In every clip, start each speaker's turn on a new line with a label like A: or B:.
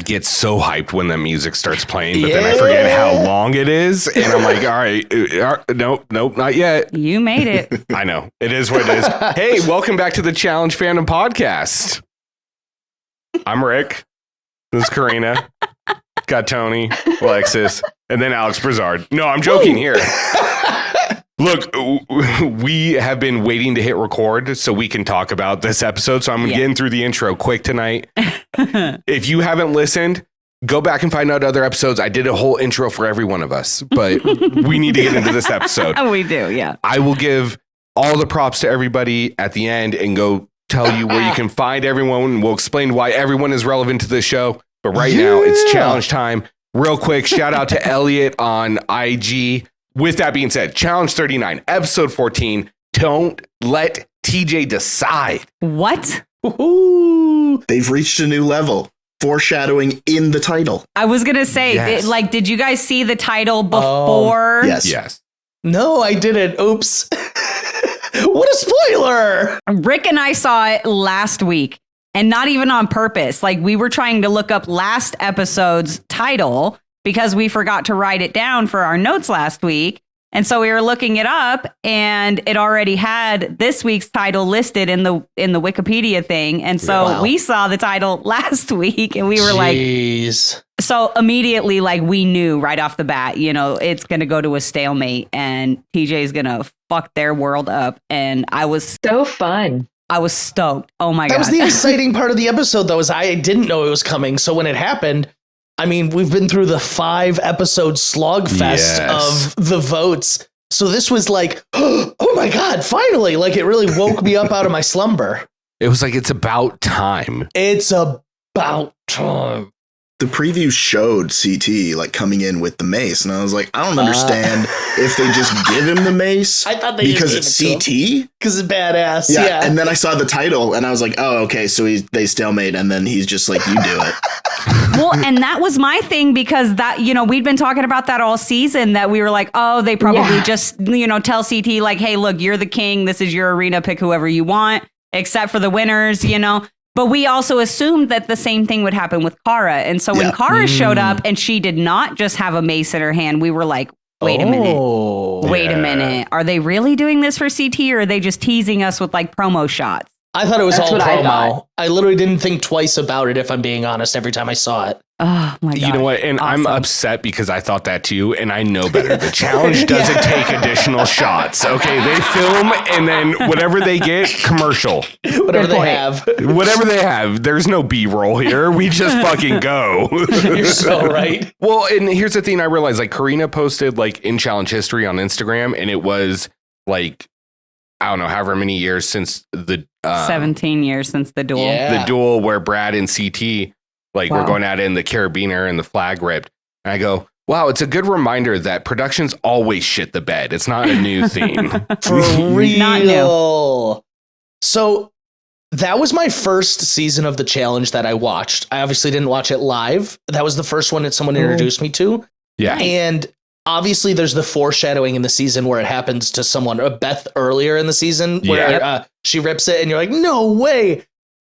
A: get so hyped when the music starts playing, but then I forget how long it is. And I'm like, all right, nope, not yet.
B: You made it.
A: I know. It is what it is. Hey, welcome back to the Challenge Fandom Podcast. I'm Rick. This is Karina. Got Tony, Alexis, and then Alex Brizard. No, I'm joking here. Look, we have been waiting to hit record so we can talk about this episode. So I'm getting through the intro quick tonight. If you haven't listened, go back and find out other episodes. I did a whole intro for every one of us, but we need to get into this episode.
B: Oh, we do, yeah.
A: I will give all the props to everybody at the end and go tell you where you can find everyone. We'll explain why everyone is relevant to this show. But right now, it's challenge time. Real quick, shout out to Elliot on IG. With that being said, Challenge 39, Episode 14, Don't Let TJ Decide.
B: What?
C: Ooh, they've reached a new level. Foreshadowing in the title.
B: I was going to say, did you guys see the title before?
C: Yes.
D: No, I didn't. Oops. What a spoiler.
B: Rick and I saw it last week, and not even on purpose. Like, we were trying to look up last episode's title because we forgot to write it down for our notes last week. And so we were looking it up, and it already had this week's title listed in the Wikipedia thing. And so we saw the title last week, and we were like, so immediately, like, we knew right off the bat, you know, it's going to go to a stalemate and TJ's going to fuck their world up. And I was
E: so fun.
B: I was stoked. Oh my God.
D: That was the exciting part of the episode, though, is I didn't know it was coming. So when it happened, I mean, we've been through the 5-episode slogfest of the votes. So this was like, oh my God, finally. Like, it really woke me up out of my slumber.
A: It was like, it's about time.
D: It's about time.
C: The preview showed CT like coming in with the mace, and I was like, I don't understand if they just give him the mace.
D: I thought they
C: because it's CT,
D: because it's badass.
C: Yeah, and then I saw the title, and I was like, oh, okay, so they stalemate, and then he's just like, you do it.
B: Well, and that was my thing, because that, you know, we'd been talking about that all season, that we were like, oh, they probably just, you know, tell CT like, hey, look, you're the king. This is your arena. Pick whoever you want, except for the winners, you know. But we also assumed that the same thing would happen with Kara. And so when Kara showed up and she did not just have a mace in her hand, we were like, wait a minute. Are they really doing this for CT, or are they just teasing us with like promo shots?
D: I thought it was all promo. I literally didn't think twice about it, if I'm being honest, every time I saw it.
B: Oh my God.
A: You know what? And I'm upset because I thought that too, and I know better. The challenge doesn't take additional shots. Okay, they film, and then whatever they get, commercial.
D: Whatever they have.
A: There's no B-roll here. We just fucking go.
D: You're so right.
A: Well, and here's the thing I realized, like, Karina posted like in challenge history on Instagram, and it was like, I don't know, however many years since the
B: 17 years since the duel.
A: The duel where Brad and CT we're going at it in the carabiner and the flag ripped. And I go, wow, it's a good reminder that productions always shit the bed. It's not a new thing.
D: For real.
B: Not new.
D: So that was my first season of the challenge that I watched. I obviously didn't watch it live. That was the first one that someone introduced me to.
A: Yeah.
D: And obviously there's the foreshadowing in the season where it happens to someone, Beth, earlier in the season where she rips it and you're like, no way.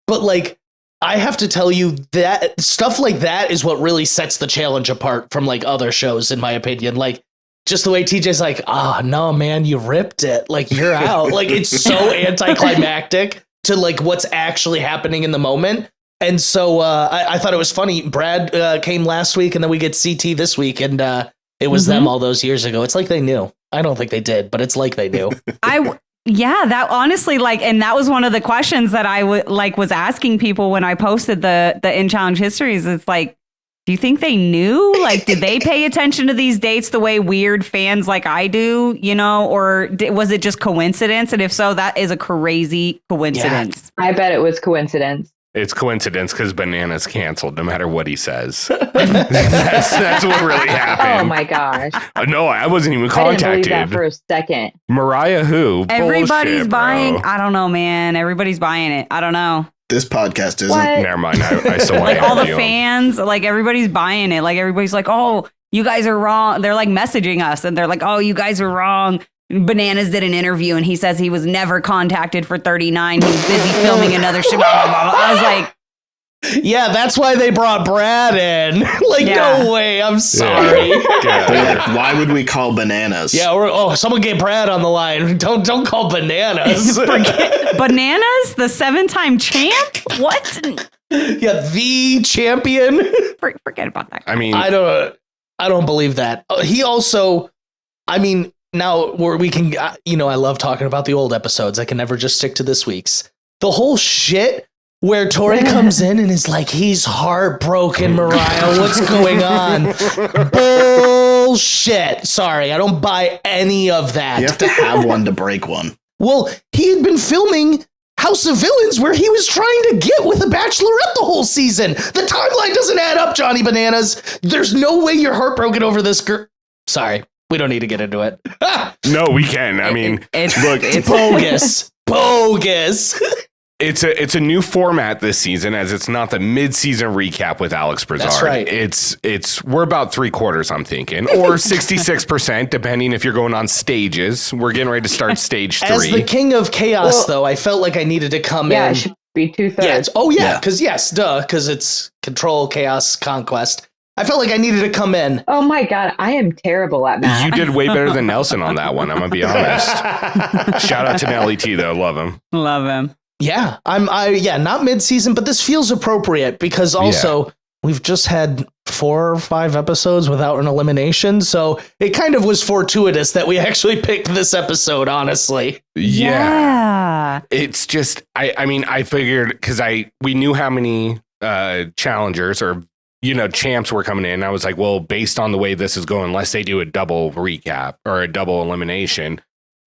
D: But like, I have to tell you that stuff like that is what really sets the challenge apart from like other shows, in my opinion. Like, just the way TJ's like, no, man, you ripped it. Like, you're out. Like, it's so anticlimactic to like what's actually happening in the moment. And so I thought it was funny. Brad came last week, and then we get CT this week, and it was them all those years ago. It's like they knew. I don't think they did, but it's like they knew.
B: Yeah, that honestly, like, and that was one of the questions that I was asking people when I posted the in challenge histories. It's like, do you think they knew? Like, did they pay attention to these dates the way weird fans like I do, you know, or was it just coincidence? And if so, that is a crazy coincidence.
E: Yeah. I bet it was coincidence.
A: It's coincidence because Bananas canceled no matter what he says. that's what really happened.
E: Oh my gosh.
A: No, I wasn't even contacted.
E: I didn't believe that for a second.
A: Mariah who?
B: Everybody's
A: Bullshit,
B: buying.
A: bro.
B: I don't know, man. Everybody's buying it. I don't know.
C: This podcast isn't.
E: What?
A: Never mind. I still want
B: like all the fans, like everybody's buying it. Like everybody's like, oh, you guys are wrong. They're like messaging us and they're like, oh, you guys are wrong. Bananas did an interview and he says he was never contacted for 39. He was busy filming another show. I was like,
D: Yeah, that's why they brought Brad in. Like,
B: Yeah.
D: no way. I'm sorry.
C: But yeah, why would we call bananas?
D: Yeah, someone get Brad on the line. Don't call bananas.
B: Bananas, the 7-time champ? What?
D: Yeah, the champion.
B: Forget about that.
A: I mean,
D: I don't believe that. He also, I mean, now where we can, I love talking about the old episodes. I can never just stick to this week's. The whole shit where Tori comes in and is like, he's heartbroken, Mariah. What's going on? Bullshit. Sorry, I don't buy any of that.
C: You have to have one to break one.
D: Well, he had been filming House of Villains where he was trying to get with a bachelorette the whole season. The timeline doesn't add up, Johnny Bananas. There's no way you're heartbroken over this girl. Sorry, we don't need to get into it.
A: no, we can. I mean, look,
B: it's
D: Bogus. Bogus.
A: It's a new format this season, as it's not the mid-season recap with Alex Brazard.
D: That's right.
A: It's we're about 3/4, I'm thinking, or 66%, depending if you're going on stages. We're getting ready to start stage 3.
D: As the king of chaos, though, I felt like I needed to come in.
E: Yeah, it should be 2/3.
D: Yeah, because it's control, chaos, conquest. I felt like I needed to come in.
E: Oh my God, I am terrible at math.
A: You did way better than Nelson on that one. I'm gonna be honest. Shout out to Nelly T, though. Love him.
B: Love him.
D: Yeah, not mid-season, but this feels appropriate because also we've just had 4 or 5 episodes without an elimination, so it kind of was fortuitous that we actually picked this episode, honestly.
B: Yeah.
A: It's just I mean, I figured because we knew how many challengers or champs were coming in. I was like, well, based on the way this is going, unless they do a double recap or a double elimination,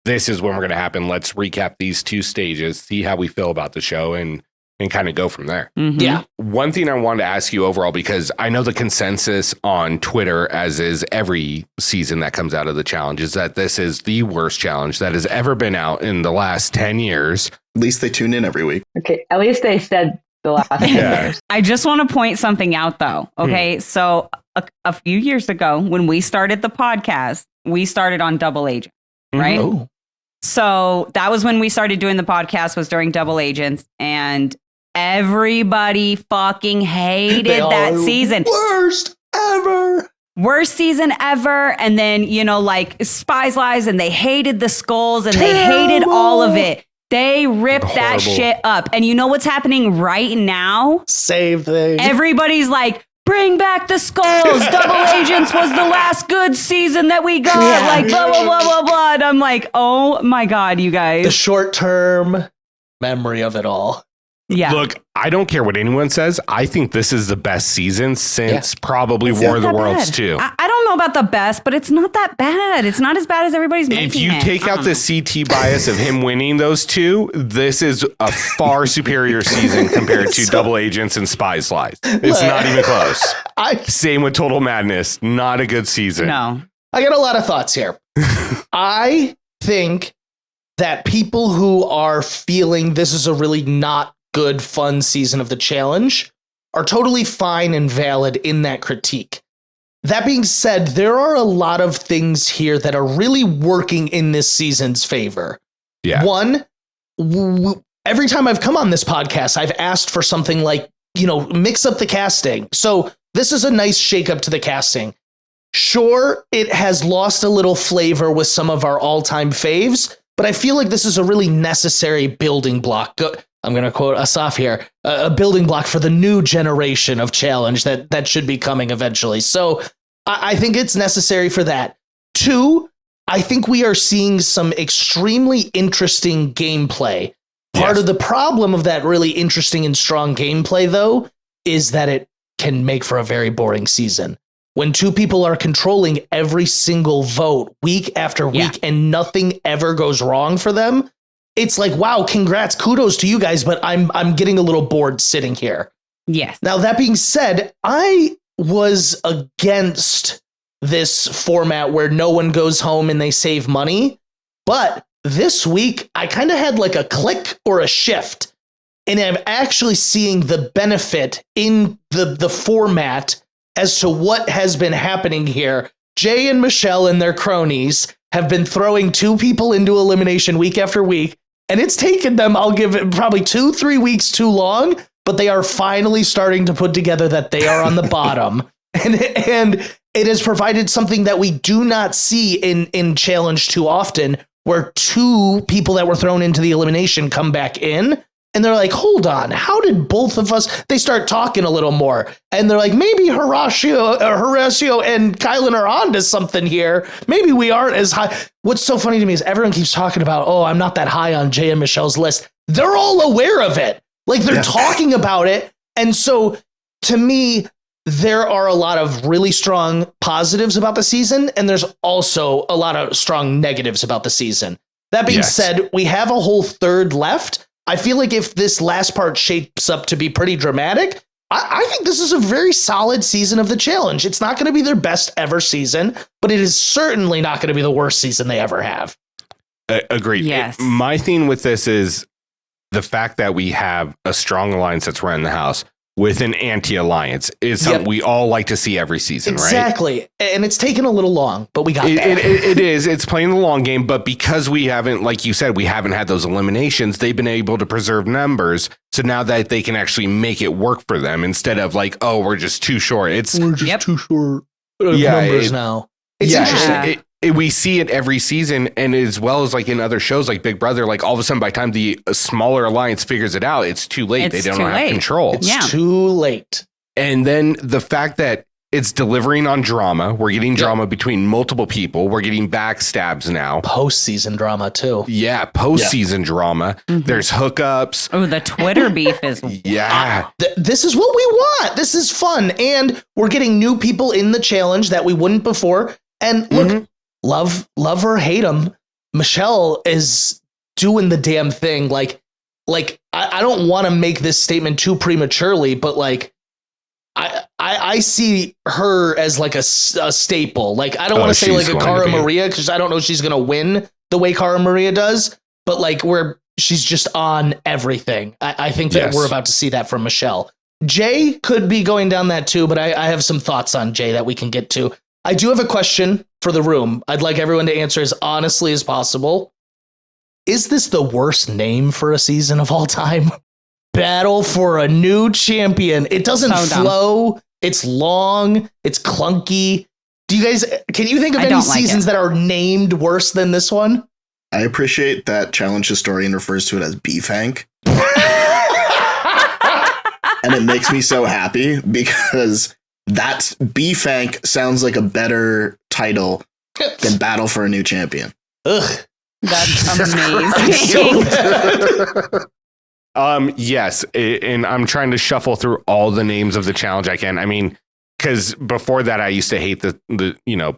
A: this is when we're going to happen. Let's recap these 2 stages, see how we feel about the show, and kind of go from there.
B: Mm-hmm.
D: Yeah.
A: One thing I wanted to ask you overall, because I know the consensus on Twitter, as is every season that comes out of the challenge, is that this is the worst challenge that has ever been out in the last 10 years.
C: At least they tune in every week.
E: Okay, at least they said the last 10 years.
B: I just want to point something out, though. Okay, so a few years ago, when we started the podcast, we started on Double Agent, right?
D: Oh.
B: So that was when we started doing the podcast, was during Double Agents, and everybody fucking hated that season.
D: Worst ever.
B: Worst season ever. And then, like Spies Lies, and they hated the skulls, and they hated all of it. They ripped that shit up. And you know what's happening right now?
D: Same thing.
B: Everybody's like, bring back the skulls. Double Agents was the last good season that we got.
D: Yeah.
B: Like, blah, blah, blah, blah, blah. And I'm like, oh my God, you guys.
D: The short-term memory of it all.
B: Yeah.
A: Look, I don't care what anyone says. I think this is the best season since probably
B: It's
A: War
B: not
A: of the
B: that
A: Worlds
B: bad.
A: 2.
B: I don't know about the best, but it's not that bad. It's not as bad as everybody's making
A: If you
B: it.
A: take out the CT bias of him winning those 2, this is a far superior season compared to Double Agents and Spies Lies. It's not even close. Same with Total Madness. Not a good season.
B: No.
D: I got a lot of thoughts here. I think that people who are feeling this is a really not good, fun season of the challenge are totally fine and valid in that critique. That being said, there are a lot of things here that are really working in this season's favor.
A: Yeah.
D: One, every time I've come on this podcast, I've asked for something like, mix up the casting. So this is a nice shakeup to the casting. Sure, it has lost a little flavor with some of our all-time faves, but I feel like this is a really necessary building block. I'm going to quote Asaf here, a building block for the new generation of challenge that should be coming eventually. So I think it's necessary for that. 2, I think we are seeing some extremely interesting gameplay. Part of the problem of that really interesting and strong gameplay, though, is that it can make for a very boring season. When 2 people are controlling every single vote week after week and nothing ever goes wrong for them, it's like, wow, congrats, kudos to you guys, but I'm getting a little bored sitting here.
B: Yes.
D: Now, that being said, I was against this format where no one goes home and they save money. But this week, I kind of had like a click or a shift. And I'm actually seeing the benefit in the format as to what has been happening here. Jay and Michelle and their cronies have been throwing 2 people into elimination week after week. And it's taken them, I'll give it probably 2-3 weeks too long, but they are finally starting to put together that they are on the bottom. And it has provided something that we do not see in Challenge too often, where two people that were thrown into the elimination come back in. And they're like, hold on, how did both of us? They start talking a little more. And they're like, maybe Horacio and Kylan are onto something here. Maybe we aren't as high. What's so funny to me is everyone keeps talking about, oh, I'm not that high on Jay and Michelle's list. They're all aware of it. Like, they're talking about it. And so, to me, there are a lot of really strong positives about the season. And there's also a lot of strong negatives about the season. That being said, we have a whole third left. I feel like if this last part shapes up to be pretty dramatic, I think this is a very solid season of the challenge. It's not going to be their best ever season, but it is certainly not going to be the worst season they ever have.
A: Agreed.
B: Yes.
A: My thing with this is the fact that we have a strong alliance that's running the house with an anti-alliance is something we all like to see every season, right?
D: Exactly. And it's taken a little long, but we got there.
A: It is. It's playing the long game, but because we haven't, like you said, we haven't had those eliminations, they've been able to preserve numbers. So now that they can actually make it work for them instead of like, oh, we're just too short.
D: We're just too short of numbers now. It's interesting.
A: We see it every season, and as well as like in other shows like Big Brother, like all of a sudden by the time the smaller alliance figures it out, it's too late. They don't have control.
D: It's too late.
A: And then the fact that it's delivering on drama. We're getting drama between multiple people. We're getting backstabs now.
D: Post-season drama, too.
A: Yeah, post-season drama. Mm-hmm. There's hookups.
B: Oh, the Twitter beef is...
D: This is what we want. This is fun. And we're getting new people in the challenge that we wouldn't before. And look, love or hate them, Michelle is doing the damn thing. Like I don't want to make this statement too prematurely, but like, I see her as like a staple. Like, I don't want to say like a Cara Maria, because I don't know if she's going to win the way Cara Maria does, but like where she's just on everything. I think that we're about to see that from Michelle. Jay could be going down that too, but I have some thoughts on Jay that we can get to. I do have a question for the room. I'd like everyone to answer as honestly as possible. Is this the worst name for a season of all time? Battle for a new champion. It doesn't flow. It's long. It's clunky. Do you guys, can you think of any seasons that are named worse than this one?
C: I appreciate that Challenge Historian refers to it as Beef Hank. And it makes me so happy because that's Beef Hank sounds like a better title than Battle for a New Champion.
D: Ugh.
B: That's amazing.
A: Yes, and I'm trying to shuffle through all the names of the challenge I can. I mean, because before that, I used to hate the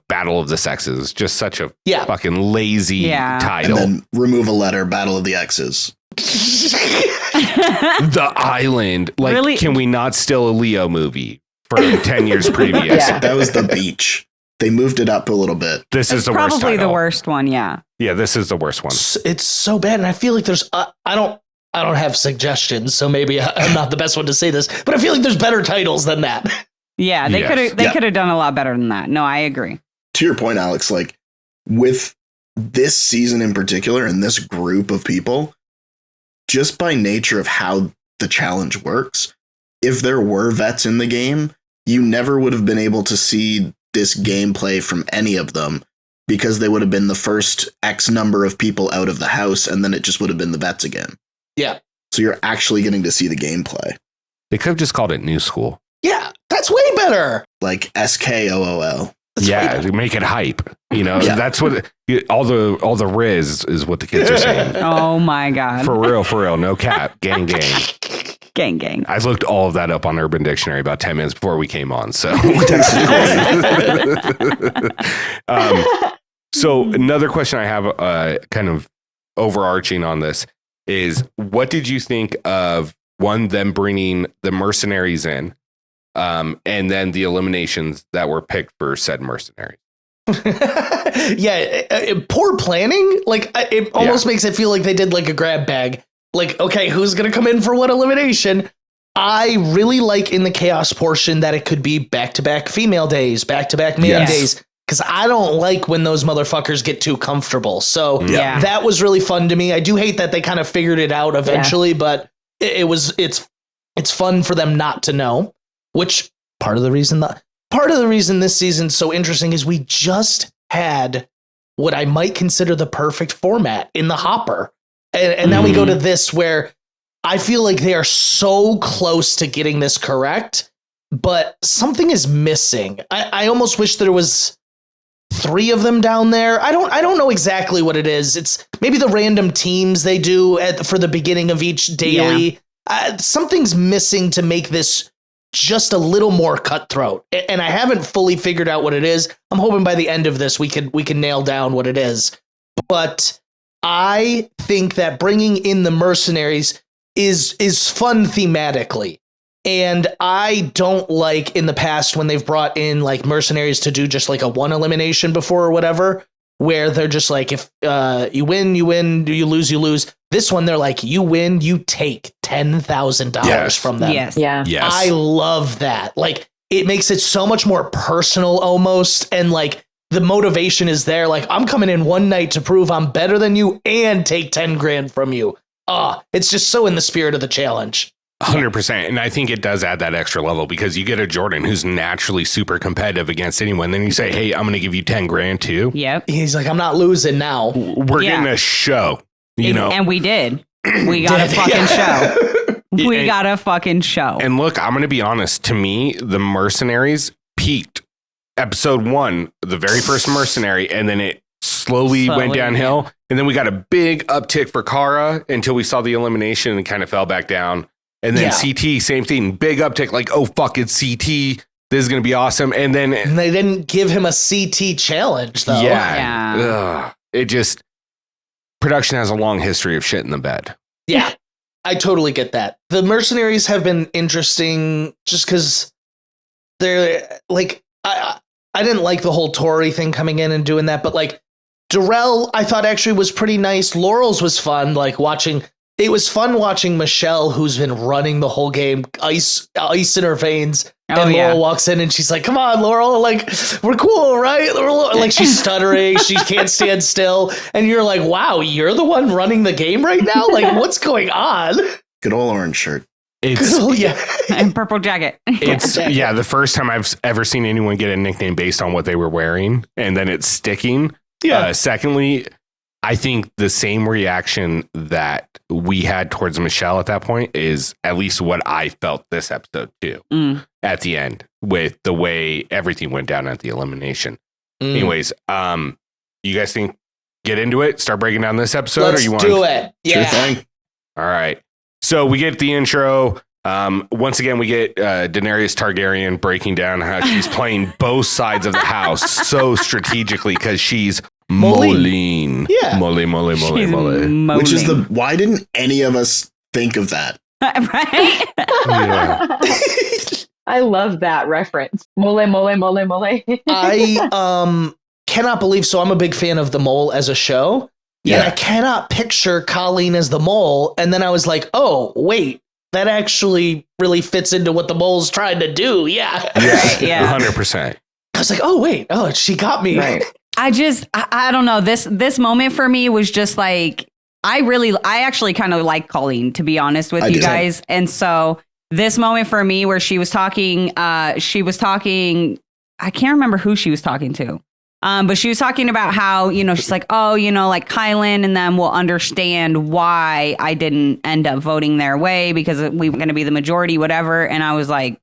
A: Battle of the Sexes. Just such a fucking lazy title.
C: And then remove a letter, Battle of the X's.
A: The Island. Like, really? Can we not steal a Leo movie for 10 years previous?
C: Yeah, that was The Beach. They moved it up a little bit.
A: This is the worst title.
B: Probably the worst one, yeah.
A: Yeah, this is the worst one.
D: It's so bad, and I feel like there's... I don't have suggestions, so maybe I'm not the best one to say this, but I feel like there's better titles than that.
B: Yeah, they could have done a lot better than that. No, I agree.
C: To your point, Alex, like with this season in particular and this group of people, just by nature of how the challenge works, if there were vets in the game, you never would have been able to see this gameplay from any of them because they would have been the first X number of people out of the house, and then it just would have been the vets again.
D: Yeah.
C: So you're actually getting to see the gameplay.
A: They could have just called it New School.
D: Yeah, that's way better.
C: Like SKOOL.
A: Yeah, make it hype. That's what all the Riz is what the kids are saying.
B: Oh my God.
A: For real. No cap. Gang.
B: Gang.
A: I looked all of that up on Urban Dictionary about 10 minutes before we came on. So, so another question I have kind of overarching on this is what did you think of them bringing the mercenaries in and then the eliminations that were picked for said mercenaries?
D: Poor planning. Like it almost makes it feel like they did like a grab bag. Like, okay, who's going to come in for what elimination? I really like in the chaos portion that it could be back-to-back female days, back-to-back man days. Because I don't like when those motherfuckers get too comfortable. So that was really fun to me. I do hate that they kind of figured it out eventually, but it's It's fun for them not to know, which part of the reason this season's so interesting is we just had what I might consider the perfect format in the hopper. And now we go to this where I feel like they are so close to getting this correct, but something is missing. I almost wish there was 3 of them down there. I don't know exactly what it is. It's maybe the random teams they do for the beginning of each daily. Yeah. Something's missing to make this just a little more cutthroat. And I haven't fully figured out what it is. I'm hoping by the end of this we can nail down what it is. But I think that bringing in the mercenaries is fun thematically. And I don't like in the past when they've brought in like mercenaries to do just like a 1 elimination before or whatever, where they're just like, if you win, you lose, you lose. This one, they're like, you win, you take $10,000 from them.
B: Yes.
E: Yeah.
A: Yes.
D: I love that. Like, it makes it so much more personal almost. And like the motivation is there. Like, I'm coming in one night to prove I'm better than you and take 10 grand from you. It's just so in the spirit of the challenge.
A: 100%. And I think it does add that extra level because you get a Jordan who's naturally super competitive against anyone. Then you say, hey, I'm going to give you 10 grand too.
B: Yep.
D: He's like, I'm not losing now.
A: We're getting a show, you know?
B: And we did. We got a fucking show. We got a fucking show.
A: And look, I'm going to be honest. To me, the mercenaries peaked. Episode 1, the very first mercenary, and then it slowly went downhill. And then we got a big uptick for Kara until we saw the elimination and kind of fell back down. And then CT, same thing, big uptick, like, oh, fuck, it's CT. This is going to be awesome. And then
D: they didn't give him a CT challenge, though.
A: Yeah. It just, production has a long history of shit in the bed.
D: Yeah, I totally get that. The mercenaries have been interesting just because they're like, I didn't like the whole Tory thing coming in and doing that, but like Darrell, I thought actually was pretty nice. Laurel's was fun, like watching. It was fun watching Michelle, who's been running the whole game, ice in her veins. And Laurel walks in and she's like, come on, Laurel, like, we're cool, right? Like, she's stuttering. She can't stand still. And you're like, wow, you're the one running the game right now? Like, what's going on?
C: Good old orange shirt.
A: It's
B: and purple jacket.
A: It's the first time I've ever seen anyone get a nickname based on what they were wearing. And then it's sticking. Yeah. Secondly, I think the same reaction that we had towards Michelle at that point is at least what I felt this episode too. At the end with the way everything went down at the elimination. Anyways, you guys think get into it, start breaking down this episode?
D: Let's do it. Yeah.
C: Sure thing.
A: All right. So we get the intro. Once again, we get Daenerys Targaryen breaking down how she's playing both sides of the house so strategically because she's Moline.
D: Yeah.
A: Mole.
C: Which is why didn't any of us think of that?
B: Right?
E: I love that reference. Mole.
D: I cannot believe, so I'm a big fan of The Mole as a show. Yeah. And I cannot picture Colleen as the mole. And then I was like, oh, wait, that actually really fits into what the mole's trying to do. Yeah.
B: Yeah.
A: 100%.
D: I was like, oh, wait. Oh, she got me.
E: Right.
B: I don't know. This moment for me was just like, I actually kind of like Colleen, to be honest with you guys. And so this moment for me where she was talking, I can't remember who she was talking to. But she was talking about how, she's like, oh, like Kylan and them will understand why I didn't end up voting their way because we were going to be the majority, whatever. And I was like,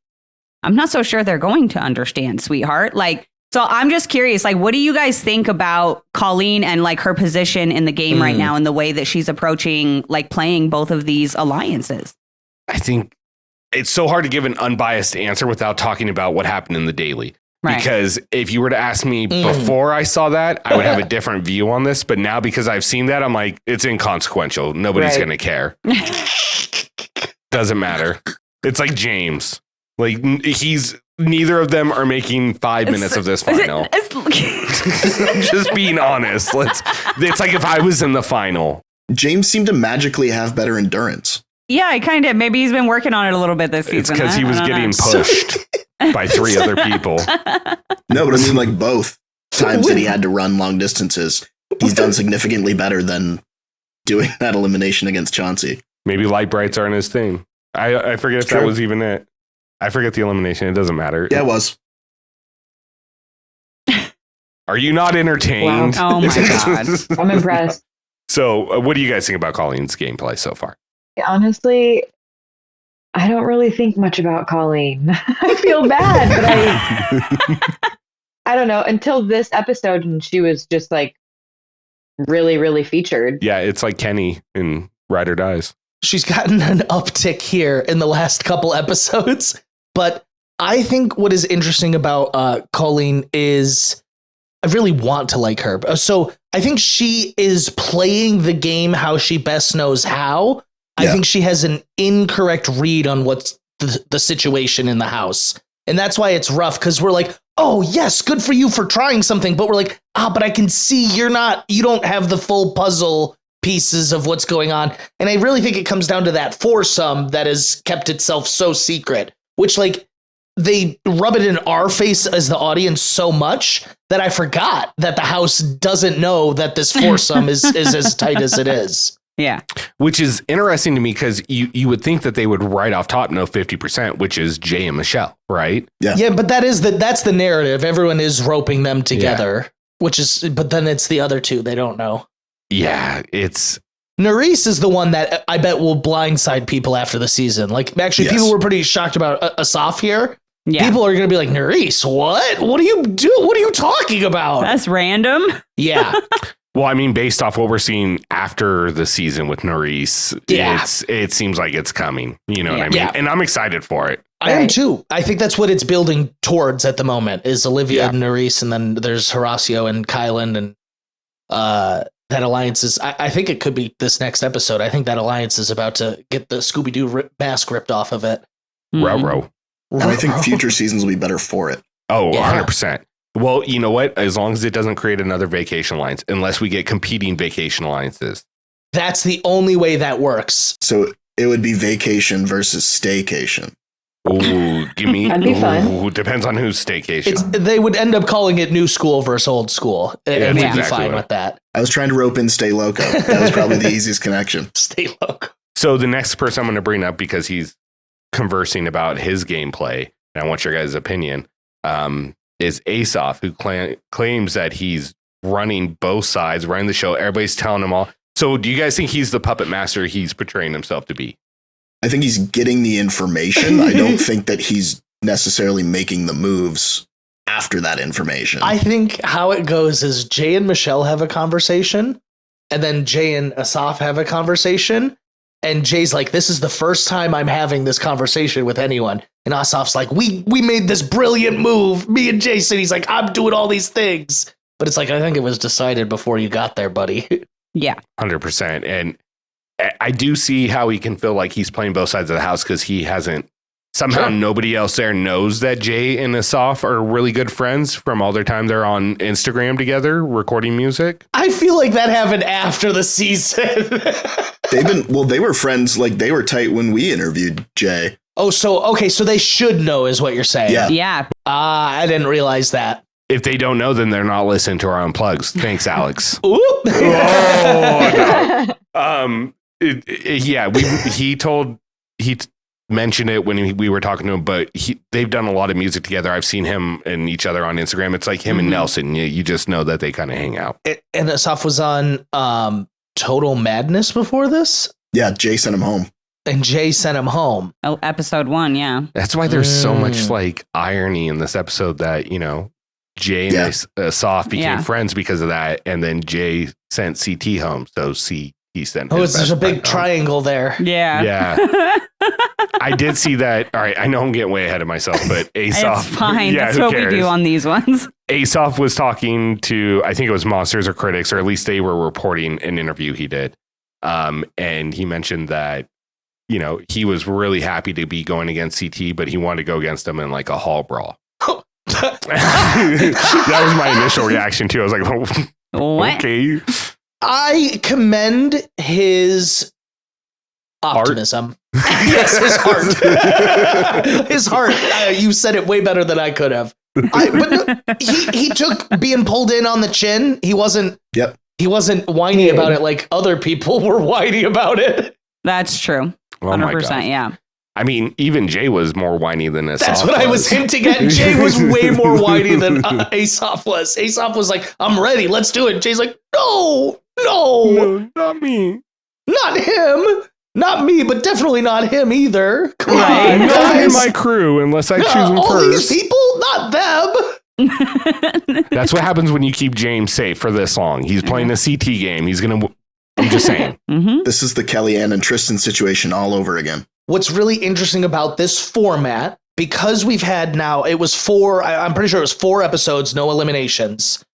B: I'm not so sure they're going to understand, sweetheart. Like, so I'm just curious, like, what do you guys think about Colleen and like her position in the game right now and the way that she's approaching, like playing both of these alliances?
A: I think it's so hard to give an unbiased answer without talking about what happened in the daily. Right. Because if you were to ask me before I saw that, I would have a different view on this. But now because I've seen that, I'm like, it's inconsequential. Nobody's going to care. Doesn't matter. It's like James. Like neither of them are making 5 minutes of this final. I'm just being honest. It's like if I was in the final.
C: James seemed to magically have better endurance.
B: Yeah, I kind of. Maybe he's been working on it a little bit this season.
A: It's because he was getting pushed by 3 other people.
C: No, but I mean, like both times that he had to run long distances, he's done significantly better than doing that elimination against Chauncey.
A: Maybe light brights aren't his thing. I forget if that
C: True.
A: was even it. I forget the elimination. It doesn't matter.
C: Yeah, it was.
A: Are you not entertained?
B: Wow. Oh my God.
E: I'm impressed.
A: So, what do you guys think about Colleen's gameplay so far?
E: Honestly, I don't really think much about Colleen. I feel bad, but I don't know. Until this episode, and she was just like really, really featured.
A: Yeah, it's like Kenny in Ride or Dies.
D: She's gotten an uptick here in the last couple episodes, but I think what is interesting about Colleen is I really want to like her. So I think she is playing the game how she best knows how. I think she has an incorrect read on what's the situation in the house. And that's why it's rough, because we're like, oh, yes, good for you for trying something. But we're like, but I can see you don't have the full puzzle pieces of what's going on. And I really think it comes down to that foursome that has kept itself so secret, which like they rub it in our face as the audience so much that I forgot that the house doesn't know that this foursome is as tight as it is.
B: Yeah.
A: Which is interesting to me because you would think that they would right off top know 50%, which is Jay and Michelle, right?
D: Yeah, but that's the narrative. Everyone is roping them together, but then it's the other two they don't know.
A: Yeah, it's
D: Nerys is the one that I bet will blindside people after the season. Like, actually, people were pretty shocked about Asaf here.
B: Yeah.
D: People are going to be like, Nerys, what? What do you do? What are you talking about?
B: That's random.
D: Yeah.
A: well, I mean, based off what we're seeing after the season with Nerys, it seems like it's coming. You know what I mean?
D: Yeah.
A: And I'm excited for it.
D: I am too. I think that's what it's building towards at the moment is Olivia and Nerys, and then there's Horacio and Kylan, and that alliance is. I think it could be this next episode. I think that alliance is about to get the Scooby-Doo mask ripped off of it.
A: Ruh-roh.
C: And I think future seasons will be better for it.
A: Oh, 100%. Well, you know what? As long as it doesn't create another vacation alliance, unless we get competing vacation alliances.
D: That's the only way that works.
C: So it would be vacation versus staycation.
A: Ooh, give me.
E: That'd be fun.
A: Depends on whose staycation.
D: They would end up calling it new school versus old school. And we'd be fine with that.
C: I was trying to rope in Stay Loco. That was probably the easiest connection.
D: Stay loco.
A: So the next person I'm going to bring up, because he's conversing about his gameplay, and I want your guys' opinion, is Asaf, who claims that he's running both sides, running the show. Everybody's telling him all. So do you guys think he's the puppet master he's portraying himself to be?
C: I think he's getting the information. I don't think that he's necessarily making the moves after that information.
D: I think how it goes is Jay and Michelle have a conversation, and then Jay and Asaf have a conversation, and Jay's like, this is the first time I'm having this conversation with anyone. And Asaf's like, we made this brilliant move, me and Jason. He's like, I'm doing all these things. But it's like, I think it was decided before you got there, buddy.
B: Yeah.
A: 100%. And I do see how he can feel like he's playing both sides of the house, because he hasn't, somehow nobody else there knows that Jay and Asaf are really good friends from all their time they're on Instagram together recording music.
D: I feel like that happened after the season.
C: They were friends, like they were tight when we interviewed Jay.
D: Oh, so they should know is what you're saying.
C: Yeah.
B: Yeah.
D: I didn't realize that.
A: If they don't know, then they're not listening to our unplugs. Thanks, Alex.
D: Ooh.
A: Oh, no. He mentioned it when we were talking to him, but they've done a lot of music together. I've seen him and each other on Instagram. It's like him and Nelson. You just know that they kind of hang out.
D: And Asaf was on Total Madness before this?
C: Yeah, Jay sent him home.
D: And Jay sent him home.
B: Oh, episode 1, yeah.
A: That's why there's so much like irony in this episode that, you know, Jay and Asaf became friends because of that. And then Jay sent CT home. So CT sent his
D: there's a big
A: home.
D: triangle there.
B: Yeah.
A: Yeah. I did see that. All right. I know I'm getting way ahead of myself, but Asaf.
B: It's fine.
A: Yeah,
B: That's
A: who
B: what
A: cares?
B: we do on these ones.
A: Asaf was talking to, I think it was Monsters or Critics, or at least they were reporting an interview he did. And he mentioned that, you know, he was really happy to be going against CT, but he wanted to go against him in like a hall brawl. That was my initial reaction too. I was like, oh,
B: What?
A: okay.
D: I commend his optimism. Yes, his heart. His heart. You said it way better than I could have. He took being pulled in on the chin. He wasn't.
C: Yep.
D: He wasn't whiny about it like other people were whiny about it.
B: That's true.
A: Oh my
B: 100%.
A: God.
B: Yeah.
A: I mean, even Jay was more whiny than Aesop.
D: That's what I was hinting at. Jay was way more whiny than Aesop was. Aesop was like, I'm ready, let's do it. Jay's like, no,
A: not me.
D: not him. Not me, but definitely not him either. Come
B: Right.
D: on,
A: Not in
D: guys.
A: my crew unless I choose him
D: all
A: first.
D: these people, not them.
A: That's what happens when you keep James safe for this long. He's playing a CT game. He's going to... I'm just saying.
B: Mm-hmm.
C: This is the Kellyanne and Tristan situation all over again.
D: What's really interesting about this format, because we've had now, it was I'm pretty sure it was 4 episodes, no eliminations.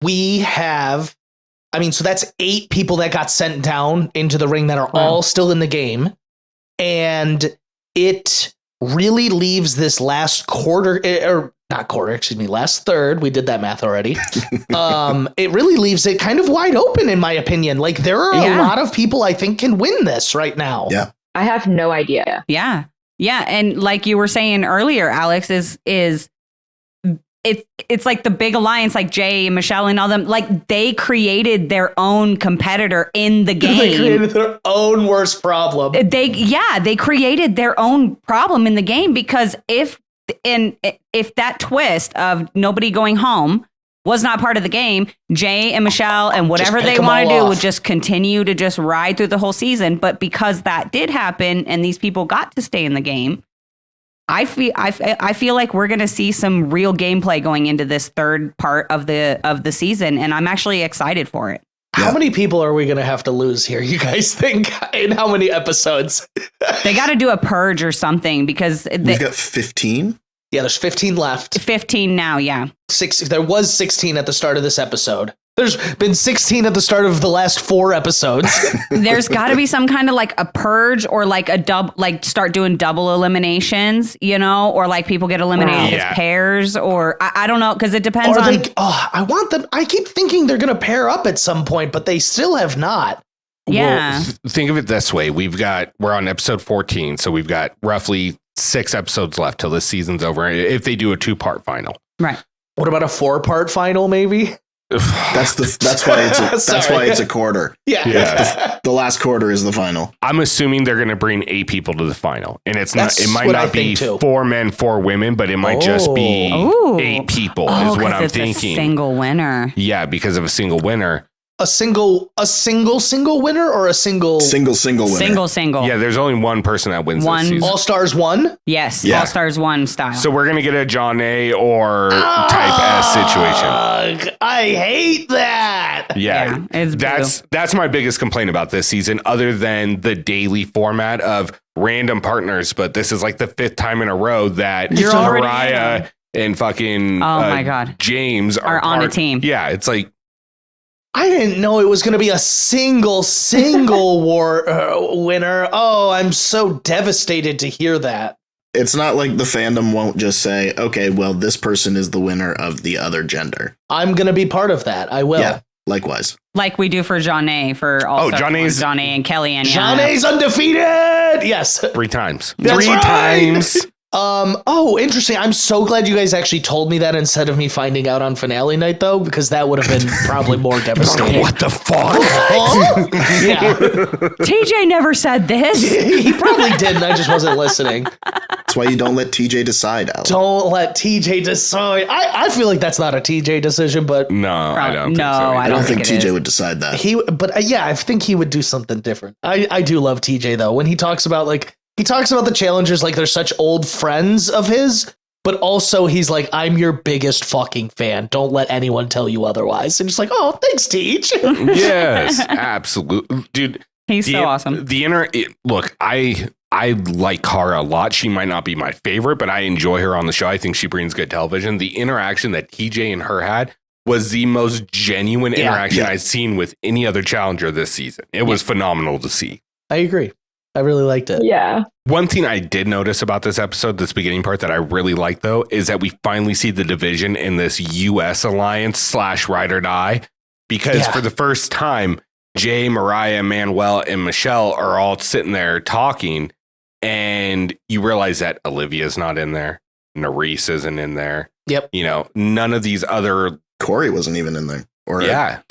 D: We have, so that's 8 people that got sent down into the ring that are all still in the game. And it really leaves this last last third. We did that math already. It really leaves it kind of wide open, in my opinion. Like, there are a lot of people I think can win this right now.
C: Yeah.
E: I have no idea.
B: Yeah. Yeah. And like you were saying earlier, Alex, it's like the big alliance, like Jay and Michelle and all them, like they created their own competitor in the game.
D: They created their own worst problem.
B: They created their own problem in the game, because if that twist of nobody going home was not part of the game, Jay and Michelle and whatever they want to do would just continue to just ride through the whole season. But because that did happen and these people got to stay in the game, I feel like we're going to see some real gameplay going into this third part of the season, and I'm actually excited for it.
D: How many people are we going to have to lose here, you guys think, in how many episodes?
B: They got to do a purge or something, because
C: We've got 15.
D: Yeah, there's 15 left.
B: 15 now, yeah.
D: There was 16 at the start of this episode. There's been 16 at the start of the last 4 episodes.
B: There's got to be some kind of like a purge, or like start doing double eliminations, or like people get eliminated as pairs, or I don't know, because it depends on.
D: I want them. I keep thinking they're going to pair up at some point, but they still have not.
B: Yeah.
A: Well, think of it this way. We're on episode 14, so we've got roughly 6 episodes left till this season's over, if they do a 2-part final.
B: Right.
D: What about a 4-part final, maybe?
C: That's why it's a quarter.
D: Yeah.
C: The last quarter is the final.
A: I'm assuming they're going to bring 8 people to the final, and it might
D: what I
A: not be
D: think too.
A: 4 men, 4 women, but it might just be 8 people is what I'm thinking.
B: A single winner.
A: Yeah, because of a single winner.
D: A single winner, or a single
C: winner.
B: Single.
A: Yeah, there's only one person that wins
B: One.
A: this season.
D: All Stars 1?
B: Yes.
C: Yeah.
B: All Stars 1 style.
A: So we're going to get a John A or Type S situation.
D: I hate that.
A: Yeah,
B: it's
A: that's my biggest complaint about this season, other than the daily format of random partners. But this is like the 5th time in a row that Mariah and fucking
B: my God.
A: James
B: are on a team.
A: Yeah, it's like,
D: I didn't know it was going to be a single war winner. Oh, I'm so devastated to hear that.
C: It's not like the fandom won't just say, okay, well, this person is the winner of the other gender.
D: I'm going to be part of that. I will.
C: Yeah, likewise.
B: Like we do for John A for all
A: John A
B: and Kellyanne.
D: John A's undefeated. Yes.
A: 3 times.
D: That's
A: 3
D: right.
A: times.
D: Interesting. I'm so glad you guys actually told me that instead of me finding out on finale night, though, because that would have been probably more devastating.
A: What the fuck?
D: Huh? Yeah.
B: TJ never said this.
D: He probably didn't. I just wasn't listening.
C: That's why you don't let TJ decide, Alex.
D: Don't let TJ decide. I feel like that's not a TJ decision, but
A: No, I don't think so.
C: I don't think
B: it
C: TJ
B: is.
C: would decide that.
D: I think he would do something different. I do love TJ, though, when he talks about the challengers like they're such old friends of his, but also he's like, I'm your biggest fucking fan. Don't let anyone tell you otherwise. And just like, oh, thanks, Teach.
A: Yes, absolutely. Dude,
B: He's so awesome.
A: Look, I like Cara a lot. She might not be my favorite, but I enjoy her on the show. I think she brings good television. The interaction that TJ and her had was the most genuine interaction I've seen with any other challenger this season. It was phenomenal to see.
D: I agree. I really liked it.
E: Yeah.
A: One thing I did notice about this episode, this beginning part that I really like, though, is that we finally see the division in this U.S. alliance / Ride or Die, because for the first time, Jay, Mariah, Manuel, and Michelle are all sitting there talking, and you realize that Olivia's not in there. Nerese isn't in there.
D: Yep.
A: None of these other...
C: Corey wasn't even in there.
A: Yeah.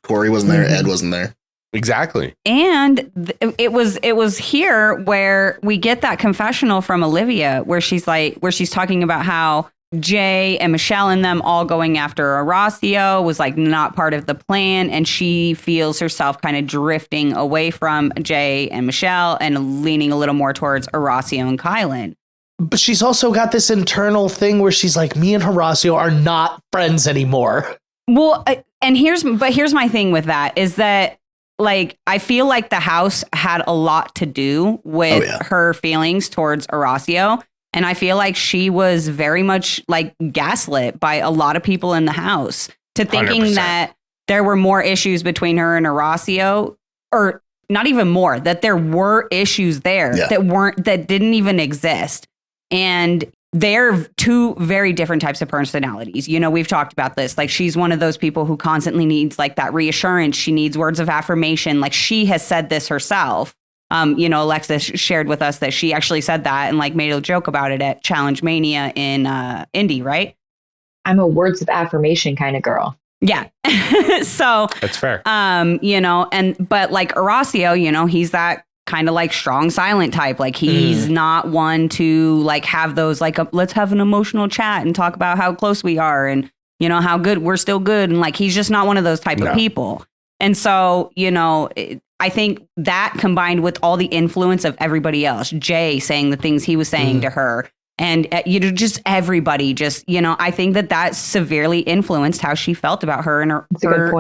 C: Corey wasn't there. Ed wasn't there.
A: Exactly.
B: And it was here where we get that confessional from Olivia where she's talking about how Jay and Michelle and them all going after Horacio was like not part of the plan. And she feels herself kind of drifting away from Jay and Michelle and leaning a little more towards Horacio and Kylan.
D: But she's also got this internal thing where she's like, me and Horacio are not friends anymore.
B: Well, and here's my thing with that is that, like, I feel like the house had a lot to do with her feelings towards Horacio. And I feel like she was very much like gaslit by a lot of people in the house to thinking
A: 100%.
B: that there were more issues between her and Horacio, or not even more, that there were issues there that didn't even exist. And they're two very different types of personalities. You know, we've talked about this. Like, she's one of those people who constantly needs like that reassurance. She needs words of affirmation. Like, she has said this herself. You know, Alexis shared with us that she actually said that and like made a joke about it at Challenge Mania in Indy, right?
E: I'm a words of affirmation kind of girl.
B: Yeah. So
A: That's fair.
B: You know, but like Horacio, you know, he's that kind of like strong silent type. Like, he's not one to like have those like let's have an emotional chat and talk about how close we are and, you know, how good we're still good. And like, he's just not one of those type of people. And so, you know, I think that combined with all the influence of everybody else, Jay saying the things he was saying to her, and you know, just everybody, just, you know, I think that severely influenced how she felt about her and her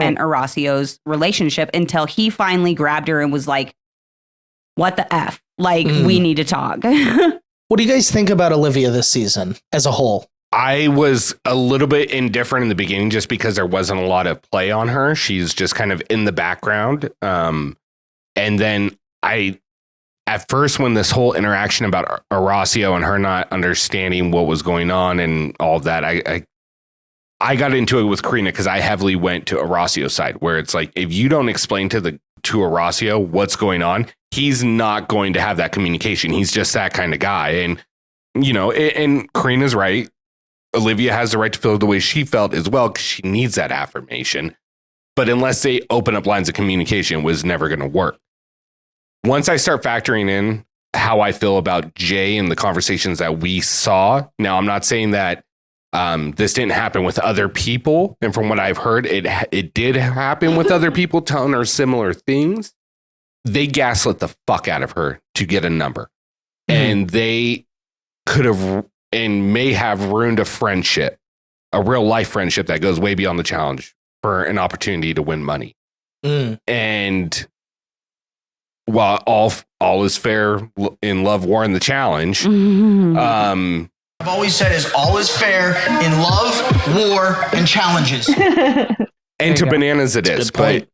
B: and Horacio's relationship until he finally grabbed her and was like, "What the F? Like, we need to talk."
D: What do you guys think about Olivia this season as a whole?
A: I was a little bit indifferent in the beginning just because there wasn't a lot of play on her. She's just kind of in the background. And then at first, when this whole interaction about Horacio and her not understanding what was going on and all that, I got into it with Karina because I heavily went to Horacio's side, where it's like, if you don't explain to Horacio what's going on, he's not going to have that communication. He's just that kind of guy. And, you know, and Karina's right. Olivia has the right to feel the way she felt as well because she needs that affirmation. But unless they open up lines of communication, it was never going to work. Once I start factoring in how I feel about Jay and the conversations that we saw, now I'm not saying that this didn't happen with other people. And from what I've heard, it did happen with other people telling her similar things. They gaslit the fuck out of her to get a number. And they could have and may have ruined a friendship, a real life friendship that goes way beyond the challenge for an opportunity to win money. And while all is fair in love, war, and the challenge,
F: I've always said is all is fair in love, war, and challenges.
A: and to bananas it is. But,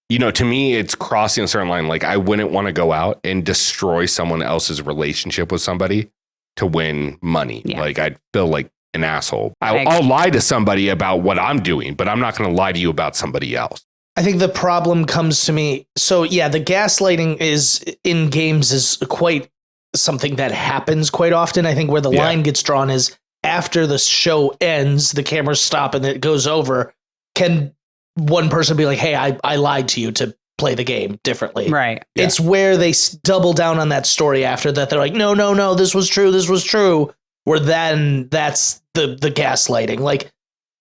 A: you know, to me, it's crossing a certain line. Like, I wouldn't want to go out and destroy someone else's relationship with somebody to win money. Yeah. Like, I'd feel like an asshole. I'll lie to somebody about what I'm doing, but I'm not going to lie to you about somebody else.
D: I think the problem comes to me. So yeah, the gaslighting is in games is quite something that happens quite often. I think where the line gets drawn is after the show ends, the cameras stop and it goes over. Can one person be like, "Hey, I lied to you to play the game differently."
B: Right.
D: Yeah. It's where they double down on that story after that. They're like, no, this was true. Where then that's the gaslighting. Like,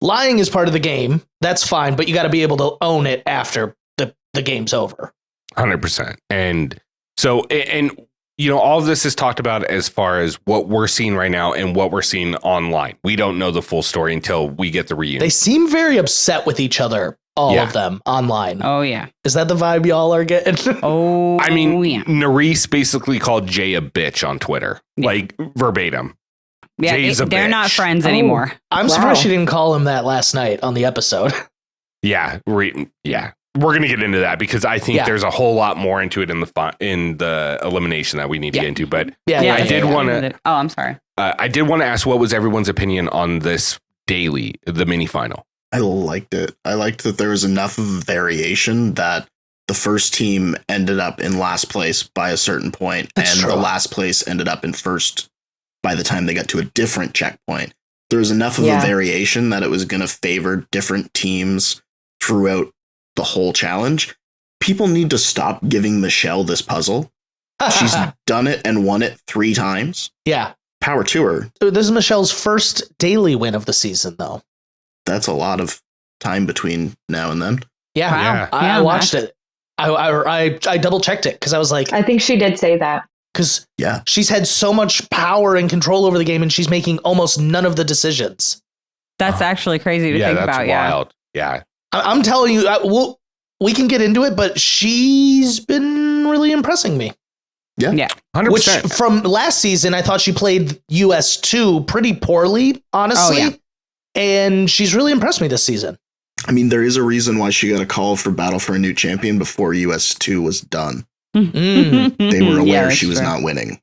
D: lying is part of the game. That's fine, but you got to be able to own it after the game's over.
A: 100%. And so, and you know, all of this is talked about as far as what we're seeing right now and what we're seeing online. We don't know the full story until we get the reunion.
D: They seem very upset with each other. All of them online.
B: Oh, yeah.
D: Is that the vibe y'all are getting?
A: I mean, Nerys basically called Jay a bitch on Twitter, like verbatim.
B: Yeah,
A: Jay's a
B: they're
A: bitch.
B: not friends anymore.
D: I'm surprised she didn't call him that last night on the episode.
A: Yeah. We're going to get into that because I think there's a whole lot more into it in the elimination that we need to get into. But I did want to.
B: Oh, I'm sorry.
A: I did want to ask, what was everyone's opinion on this daily, the mini final?
C: I liked it. I liked that there was enough of variation that the first team ended up in last place by a certain point, and the last place ended up in first by the time they got to a different checkpoint. There was enough of a variation that it was going to favor different teams throughout the whole challenge. people need to stop giving Michelle this puzzle. She's done it and won it 3 times.
D: Yeah.
C: Power to her.
D: This is Michelle's first daily win of the season, though.
C: That's a lot of time between now and then.
D: Yeah.
B: Wow.
A: Yeah.
D: I watched it. I double checked it because I was like,
E: I think she did say that.
D: because
C: Yeah.
D: she's had so much power and control over the game and she's making almost none of the decisions.
B: That's actually crazy to think
A: that's
B: about.
A: wild. Yeah.
D: I'm telling you, we can get into it, but she's been really impressing me.
C: Yeah.
B: Yeah.
A: 100%.
D: Which from last season, I thought she played US2 pretty poorly, honestly.
B: Oh, yeah.
D: And she's really impressed me this season.
C: I mean, there is a reason why she got a call for Battle for a New Champion before US2 was done.
D: Mm.
C: They were aware
B: that's
C: she was
B: true.
C: not winning.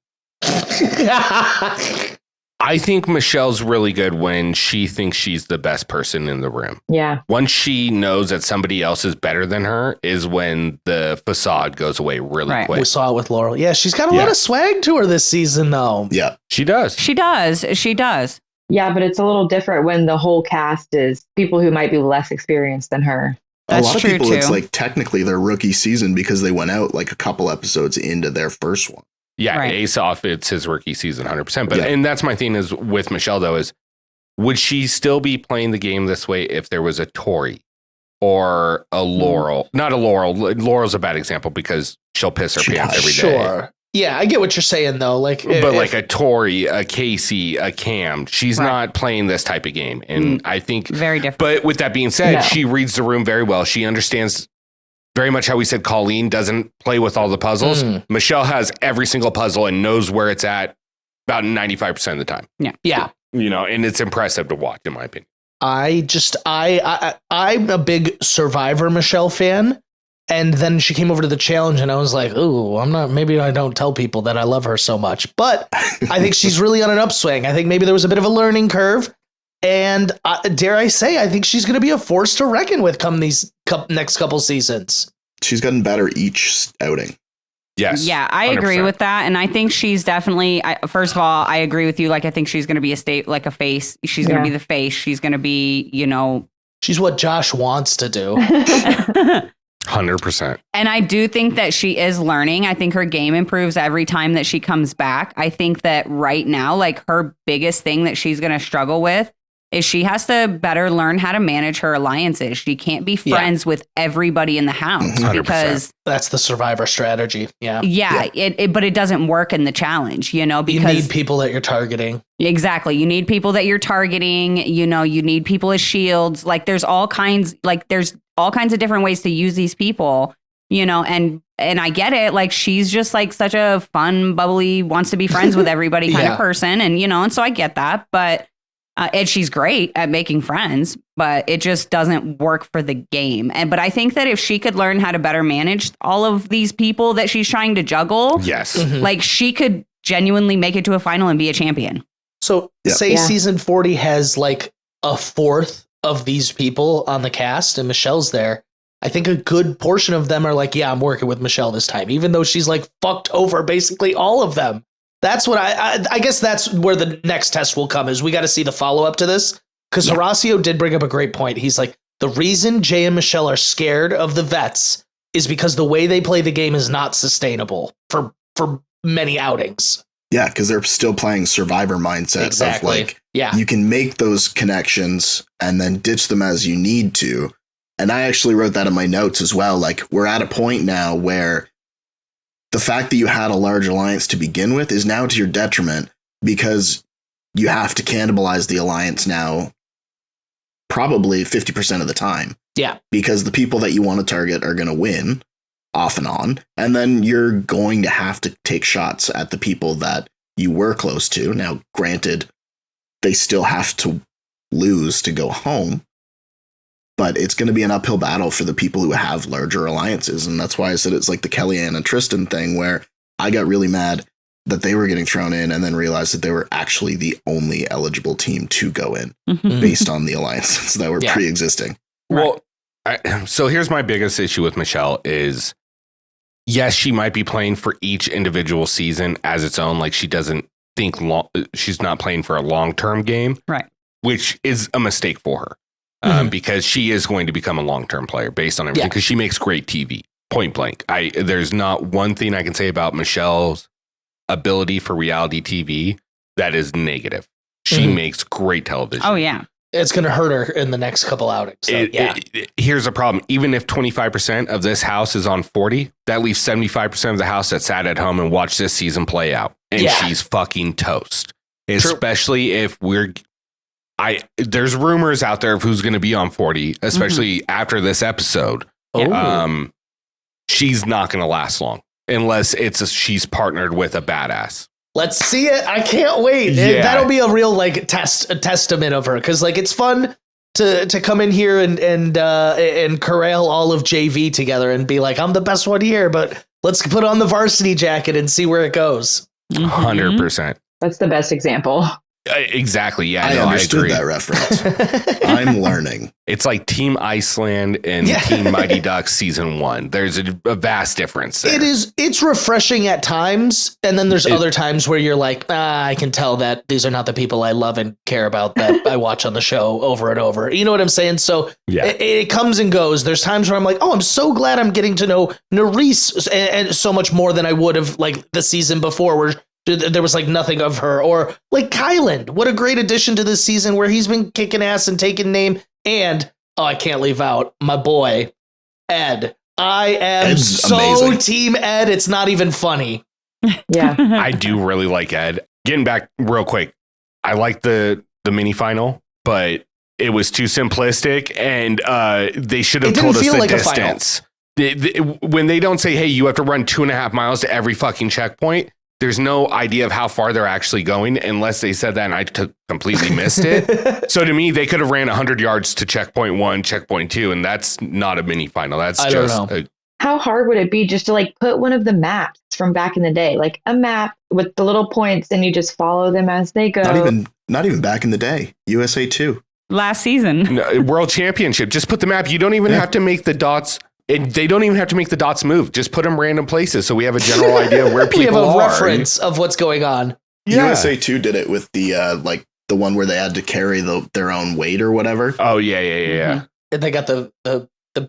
A: I think Michelle's really good when she thinks she's the best person in the room.
E: Yeah.
A: Once she knows that somebody else is better than her is when the facade goes away really
B: Right.
A: quick.
D: We saw it with Laurel. Yeah, she's got a lot
A: Yeah.
D: of swag to her this season, though.
C: Yeah.
A: She does.
B: She does. She does.
E: Yeah, but it's a little different when the whole cast is people who might be less experienced than her.
B: That's
C: a lot of
B: true,
C: people,
B: too.
C: it's like technically their rookie season because they went out like a couple episodes into their first one.
A: Yeah,
B: Right.
A: Ace off, it's his rookie season, 100%. But
C: Yeah.
A: and that's my thing is with Michelle though is would she still be playing the game this way if there was a Tori or a Laurel? Not a Laurel. Laurel's a bad example because she'll piss her
C: She
A: pants
C: does.
A: every day.
D: Sure. Yeah, I get what you're saying, though. Like,
A: But like a Tori, a Casey, a Cam, she's
B: Right.
A: not playing this type of game. And I think,
B: Very different.
A: but with that being said,
E: No.
A: she reads the room very well. She understands very much how we said Colleen doesn't play with all the puzzles.
D: Mm.
A: Michelle has every single puzzle and knows where it's at about 95% of the time.
D: yeah.
A: You know, and it's impressive to watch, in my opinion.
D: I'm a big Survivor Michelle fan. And then she came over to the challenge and I was like, ooh, maybe I don't tell people that I love her so much. But I think she's really on an upswing. I think maybe there was a bit of a learning curve. And dare I say, I think she's going to be a force to reckon with come these next couple seasons.
C: She's gotten better each outing.
A: Yes.
B: Yeah, I agree
A: 100%.
B: with that. And I think she's definitely, first of all, I agree with you. Like, I think she's going to be a face. She's going to be the face. She's going to be,
D: She's what Josh wants to do.
A: 100%.
B: And I do think that she is learning. I think her game improves every time that she comes back. I think that right now, like her biggest thing that she's going to struggle with is she has to better learn how to manage her alliances. She can't be friends with everybody in the house
A: 100%.
B: because
D: That's the Survivor strategy. Yeah.
B: but it doesn't work in the challenge,
D: You
B: because
D: need people that you're targeting.
B: exactly. You need people that you're targeting, you need people as shields. Like there's all kinds of different ways to use these people, and I get it. Like she's just like such a fun, bubbly, wants to be friends with everybody kind of person. And so I get that, but and she's great at making friends, but it just doesn't work for the game. But I think that if she could learn how to better manage all of these people that she's trying to juggle,
A: Yes.
B: like she could genuinely make it to a final and be a champion.
D: So
C: Yeah.
D: say
E: Yeah.
D: season 40 has like a fourth of these people on the cast and Michelle's there. I think a good portion of them are like, yeah, I'm working with Michelle this time, even though she's like fucked over basically all of them. That's what I guess that's where the next test will come is we got to see the follow up to this. Because Horacio did bring up a great point. He's like, the reason Jay and Michelle are scared of the vets is because the way they play the game is not sustainable for many outings.
C: Yeah, because they're still playing Survivor mindset
D: Exactly.
C: of like,
D: Yeah.
C: you can make those connections and then ditch them as you need to. And I actually wrote that in my notes as well. Like, we're at a point now where the fact that you had a large alliance to begin with is now to your detriment because you have to cannibalize the alliance now probably 50% of the time.
D: Yeah.
C: Because the people that you want to target are going to win off and on. And then you're going to have to take shots at the people that you were close to. Now, granted, they still have to lose to go home. But it's going to be an uphill battle for the people who have larger alliances. And that's why I said it's like the Kellyanne and Tristan thing where I got really mad that they were getting thrown in and then realized that they were actually the only eligible team to go in based on the alliances that were pre-existing.
A: Well, so here's my biggest issue with Michelle is, yes, she might be playing for each individual season as its own. Like she doesn't think she's not playing for a long-term game.
B: Right.
A: Which is a mistake for her. Because she is going to become a long-term player based on everything because she makes great TV. point blank. There's not one thing I can say about Michelle's ability for reality TV that is negative. She makes great television.
B: Oh, yeah.
D: It's going to hurt her in the next couple outings. So,
A: Here's the problem. Even if 25% of this house is on 40, that leaves 75% of the house that sat at home and watched this season play out. And she's fucking toast. Especially if there's rumors out there of who's going to be on 40, especially after this episode. She's not going to last long unless she's partnered with a badass.
D: Let's see it. I can't wait.
A: Yeah.
D: That'll be a real a testament of her, because it's fun to come in here and corral all of JV together and be like, I'm the best one here, but let's put on the varsity jacket and see where it goes.
A: 100%.
E: That's the best example.
A: Exactly. Yeah,
C: I understood that reference. I'm learning.
A: It's like Team Iceland and Team Mighty Ducks season 1. There's a vast difference there.
D: It's refreshing at times, and then there's other times where you're like, I can tell that these are not the people I love and care about that I watch on the show over and over. You know what I'm saying? So it comes and goes. There's times where I'm like, I'm so glad I'm getting to know Nerys and so much more than I would have the season before, where there was nothing of her. Or Kylan, what a great addition to this season, where he's been kicking ass and taking name. And I can't leave out my boy Ed. I am
C: Ed's
D: so
C: amazing.
D: team Ed, it's not even funny.
E: Yeah.
A: I do really like Ed. Getting back real quick, I like the mini final, but it was too simplistic, and they should have told us the distance. When they don't say, hey, you have to run 2.5 miles to every fucking checkpoint, there's no idea of how far they're actually going unless they said that and I completely missed it. So to me, they could have ran 100 yards to checkpoint 1, checkpoint 2, and that's not a mini final. That's
E: How hard would it be just to put one of the maps from back in the day, like a map with the little points, and you just follow them as they go?
C: Not even back in the day. USA 2.
B: Last season.
A: World Championship. Just put the map. You don't even have to make the dots. They don't even have to make the dots move. Just put them random places so we have a general idea of where people are.
D: We have a reference of what's going on.
C: Yeah. USA 2 did it with the the one where they had to carry their own weight or whatever.
A: Oh yeah.
D: And they got the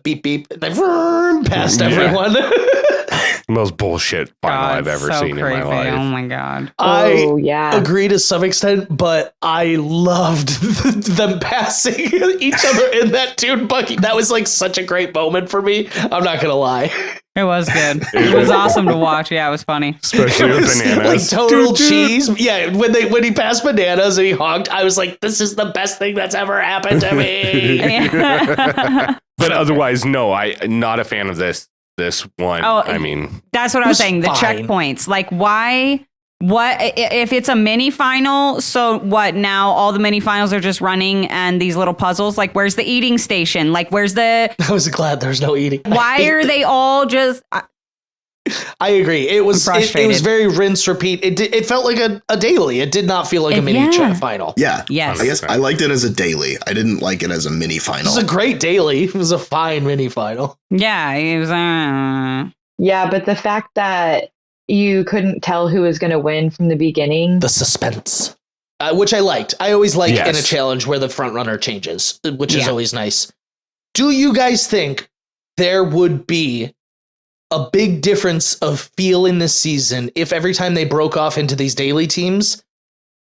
D: beep beep and they past everyone.
A: Most bullshit final I've ever seen
B: crazy.
A: in my life.
B: Oh my god.
D: I agree to some extent, but I loved them passing each other in that dune buggy. That was such a great moment for me. I'm not gonna lie.
B: It was good. It was awesome to watch. Yeah, it was funny.
A: Especially with bananas.
D: Total cheese. Yeah, when he passed bananas and he honked, I was like, this is the best thing that's ever happened to me.
A: But otherwise, no, I'm not a fan of this one. I mean,
B: that's what I was saying. The
D: fine.
B: checkpoints, why? What if it's a mini final? So what now? All the mini finals are just running and these little puzzles. Where's the eating station? Where's the?
D: I was glad there's no eating.
B: Why are they all just?
D: I agree. It was very rinse repeat. It felt like a daily. It did not feel like a mini final.
C: Yeah.
B: Yes.
C: I guess I liked it as a daily. I didn't like it as a mini final.
D: It was a great daily. It was a fine mini final.
B: Yeah, it was.
E: Yeah, but the fact that you couldn't tell who was going to win from the beginning.
D: The suspense, which I liked. I always like in a challenge where the front runner changes, which is always nice. Do you guys think there would be a big difference of feel in this season if every time they broke off into these daily teams,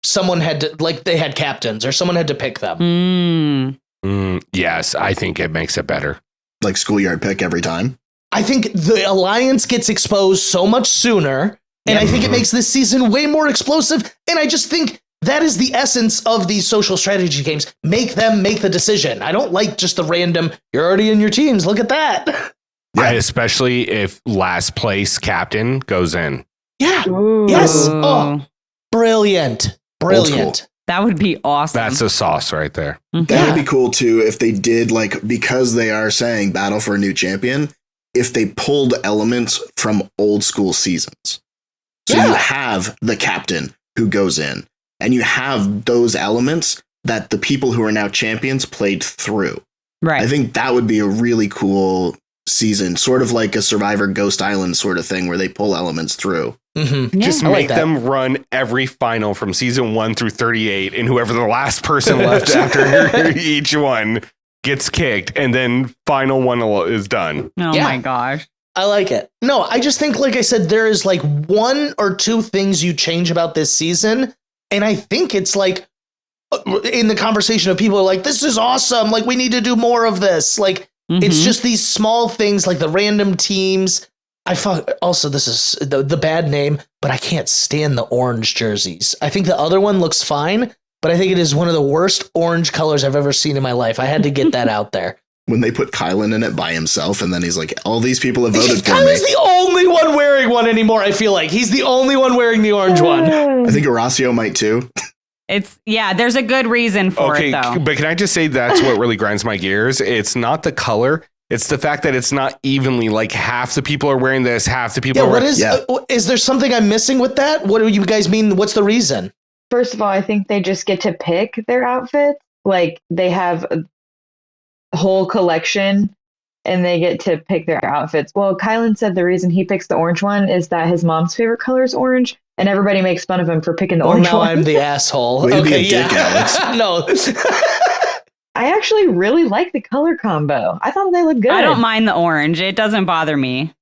D: someone had to, they had captains or someone had to pick them?
A: Yes, I think it makes it better.
C: Like schoolyard pick every time.
D: I think the alliance gets exposed so much sooner, and I think it makes this season way more explosive. And I just think that is the essence of these social strategy games. Make them make the decision. I don't like just the random, you're already in your teams, look at that.
A: Yeah. Especially if last place captain goes in.
D: Yeah.
E: Ooh.
D: Yes. Oh, brilliant.
B: That would be awesome.
A: That's a sauce right there.
C: That would be cool too if they did because they are saying battle for a new champion, if they pulled elements from old school seasons. So you have the captain who goes in and you have those elements that the people who are now champions played through.
B: Right.
C: I think that would be a really cool season, sort of like a Survivor Ghost Island sort of thing where they pull elements through.
D: Mm-hmm.
A: Just make them run every final from season 1 through 38, and whoever the last person left after each one gets kicked, and then final one is done.
B: Oh my gosh.
D: I like it. No, I just think, like I said, there is like one or two things you change about this season. And I think it's like in the conversation of people are like, this is awesome. Like, we need to do more of this. Like, it's just these small things like the random teams. Also, this is the bad name, but I can't stand the orange jerseys. I think the other one looks fine, but I think it is one of the worst orange colors I've ever seen in my life. I had to get that out there.
C: When they put Kylan in it by himself, and then he's like, all these people have voted for me.
D: Kylan's the only one wearing one anymore, I feel like. He's the only one wearing the orange one.
C: I think Horacio might too.
B: There's a good reason for it, though.
A: But can I just say that's what really grinds my gears? It's not the color. It's the fact that it's not evenly, like half the people are wearing this, half the people are wearing...
D: Is there something I'm missing with that? What do you guys mean? What's the reason?
E: First of all, I think they just get to pick their outfits. Like, they have a whole collection and they get to pick their outfits. Well, Kylan said the reason he picks the orange one is that his mom's favorite color is orange, and everybody makes fun of him for picking the orange one.
D: I'm the asshole.
C: Way to be a
D: Okay,
C: dick, Alex.
D: No.
E: I actually really like the color combo. I thought they looked good.
B: I don't mind the orange. It doesn't bother me.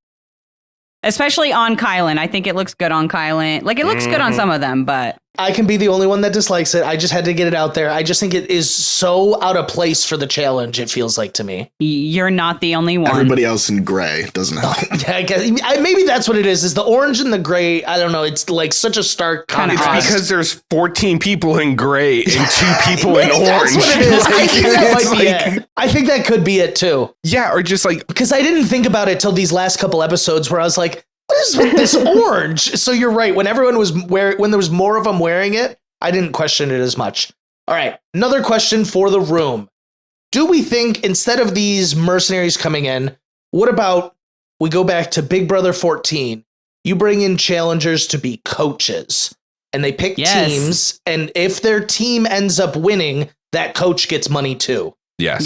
B: Especially on Kylan. I think it looks good on Kylan. Like, it looks good on some of them, but...
D: I can be the only one that dislikes it. I just had to get it out there. I just think it is so out of place for the challenge, it feels like to me.
B: You're not the only one.
C: Everybody else in gray doesn't help.
D: Yeah, I guess, maybe that's what it is the orange and the gray. I don't know. It's like such a stark contrast.
A: It's because there's 14 people in gray and 2 people in orange.
D: That's what it is. I think that might be it. I think that could be it too.
A: Yeah, or just like...
D: Because I didn't think about it till these last couple episodes where I was like, what is with this orange? So you're right. When everyone was when there was more of them wearing it, I didn't question it as much. All right. Another question for the room. Do we think instead of these mercenaries coming in, what about we go back to Big Brother 14? You bring in challengers to be coaches and they pick teams. And if their team ends up winning, that coach gets money too.
A: Yes.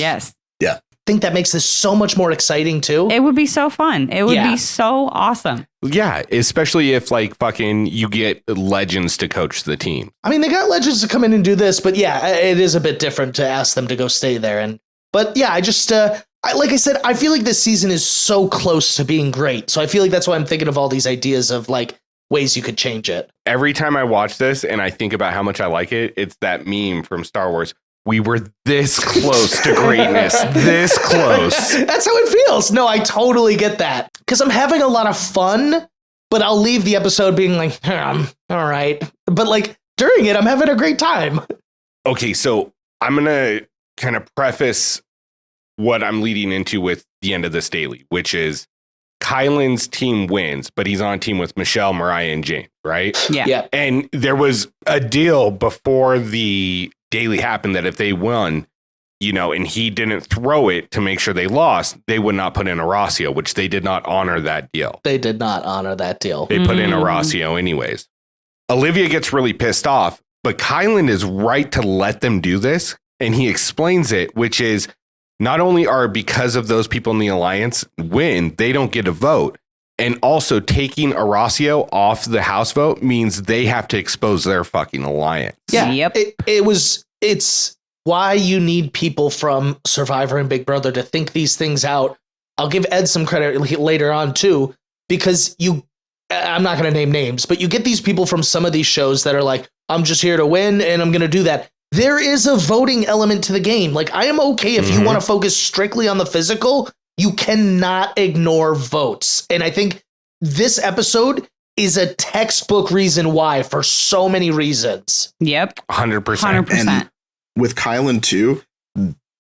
C: Yeah.
D: I think that makes this so much more exciting too.
B: It would be so fun. It would be so awesome.
A: Yeah, especially if like fucking you get legends to coach the team.
D: I mean, they got legends to come in and do this, but yeah, it is a bit different to ask them to go stay there. But yeah, I just, like I said, I feel like this season is so close to being great. So I feel like that's why I'm thinking of all these ideas of like ways you could change it.
A: Every time I watch this and I think about how much I like it, it's that meme from Star Wars. We were this close to greatness, this close.
D: That's how it feels. No, I totally get that. Because I'm having a lot of fun, but I'll leave the episode being like, all right. But like during it, I'm having a great time.
A: Okay, so I'm going to kind of preface what I'm leading into with the end of this daily, which is Kylan's team wins, but he's on a team with Michelle, Mariah, and James, right?
B: Yeah.
A: And there was a deal before the daily happened that if they won, you know, and he didn't throw it to make sure they lost, they would not put in Horacio, which they did not honor that deal.
D: They did not honor that deal.
A: They put in Horacio anyways. Olivia gets really pissed off, but Kylan is right to let them do this. And he explains it, which is not only are because of those people in the alliance win, they don't get a vote. And also taking Horacio off the House vote means they have to expose their fucking alliance.
D: Yeah.
B: Yep.
D: It's why you need people from Survivor and Big Brother to think these things out. I'll give Ed some credit later on too, because I'm not going to name names, but you get these people from some of these shows that are like, I'm just here to win and I'm going to do that. There is a voting element to the game. Like, I am okay if you want to focus strictly on the physical. You cannot ignore votes. And I think this episode is a textbook reason why for so many reasons.
B: Yep.
A: 100%.
B: 100%.
C: And with Kylan too,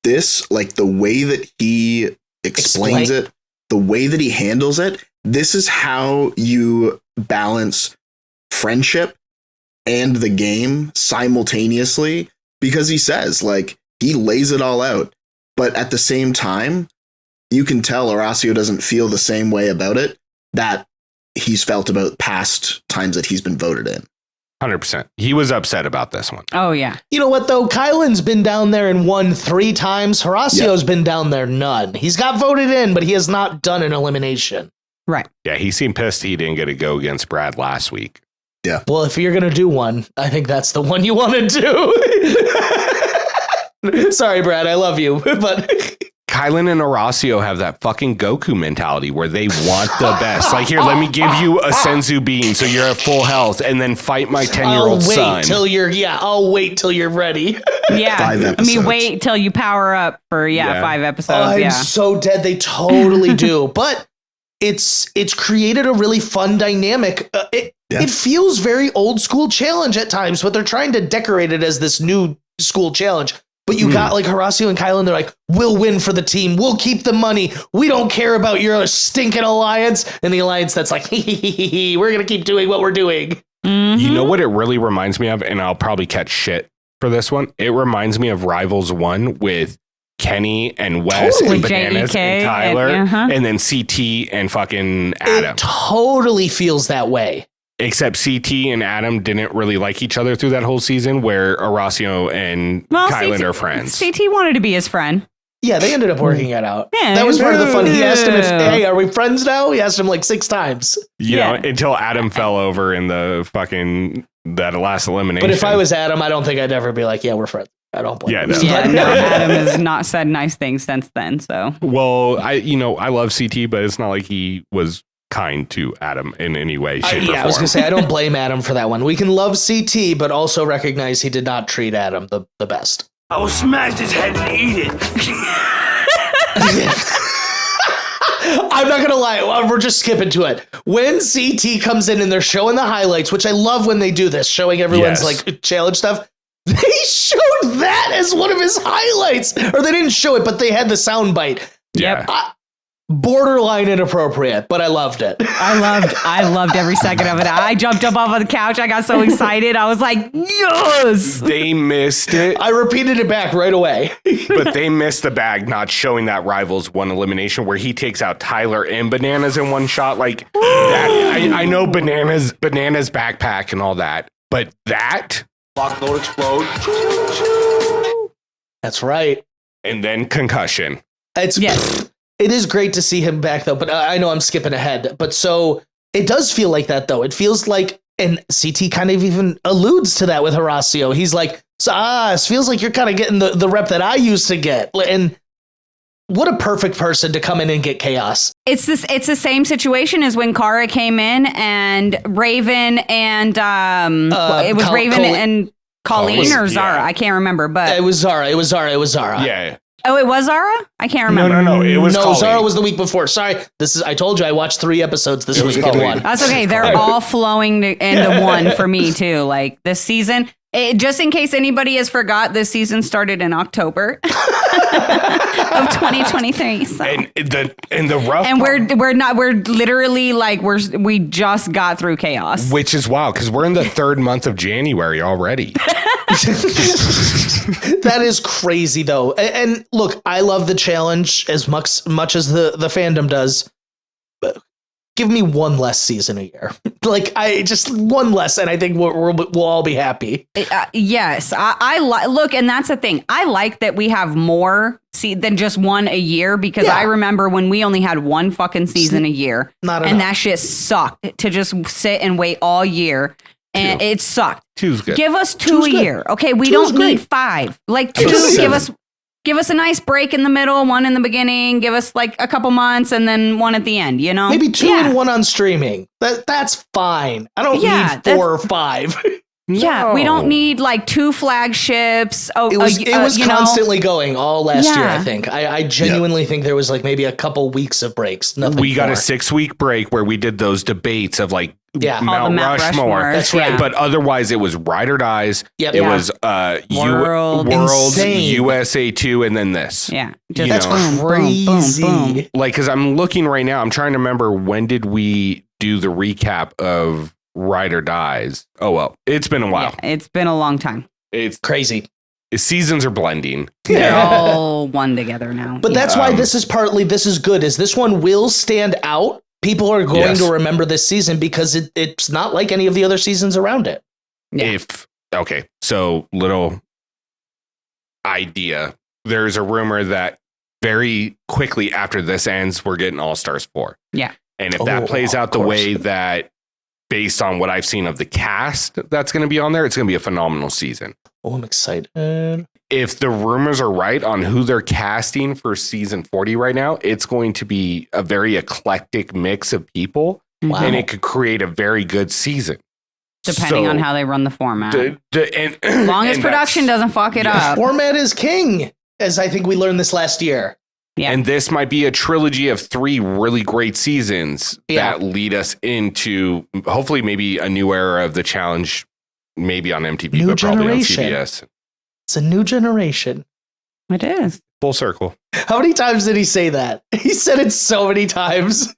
C: this, like the way that he explains it, the way that he handles it, this is how you balance friendship and the game simultaneously, because he says, like, he lays it all out. But at the same time, you can tell Horacio doesn't feel the same way about it that he's felt about past times that he's been voted in.
A: 100%. He was upset about this one.
B: Oh, yeah.
D: You know what, though? Kylan's been down there and won 3 times. Horacio's been down there none. He's got voted in, but he has not done an elimination.
B: Right.
A: Yeah, he seemed pissed he didn't get to go against Brad last week.
C: Yeah.
D: Well, if you're going to do one, I think that's the one you want to do. Sorry, Brad. I love you, but
A: Kylan and Horacio have that fucking Goku mentality where they want the best. Like, here, let me give you a Senzu bean so you're at full health, and then fight my 10-year-old son.
D: I'll wait till you're ready.
B: Yeah.
C: 5
B: I
C: episodes.
B: mean, wait till you power up for 5 episodes.
D: I'm so dead. They totally do. But it's created a really fun dynamic. It feels very old school challenge at times, but they're trying to decorate it as this new school challenge. But you got like Horacio and Kylan, they're like, we'll win for the team. We'll keep the money. We don't care about your stinking alliance. And the alliance that's like, we're going to keep doing what we're doing.
A: You know what it really reminds me of? And I'll probably catch shit for this one. It reminds me of Rivals 1 with Kenny and Wes and Bananas and Tyler, and then CT and fucking Adam.
D: It totally feels that way.
A: Except CT and Adam didn't really like each other through that whole season, where Horacio and Kylan are friends.
B: CT wanted to be his friend.
D: Yeah, they ended up working it out.
B: Yeah,
D: that was part of the fun. He asked him hey, are we friends now? He asked him like 6 times.
A: You know, until Adam fell over in the fucking that last elimination.
D: But if I was Adam, I don't think I'd ever be like, yeah, we're friends. I don't blame him.
B: Adam has not said nice things since then. So
A: I love CT, but it's not like he was kind to Adam in any way, shape, or form.
D: I was gonna say I don't blame Adam for that one. We can love CT, but also recognize he did not treat Adam the best.
F: I will smash his head and eat it.
D: I'm not gonna lie, we're just skipping to it. When CT comes in and they're showing the highlights, which I love when they do this, showing everyone's like challenge stuff. They showed that as one of his highlights, or they didn't show it, but they had the sound bite.
A: Yep.
D: Borderline inappropriate, but I loved it.
B: I loved every second of it. I jumped up off of the couch. I got so excited. I was like, yes!
A: They missed it.
D: I repeated it back right away.
A: But they missed the bag not showing that Rivals 1 elimination where he takes out Tyler and Bananas in one shot. Like that. I know Bananas backpack and all that, but that
F: Lock, load, explode.
D: That's right.
A: And then concussion.
D: It is great to see him back, though, but I know I'm skipping ahead. But so it does feel like that, though. It feels like, and CT kind of even alludes to that with Horacio. He's like, it feels like you're kind of getting the rep that I used to get. And what a perfect person to come in and get chaos.
B: It's the same situation as when Kara came in and Raven and it was Raven and Colleen or Zara. I can't remember, but
D: it was Zara.
A: Yeah.
B: Oh, it was Zara? I can't remember.
A: No. It was Colleen.
D: Zara was the week before. Sorry. I told you I watched 3 episodes this week in one.
B: That's okay. They're all flowing into one for me too. Like this season, just in case anybody has forgot, this season started in October of 2023. So.
A: And the rough
B: and we're literally like we just got through chaos,
A: which is wild because we're in the 3rd month of January already.
D: That is crazy though. And look, I love the challenge as much as the fandom does. But give me one less season a year. Like I just one less, and I think we'll all be happy.
B: Yes, I look, and that's the thing. I like that we have more than just one a year because I remember when we only had one fucking season a year, and that shit sucked to just sit and wait all year. And it sucked.
A: 2's good.
B: Give us 2 a year. Okay, we don't need 5. Like 2, give us a nice break in the middle, 1 in the beginning, give us like a couple months and then 1 at the end, you know?
D: Maybe 2 and 1 on streaming. That's fine. I don't need 4 or 5.
B: Yeah, we don't need like 2 flagships.
D: It was constantly going all last year, I think. I genuinely think there was like maybe a couple weeks of breaks.
A: We got a 6-week break where we did those debates of like Mount Rushmore.
D: That's right.
A: But otherwise, it was Ride or Dies.
D: Yep.
A: It was Worlds, USA 2, and then this.
B: Yeah.
D: That's crazy.
B: Boom, boom.
A: Like, because I'm looking right now, I'm trying to remember when did we do the recap of Ride or Dies. Oh, well, it's been a while.
B: Yeah, it's been a long time.
A: It's
D: crazy.
A: Seasons are blending.
B: They're all one together now.
D: But that's why this is good, is this one will stand out. People are going to remember this season because it's not like any of the other seasons around it.
B: Yeah.
A: So little idea. There's a rumor that very quickly after this ends, we're getting All Stars 4.
B: Yeah.
A: And if that plays out the way that based on what I've seen of the cast that's going to be on there, it's going to be a phenomenal season.
D: Oh, I'm excited.
A: If the rumors are right on who they're casting for season 40 right now, it's going to be a very eclectic mix of people,
D: Wow.
A: and it could create a very good season.
B: Depending on how they run the format.
A: As
B: long as production doesn't fuck it up.
D: Format is king, as I think we learned this last year.
B: Yeah.
A: And this might be a trilogy of 3 really great seasons that lead us into hopefully maybe a new era of the challenge, maybe on MTV,
D: New
A: but probably on
D: generation.
A: CBS.
D: It's a new generation.
B: It is.
A: Full circle.
D: How many times did he say that? He said it so many times.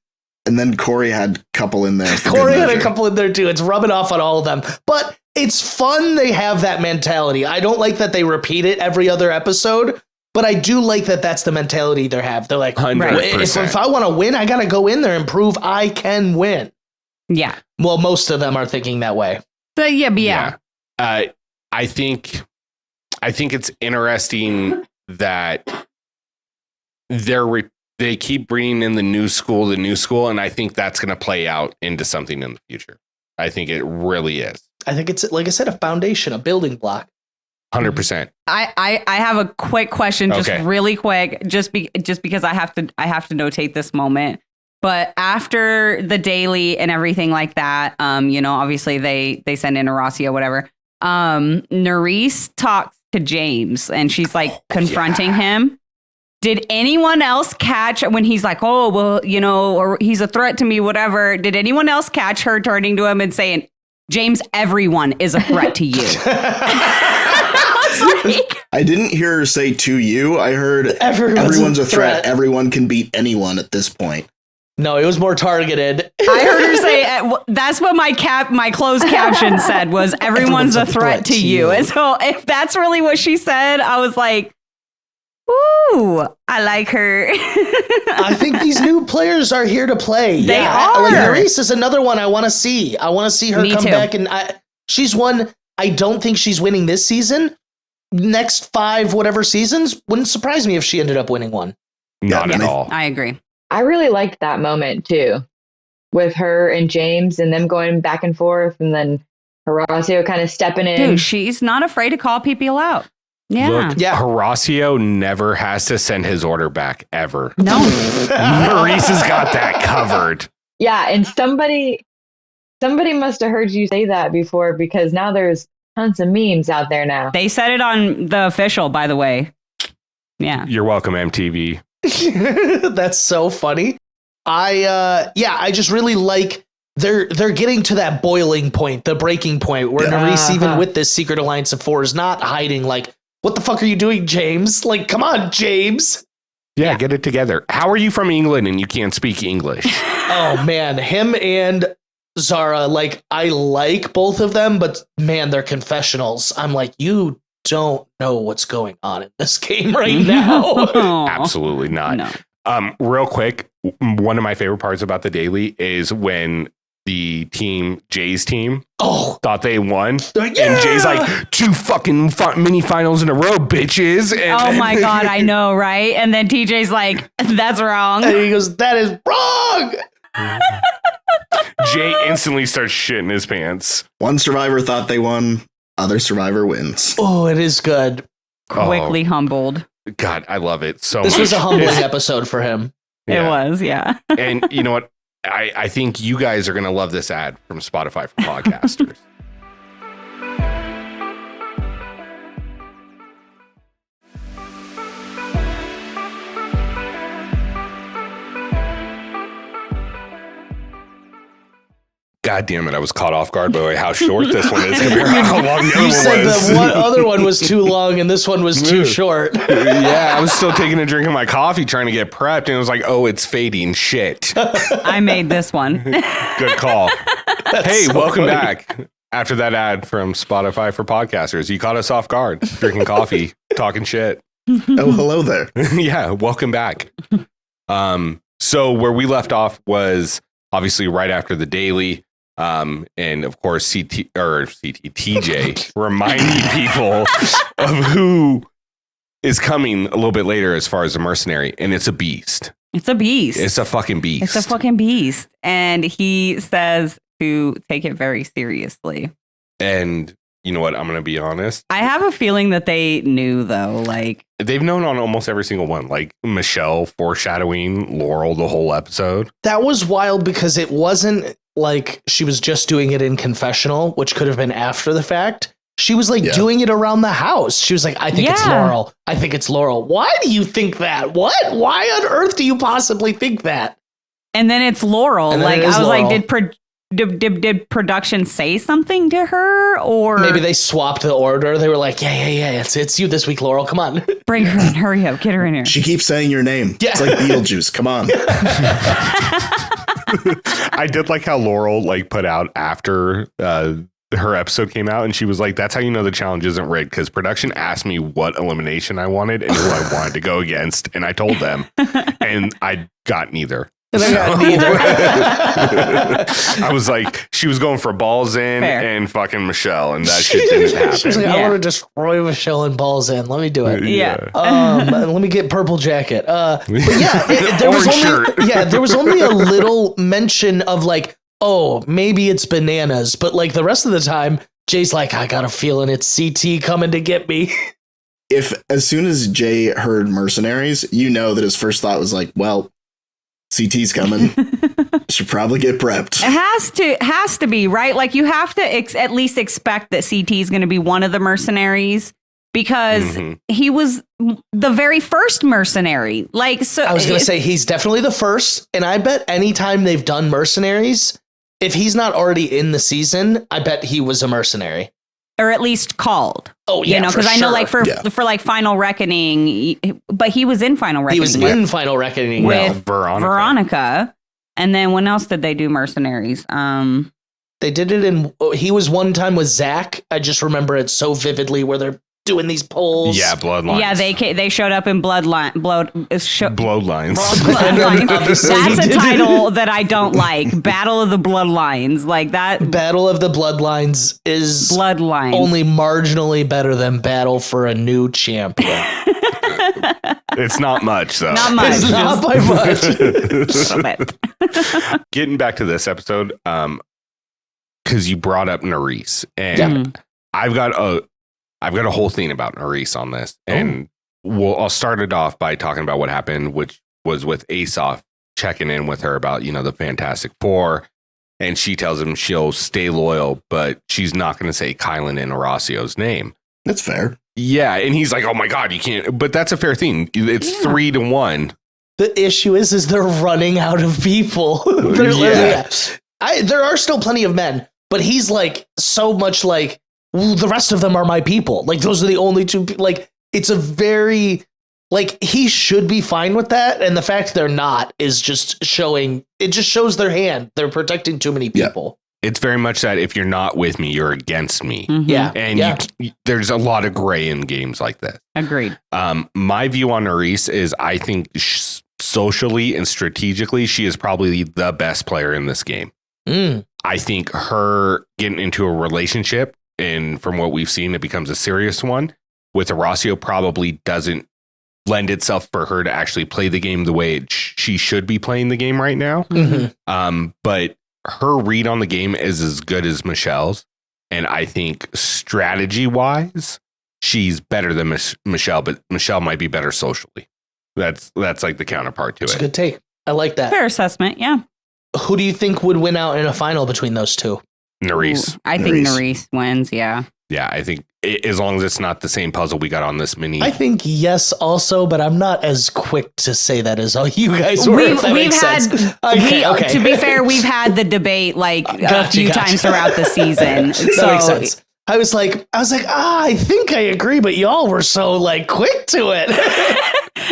C: And then Corey had a couple in there.
D: Corey had a couple in there too. It's rubbing off on all of them. But it's fun they have that mentality. I don't like that they repeat it every other episode, but I do like that that's the mentality they have. They're like,
A: 100%.
D: if I want to win, I got to go in there and prove I can win.
B: Yeah.
D: Well, most of them are thinking that way.
B: So yeah.
A: I think it's interesting that they keep bringing in the new school, and I think that's going to play out into something in the future. I think it really is.
D: I think it's, like I said, a foundation, a building block.
A: 100%.
B: I have a quick question, just
A: Okay.
B: really quick, just because I have to notate this moment. But after the daily and everything like that, obviously they send in Horacio, whatever. Nerese talks to James and she's like confronting him. Did anyone else catch when he's like, oh, well, or he's a threat to me, whatever. Did anyone else catch her turning to him and saying, James, everyone is a threat to you?
C: I didn't hear her say to you. I heard everyone's a threat. Everyone can beat anyone at this point.
D: No, it was more targeted.
B: I heard her say, that's what my closed caption said was, everyone's a threat to you. And so if that's really what she said, I was like, ooh, I like her.
D: I think these new players are here to play.
B: They are.
D: Like Nerese is another one I want to see. I want to see her
B: Me
D: come
B: too.
D: back, and she's one. I don't think she's winning this season. Next 5 whatever seasons wouldn't surprise me if she ended up winning one.
A: Not at all.
B: I agree.
E: I really liked that moment too, with her and James and them going back and forth, and then Horacio kind of stepping in.
B: Dude, she's not afraid to call people out. Yeah.
A: Look,
D: Yeah.
A: Horacio never has to send his order back, ever.
B: No.
A: Maurice has got that covered.
E: Yeah, and somebody must have heard you say that before, because now there's tons of memes out there now.
B: They said it on the official, by the way. Yeah.
A: You're welcome, MTV.
D: That's so funny. I just really like they're getting to that boiling point, the breaking point, where Nerese, even with this secret alliance of 4, is not hiding. Like, what the fuck are you doing, James? Like, come on, James.
A: Yeah, get it together. How are you from England and you can't speak English?
D: Oh man, him and Zara, like, I like both of them, but man, their confessionals, I'm like, you don't know what's going on in this game right now.
A: Absolutely not.
B: No.
A: Real quick, one of my favorite parts about the daily is when the team, Jay's team, thought they won.
D: Like,
A: And Jay's like, 2 fucking mini finals in a row, bitches. And
B: Oh my God, I know, right? And then TJ's like, that's wrong.
D: and he goes, that is wrong.
A: Jay instantly starts shitting his pants.
C: One survivor thought they won. Other survivor wins.
D: Oh, it is good.
B: Quickly humbled.
A: God, I love it so
D: This
A: much.
D: was a humbling episode for him.
A: Yeah.
B: It was, yeah.
A: And you know what? I think you guys are going to love this ad from Spotify for podcasters. God damn it, I was caught off guard by how short this one is compared to how long the
D: You
A: other
D: said
A: one was.
D: the other one was too long and this one was too short.
A: Yeah, I was still taking a drink of my coffee trying to get prepped, and it was like, oh, it's fading. Shit.
B: I made this one.
A: Good call. Hey,
D: so
A: welcome
D: funny.
A: back. After that ad from Spotify for podcasters, you caught us off guard, drinking coffee, talking shit.
C: Oh, hello there.
A: Yeah, welcome back. So where we left off was obviously right after the daily. And of course, TJ reminding people of who is coming a little bit later as far as the mercenary, and it's a beast.
B: It's a beast.
A: It's a fucking beast.
B: It's a fucking beast. And he says to take it very seriously.
A: And you know what? I'm going to be honest.
B: I have a feeling that they knew, though. Like,
A: they've known on almost every single one. Like Michelle foreshadowing Laurel the whole episode.
D: That was wild because it wasn't like she was just doing it in confessional, which could have been after the fact. She was like doing it around the house. She was like, I think it's Laurel. I think it's Laurel. Why do you think that? What? Why on earth do you possibly think that?
B: And then it's Laurel. Like, I was
D: Laurel.
B: like, did production say something to her, or
D: maybe they swapped the order? They were like, yeah, it's you this week, Laurel. Come on,
B: bring her in. Hurry up, get her in here.
C: She keeps saying your name.
D: Yeah.
C: It's like Beetlejuice. Come on.
A: I did like how Laurel like put out after her episode came out, and she was like, that's how you know the challenge isn't rigged, because production asked me what elimination I wanted and who I wanted to go against, and I told them, and I got neither.
D: And I got neither.
A: I was like, she was going for balls in
B: Fair.
A: and fucking Michelle, and that shit didn't happen.
D: She was like, I want to destroy Michelle and balls in. Let me do it.
B: Yeah.
D: Let me get purple jacket. But yeah, there was only a little mention of like, oh, maybe it's bananas, but like the rest of the time, Jay's like, I got a feeling it's CT coming to get me.
C: If as soon as Jay heard mercenaries, you know that his first thought was like, well, CT's coming. Should probably get prepped.
B: It has to be, right? Like, you have to at least expect that CT is going to be one of the mercenaries, because he was the very first mercenary. Like, so
D: I was going to say he's definitely the first, and I bet anytime they've done mercenaries, if he's not already in the season, I bet he was a mercenary.
B: Or at least called.
D: Oh, yeah,
B: because I know, like, for like Final Reckoning, but he was in Final Reckoning.
D: He was in Final Reckoning
B: with Veronica. And then when else did they do mercenaries?
D: They did it in. He was one time with Zach. I just remember it so vividly, where they're doing these polls.
A: Yeah, Bloodlines.
B: Yeah, they showed up in Bloodlines.
A: Bloodlines.
B: That's a title that I don't like. Battle of the Bloodlines, like that.
D: Battle of the Bloodlines is
B: Bloodlines
D: only marginally better than Battle for a New Champion.
A: It's not much, though.
B: Not much.
D: It's not by much.
A: Getting back to this episode, because you brought up Nerys, and I've got a whole thing about Nerys on this, and I'll start it off by talking about what happened, which was with Aesop checking in with her about, the Fantastic Four, and she tells him she'll stay loyal, but she's not going to say Kylan and Horacio's name.
C: That's fair.
A: Yeah, and he's like, oh my God, you can't, but that's a fair thing. It's 3-1.
D: The issue is they're running out of people. There are still plenty of men, but he's like so much like, well, the rest of them are my people. Like, those are the only two. Like, it's a very, like, he should be fine with that. And the fact they're not is just showing, it just shows their hand. They're protecting too many people.
A: It's very much that if you're not with me, you're against me.
B: Mm-hmm.
D: Yeah.
A: And there's a lot of gray in games like this.
B: Agreed.
A: My view on Nerys is I think socially and strategically, she is probably the best player in this game. I think her getting into a relationship, and from what we've seen, it becomes a serious one with Horacio, probably doesn't lend itself for her to actually play the game the way she should be playing the game right now. But her read on the game is as good as Michelle's. And I think strategy wise, she's better than Michelle, but Michelle might be better socially. That's like the counterpart to
D: It's
A: it.
D: a good take. I like that.
B: Fair assessment. Yeah.
D: Who do you think would win out in a final between those two?
A: Nerys.
B: I think Nerys wins. Yeah.
A: Yeah, I think as long as it's not the same puzzle we got on this mini.
D: I think yes also, but I'm not as quick to say that as all you guys were.
B: To be fair, we've had the debate like a few times throughout the season. So
D: that makes sense. I was like, I think I agree, but y'all were so like quick to it.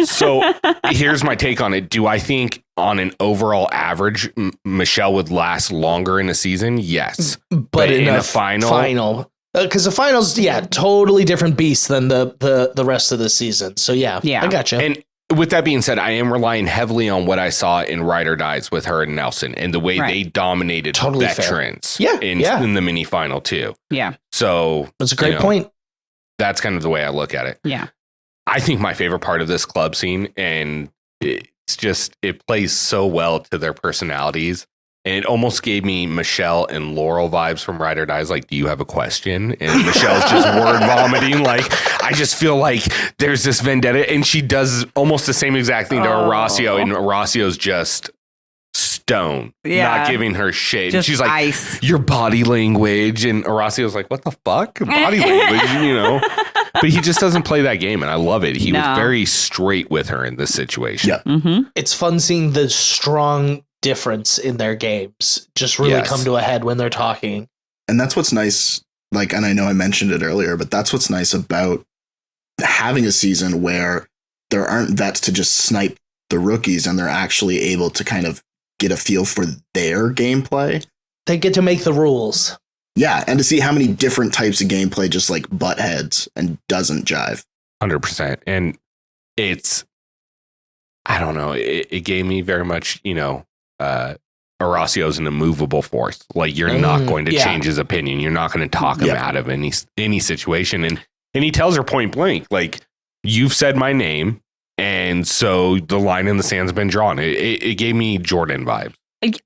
A: So here's my take on it. Do I think on an overall average, Michelle would last longer in a season? Yes.
D: But
A: in a final,
D: because the finals, totally different beast than the rest of the season. So yeah, I gotcha.
A: And with that being said, I am relying heavily on what I saw in Ride or Dies with her and Nelson and the way they dominated veterans in the mini final too.
B: Yeah.
A: So
D: that's a great point.
A: That's kind of the way I look at it.
B: Yeah.
A: I think my favorite part of this club scene, and it's just, it plays so well to their personalities, And it almost gave me Michelle and Laurel vibes from Ride or Die's. Like, do you have a question? And Michelle's just word vomiting. Like, I just feel like there's this vendetta. And she does almost the same exact thing to Horacio. And Horacio's just stone, not giving her shade.
B: Just
A: she's like,
B: ice.
A: Your body language. And Horacio's like, what the fuck? Body language, But he just doesn't play that game. And I love it. He was very straight with her in this situation.
C: Yeah.
B: Mm-hmm.
D: It's fun seeing the strong difference in their games just really come to a head when they're talking.
C: And that's what's nice. Like, and I know I mentioned it earlier, but that's what's nice about having a season where there aren't vets to just snipe the rookies and they're actually able to kind of get a feel for their gameplay.
D: They get to make the rules.
C: Yeah. And to see how many different types of gameplay just like butt heads and doesn't jive.
A: 100%. And it's, I don't know, it gave me very much, Horacio's an immovable force. Like, you're not going to change his opinion. You're not going to talk him out of any situation. And he tells her point blank, like, you've said my name. And so the line in the sand's been drawn. It gave me Jordan vibes.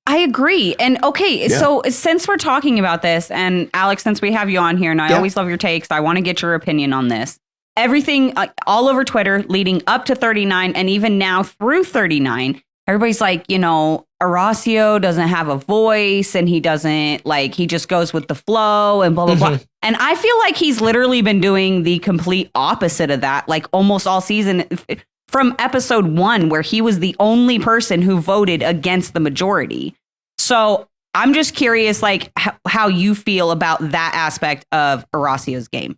B: I agree. And okay, so since we're talking about this, and Alex, since we have you on here, and I always love your takes, I want to get your opinion on this. Everything all over Twitter leading up to 39 and even now through 39, everybody's like, Horacio doesn't have a voice and he doesn't he just goes with the flow and blah, blah, blah. And I feel like he's literally been doing the complete opposite of that, like almost all season from episode 1, where he was the only person who voted against the majority. So I'm just curious, how you feel about that aspect of Horacio's game.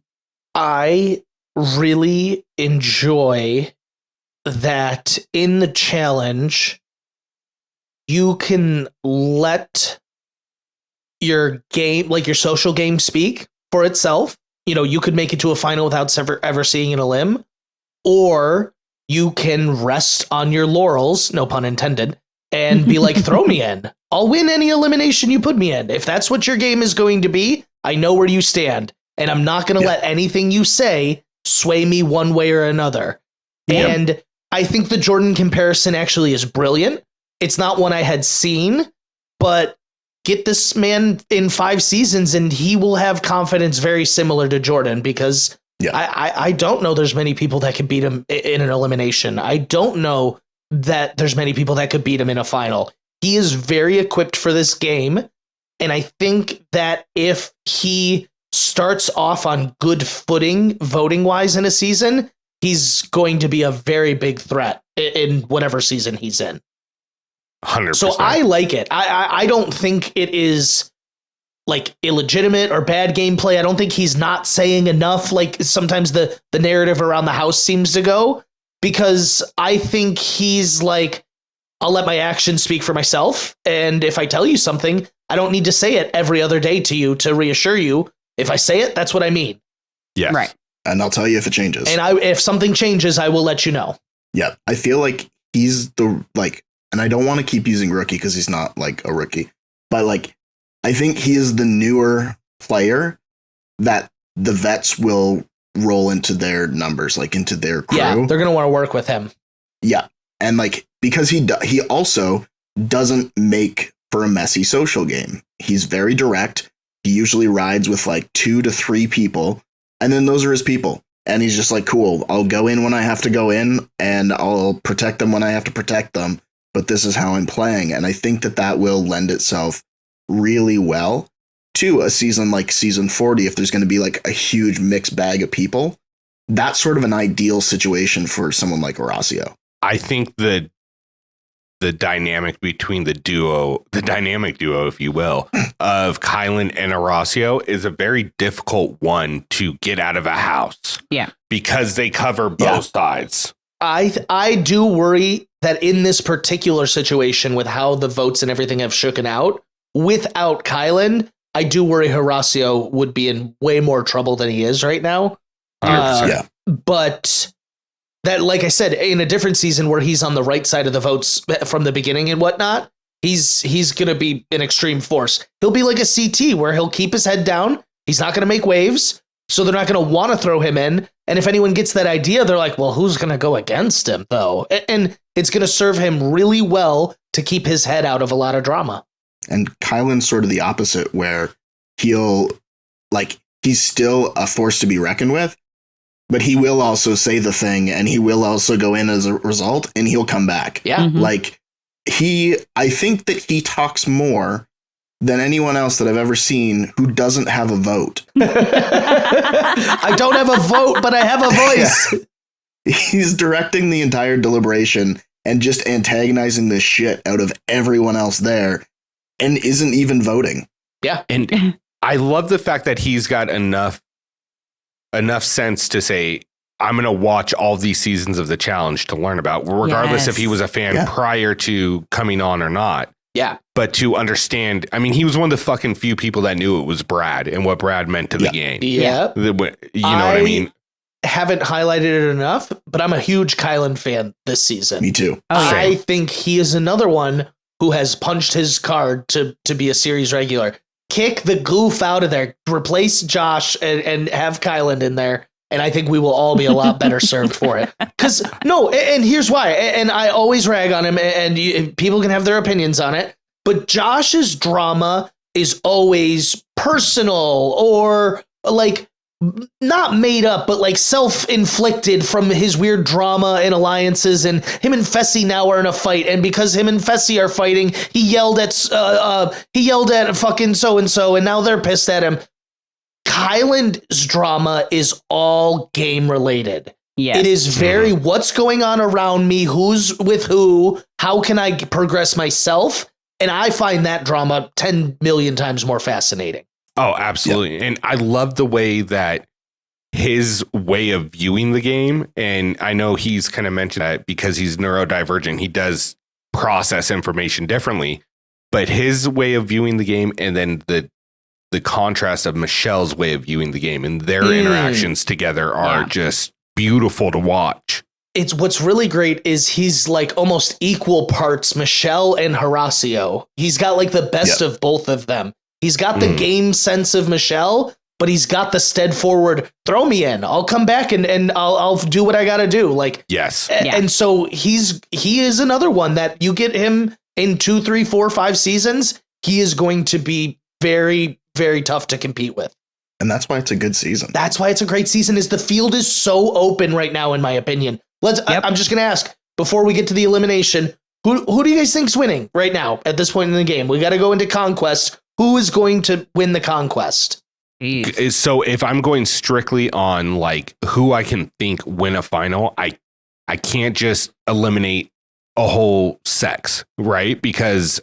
D: I really enjoy that in the challenge, you can let your game, like your social game, speak for itself. You could make it to a final without ever seeing an elim, or you can rest on your laurels, no pun intended, and be like, throw me in. I'll win any elimination you put me in. If that's what your game is going to be, I know where you stand, and I'm not going to let anything you say sway me one way or another. And I think the Jordan comparison actually is brilliant. It's not one I had seen, but get this man in 5 seasons and he will have confidence very similar to Jordan, because I don't know there's many people that could beat him in an elimination. I don't know that there's many people that could beat him in a final. He is very equipped for this game. And I think that if he starts off on good footing voting wise in a season, he's going to be a very big threat in whatever season he's in.
A: 100%.
D: So I like it. I don't think it is illegitimate or bad gameplay. I don't think he's not saying enough, like sometimes the narrative around the house seems to go, because I think he's like, I'll let my actions speak for myself. And if I tell you something, I don't need to say it every other day to you to reassure you. If I say it, that's what I mean.
A: Yes.
B: Right.
C: And I'll tell you if it changes.
D: And if something changes, I will let you know.
C: Yeah. I feel like he's and I don't want to keep using rookie because he's not like a rookie, but I think he is the newer player that the vets will roll into their numbers, into their crew.
D: Yeah, they're going to want to work with him.
C: Yeah. And because he also doesn't make for a messy social game. He's very direct. He usually rides with 2 to 3 people, and then those are his people. And he's just cool, I'll go in when I have to go in and I'll protect them when I have to protect them. But this is how I'm playing. And I think that will lend itself really well to a season like season 40. If there's going to be a huge mixed bag of people, that's sort of an ideal situation for someone like Horacio.
A: I think the dynamic between the dynamic duo, if you will, of Kylan and Horacio is a very difficult one to get out of a house.
B: Yeah.
A: Because they cover both sides.
D: I do worry that in this particular situation, with how the votes and everything have shooken out, without Kylan, I do worry Horacio would be in way more trouble than he is right now.
A: 100%.
D: But that, like I said, in a different season where he's on the right side of the votes from the beginning and whatnot, he's going to be an extreme force. He'll be like a CT where he'll keep his head down. He's not going to make waves. So they're not going to want to throw him in. And if anyone gets that idea, they're like, well, who's going to go against him, though? And it's going to serve him really well to keep his head out of a lot of drama.
C: And Kylan's sort of the opposite, where he's still a force to be reckoned with, but he will also say the thing and he will also go in as a result and he'll come back.
D: Yeah.
B: Mhm.
C: Like I think that he talks more than anyone else that I've ever seen who doesn't have a vote.
D: I don't have a vote, but I have a voice.
C: Yeah. He's directing the entire deliberation and just antagonizing the shit out of everyone else there and isn't even voting.
D: Yeah.
A: And I love the fact that he's got enough sense to say, I'm going to watch all these seasons of the challenge to learn about, regardless if he was a fan prior to coming on or not.
D: Yeah.
A: But to understand, I mean, he was one of the fucking few people that knew it was Brad and what Brad meant to the game.
D: Yeah.
A: You know what I mean?
D: Haven't highlighted it enough, but I'm a huge Kylan fan this season.
C: Me too.
D: I think he is another one who has punched his card to be a series regular. Kick the goof out of there. Replace Josh and have Kylan in there. And I think we will all be a lot better served for it. Because, and here's why. And I always rag on him, and people can have their opinions on it. But Josh's drama is always personal or like not made up, but like self-inflicted from his weird drama and alliances. And him and Fessy now are in a fight. And because him and Fessy are fighting, he yelled at fucking so-and-so, and now they're pissed at him. Kylan's drama is all game related.
B: Yes.
D: It is very what's going on around me, who's with who, how can I progress myself? And I find that drama 10 million times more fascinating.
A: Oh, absolutely. Yep. And I love the way that his way of viewing the game, and I know he's kind of mentioned that because he's neurodivergent, he does process information differently, but his way of viewing the game and then the contrast of Michelle's way of viewing the game and their interactions together are just beautiful to watch.
D: It's what's really great is he's like almost equal parts Michelle and Horacio. He's got like the best of both of them. He's got the game sense of Michelle, but he's got the stead forward, throw me in, I'll come back and I'll do what I got to do. Like,
A: yes.
D: And so he is another one that you get him in 2, 3, 4, 5 seasons. He is going to be very, very tough to compete with.
C: And that's why it's a good season.
D: That's why it's a great season, is the field is so open right now, in my opinion. I'm just going to ask, before we get to the elimination, who do you guys think's winning right now at this point in the game? We got to go into Conquest. Who is going to win the Conquest?
B: Jeez.
A: So if I'm going strictly on like who I can think win a final, I can't just eliminate a whole sex, right? Because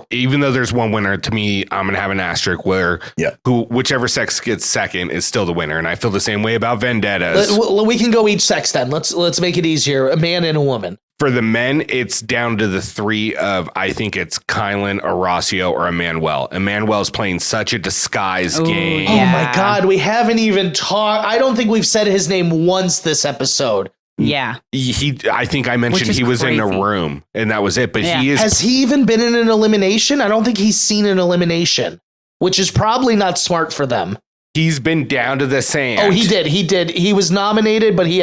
A: even though there's one winner, to me, I'm going to have an asterisk where whichever sex gets second is still the winner. And I feel the same way about Vendettas.
D: We can go each sex then. Let's make it easier. A man and a woman.
A: For the men, it's down to the three of, I think it's Kylan, Horacio, or Emmanuel. Emmanuel's playing such a disguised game.
D: Oh my God, we haven't even talked. I don't think we've said his name once this episode.
B: Yeah.
A: I think I mentioned he was in a room and that was it. But he is.
D: Has he even been in an elimination? I don't think he's seen an elimination, which is probably not smart for them.
A: He's been down to the sand.
D: Oh, he did. He was nominated, but he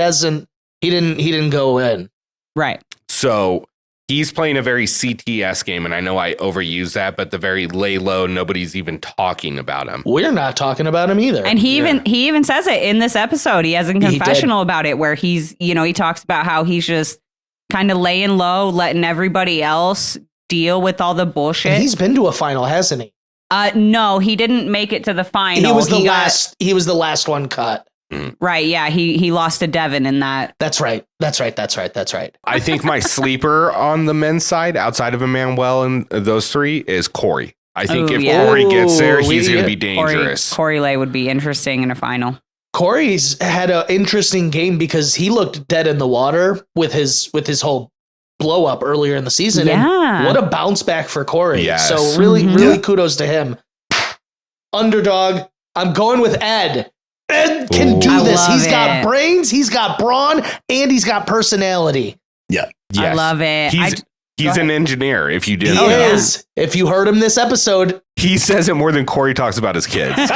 D: didn't go in.
B: Right.
A: So he's playing a very CTS game, and I know I overuse that, but the very lay low, nobody's even talking about him.
D: We're not talking about him either.
B: And he even says it in this episode. He has a confessional about it where he talks about how he's just kind of laying low, letting everybody else deal with all the bullshit.
D: And he's been to a final, hasn't he?
B: No, he didn't make it to the final.
D: He was the last one cut.
B: Right. Yeah. He lost to Devin in that.
D: That's right.
A: I think my sleeper on the men's side, outside of Emmanuel and those three, is Corey. I think if Corey gets there, he's going to be dangerous.
B: Corey Lay would be interesting in a final.
D: Corey's had an interesting game because he looked dead in the water with his whole blow up earlier in the season.
B: Yeah.
D: And what a bounce back for Corey.
A: Yes.
D: So really kudos to him. Underdog. I'm going with Ed. Ed can do this. He's got brains, he's got brawn, and he's got personality.
C: Yeah.
A: Yes.
B: I love it.
A: He's an engineer, if you didn't
D: know.
A: He
D: is. If you heard him this episode.
A: He says it more than Corey talks about his kids.
D: I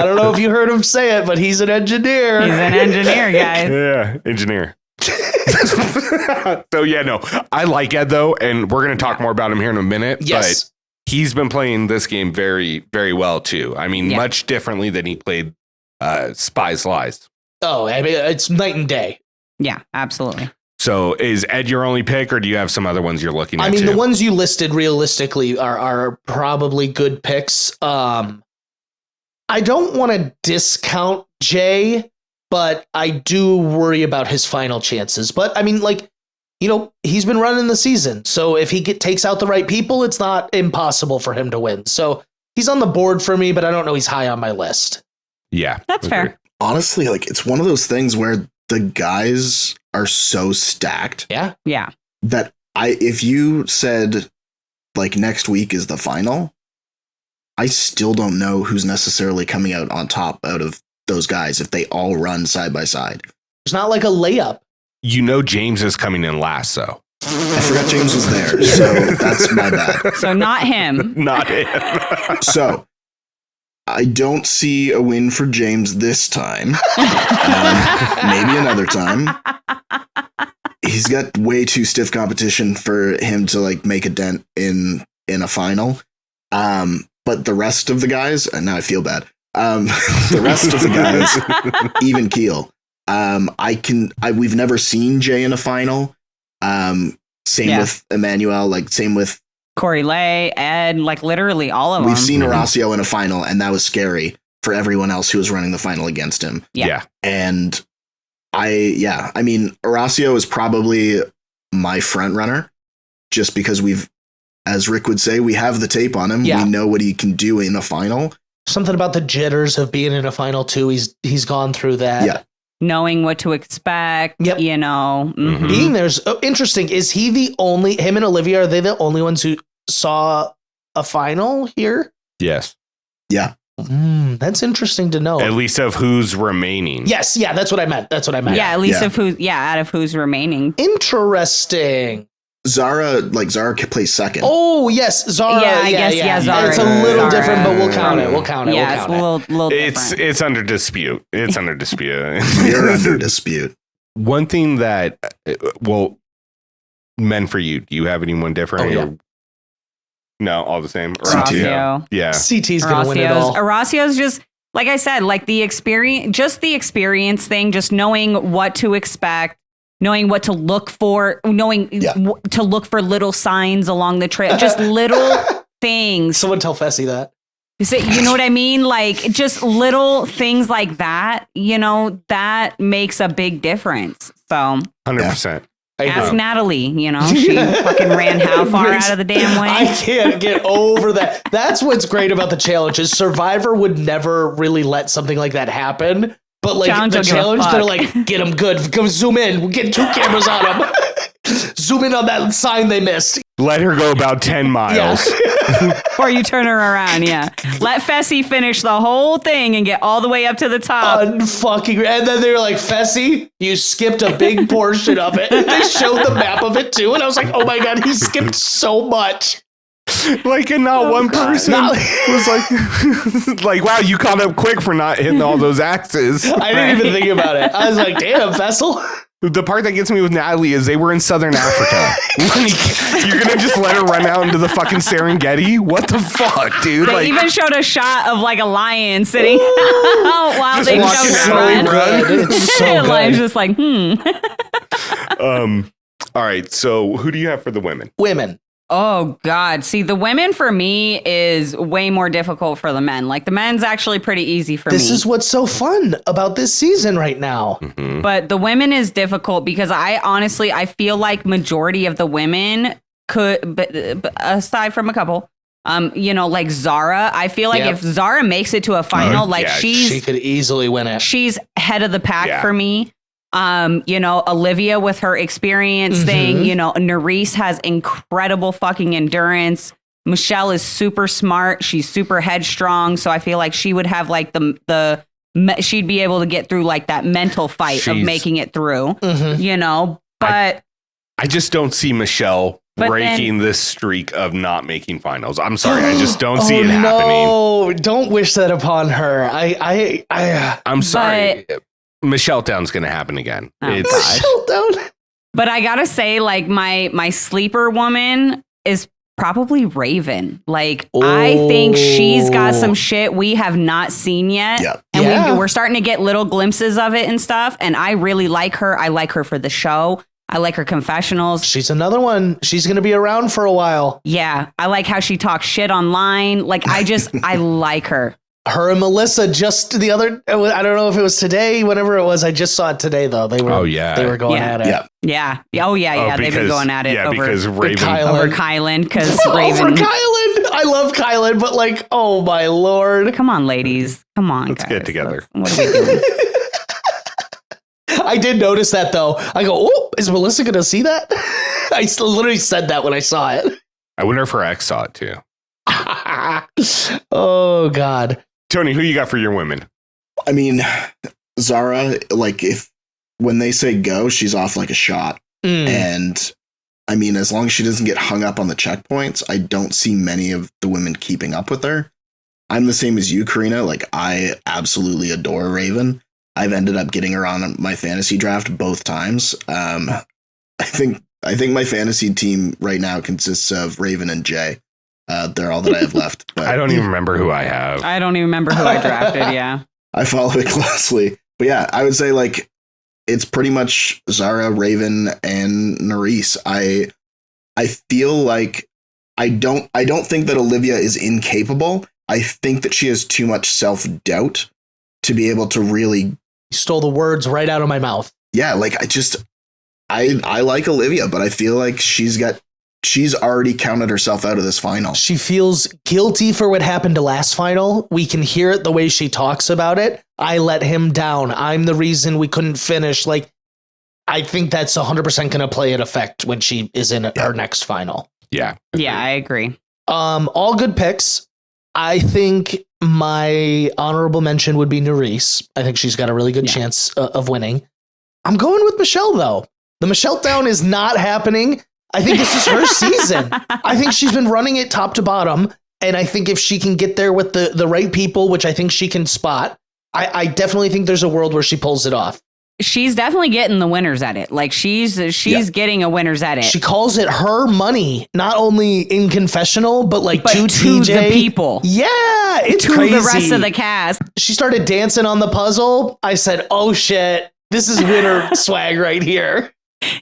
D: don't know if you heard him say it, but he's an engineer.
B: He's an engineer, guys.
A: Yeah, engineer. So yeah, no, I like Ed though, and we're going to talk more about him here in a minute.
D: Yes.
A: But he's been playing this game very, very well too. I mean, much differently than he played Spies Lies.
D: Oh, I mean, it's night and day.
B: Yeah, absolutely.
A: So is Ed your only pick, or do you have some other ones you're looking at?
D: I mean,
A: too?
D: the ones you listed realistically are probably good picks. I don't want to discount Jay, but I do worry about his final chances. But I mean, like, you know, he's been running the season. So if he takes out the right people, it's not impossible for him to win. So he's on the board for me, but I don't know he's high on my list.
A: Yeah,
B: That's fair.
C: Honestly, like it's one of those things where the guys are so stacked
D: Yeah.
B: Yeah.
C: that if you said like next week is the final, I still don't know who's necessarily coming out on top out of those guys if they all run side by side.
D: It's not like a layup.
A: You know, James is coming in last, though.
C: I forgot James was there, so that's my bad.
B: So not him.
A: Not him.
C: So I don't see a win for James this time. Maybe another time. He's got way too stiff competition for him to like make a dent in a final. But the rest of the guys, and now I feel bad. The rest of the guys, even keel. We've never seen Jay in a final. Same with Emmanuel, like same with
B: Corey Lay, Ed, like literally all of them.
C: We've seen Horacio in a final, and that was scary for everyone else who was running the final against him.
B: Yeah.
C: And I mean, Horacio is probably my front runner just because as Rick would say, we have the tape on him.
D: Yeah.
C: We know what he can do in a final.
D: Something about the jitters of being in a final too. He's gone through that.
C: Yeah.
B: Knowing what to expect,
D: Yep.
B: you know. Mhm.
D: Being there's interesting. Is he him and Olivia, are they the only ones who saw a final here?
A: Yes.
C: Yeah.
D: That's interesting to know.
A: At least of who's remaining.
D: Yes, yeah, that's what I meant.
B: Yeah, at least
C: Yeah.
B: out of who's remaining.
D: Interesting.
C: Zara plays second.
D: Oh yes, Zara.
B: Yeah, I guess, Zara.
D: It's a little
B: Zara.
D: different, but we'll count it. We'll count it.
B: Yeah,
D: we'll
B: it's a little
A: It's
B: different.
A: it's under dispute. It's under dispute.
C: You're under dispute.
A: One thing that, men for you, do you have anyone different?
D: Oh, yeah.
A: Or- no, all the same.
B: Horacio.
A: Yeah.
D: CT's gonna win it all.
B: Horacio's just, like I said, like the experience thing, just knowing what to expect, knowing what to look for, knowing to look for little signs along the trail, just little things.
D: Someone tell Fessy that.
B: You know what I mean? Like just little things like that, you know, that makes a big difference. So
A: 100%.
B: ask Natalie, you know, she fucking ran how far out of the damn way?
D: I can't get over that. That's what's great about the challenge is Survivor would never really let something like that happen. But like
B: Challenge
D: the
B: don't give a
D: challenge,
B: fuck.
D: they're like, get them good. Go zoom in. We'll get 2 cameras on them. Zoom in on that sign they missed.
A: Let her go about 10 miles.
D: Yeah.
B: Or you turn her around, yeah. Let Fessy finish the whole thing and get all the way up to the top.
D: Unfucking. And then they were like, Fessy, you skipped a big portion of it. And they showed the map of it too. And I was like, oh my God, he skipped so much.
A: Like, and not one person was like, wow, you caught up quick for not hitting all those axes.
D: I didn't even think about it. I was like, damn, Fessel.
A: The part that gets me with Natalie is they were in Southern Africa. Like, you're gonna just let her run out into the fucking Serengeti? What the fuck, dude?
B: They
A: Like,
B: even showed a shot of like a lion sitting while
A: Just
B: they
A: walking
B: showed
A: out
B: her
A: and
B: run.
A: run.
D: It's so
B: The lion's
D: good.
B: just like,
A: all right. So who do you have for the women?
D: Women.
B: Oh God. See, the women for me is way more difficult for the men. Like the men's actually pretty easy for me.
D: This is what's so fun about this season right now.
B: But the women is difficult because I feel like majority of the women could, but aside from a couple, you know, like Zara, I feel like if Zara makes it to a final, like
A: yeah,
D: She could easily win it.
B: she's head of the pack
A: Yeah.
B: for me. You know, Olivia with her experience thing, you know, Nerese has incredible fucking endurance. Michelle is super smart. She's super headstrong. So I feel like she would have like she'd be able to get through like that mental fight of making it through, you know, but
A: I just don't see Michelle
B: But
A: breaking this streak of not making finals. I'm sorry. I just don't see it happening.
D: No, don't wish that upon her.
A: I'm sorry. Michelle Down's going to happen again.
B: Oh,
A: It's
B: gosh.
D: Chill down.
B: But I gotta say, like my sleeper woman is probably Raven. Like I think she's got some shit we have not seen yet.
C: Yeah.
B: And we're starting to get little glimpses of it and stuff. And I really like her. I like her for the show. I like her confessionals.
D: She's another one. She's going to be around for a while.
B: Yeah. I like how she talks shit online. Like I like her.
D: Her and Melissa just the other, I don't know if it was today, whenever it was. I just saw it today, though. They were, they were going at it.
C: Yeah.
B: Yeah. Oh, yeah. They've been going at it
A: because Raven.
B: over Kylan. Because Raven.
D: Over Kylan. I love Kylan, but like, oh my Lord.
B: Come on, ladies. Come on,
A: Let's
B: guys.
A: get together.
B: What are we doing?
D: I did notice that, though. I go, oh, is Melissa going to see that? I literally said that when I saw it.
A: I wonder if her ex saw it too.
D: Oh, God.
A: Tony, who you got for your women?
C: I mean, Zara, like when they say go, she's off like a shot. And I mean, as long as she doesn't get hung up on the checkpoints, I don't see many of the women keeping up with her. I'm the same as you, Karina. Like, I absolutely adore Raven. I've ended up getting her on my fantasy draft both times. I think my fantasy team right now consists of Raven and Jay. They're all that I have left. But
A: I don't even remember who I have.
B: I don't even remember who I drafted. Yeah.
C: I follow it closely. But yeah, I would say like it's pretty much Zara, Raven, and Nerys. I feel like I don't think that Olivia is incapable. I think that she has too much self-doubt to be able to really.
D: You stole the words right out of my mouth.
C: Yeah, like I like Olivia, but I feel like she's already counted herself out of this final.
D: She feels guilty for what happened to last final. We can hear it the way she talks about it. I let him down. I'm the reason we couldn't finish. Like, I think that's 100% going to play an effect when she is in her next final.
A: Yeah.
B: Yeah, I agree.
D: All good picks. I think my honorable mention would be Nerys. I think she's got a really good chance of winning. I'm going with Michelle, though. The Michelle down is not happening. I think this is her season. I think she's been running it top to bottom. And I think if she can get there with the right people, which I think she can spot, I definitely think there's a world where she pulls it off.
B: She's definitely getting the winners at it. Like she's getting a winners at it.
D: She calls it her money, not only in confessional, but like to TJ.
B: The people.
D: Yeah, it's
B: to
D: crazy.
B: The rest of the cast.
D: She started dancing on the puzzle. I said, oh shit, this is winner swag right here.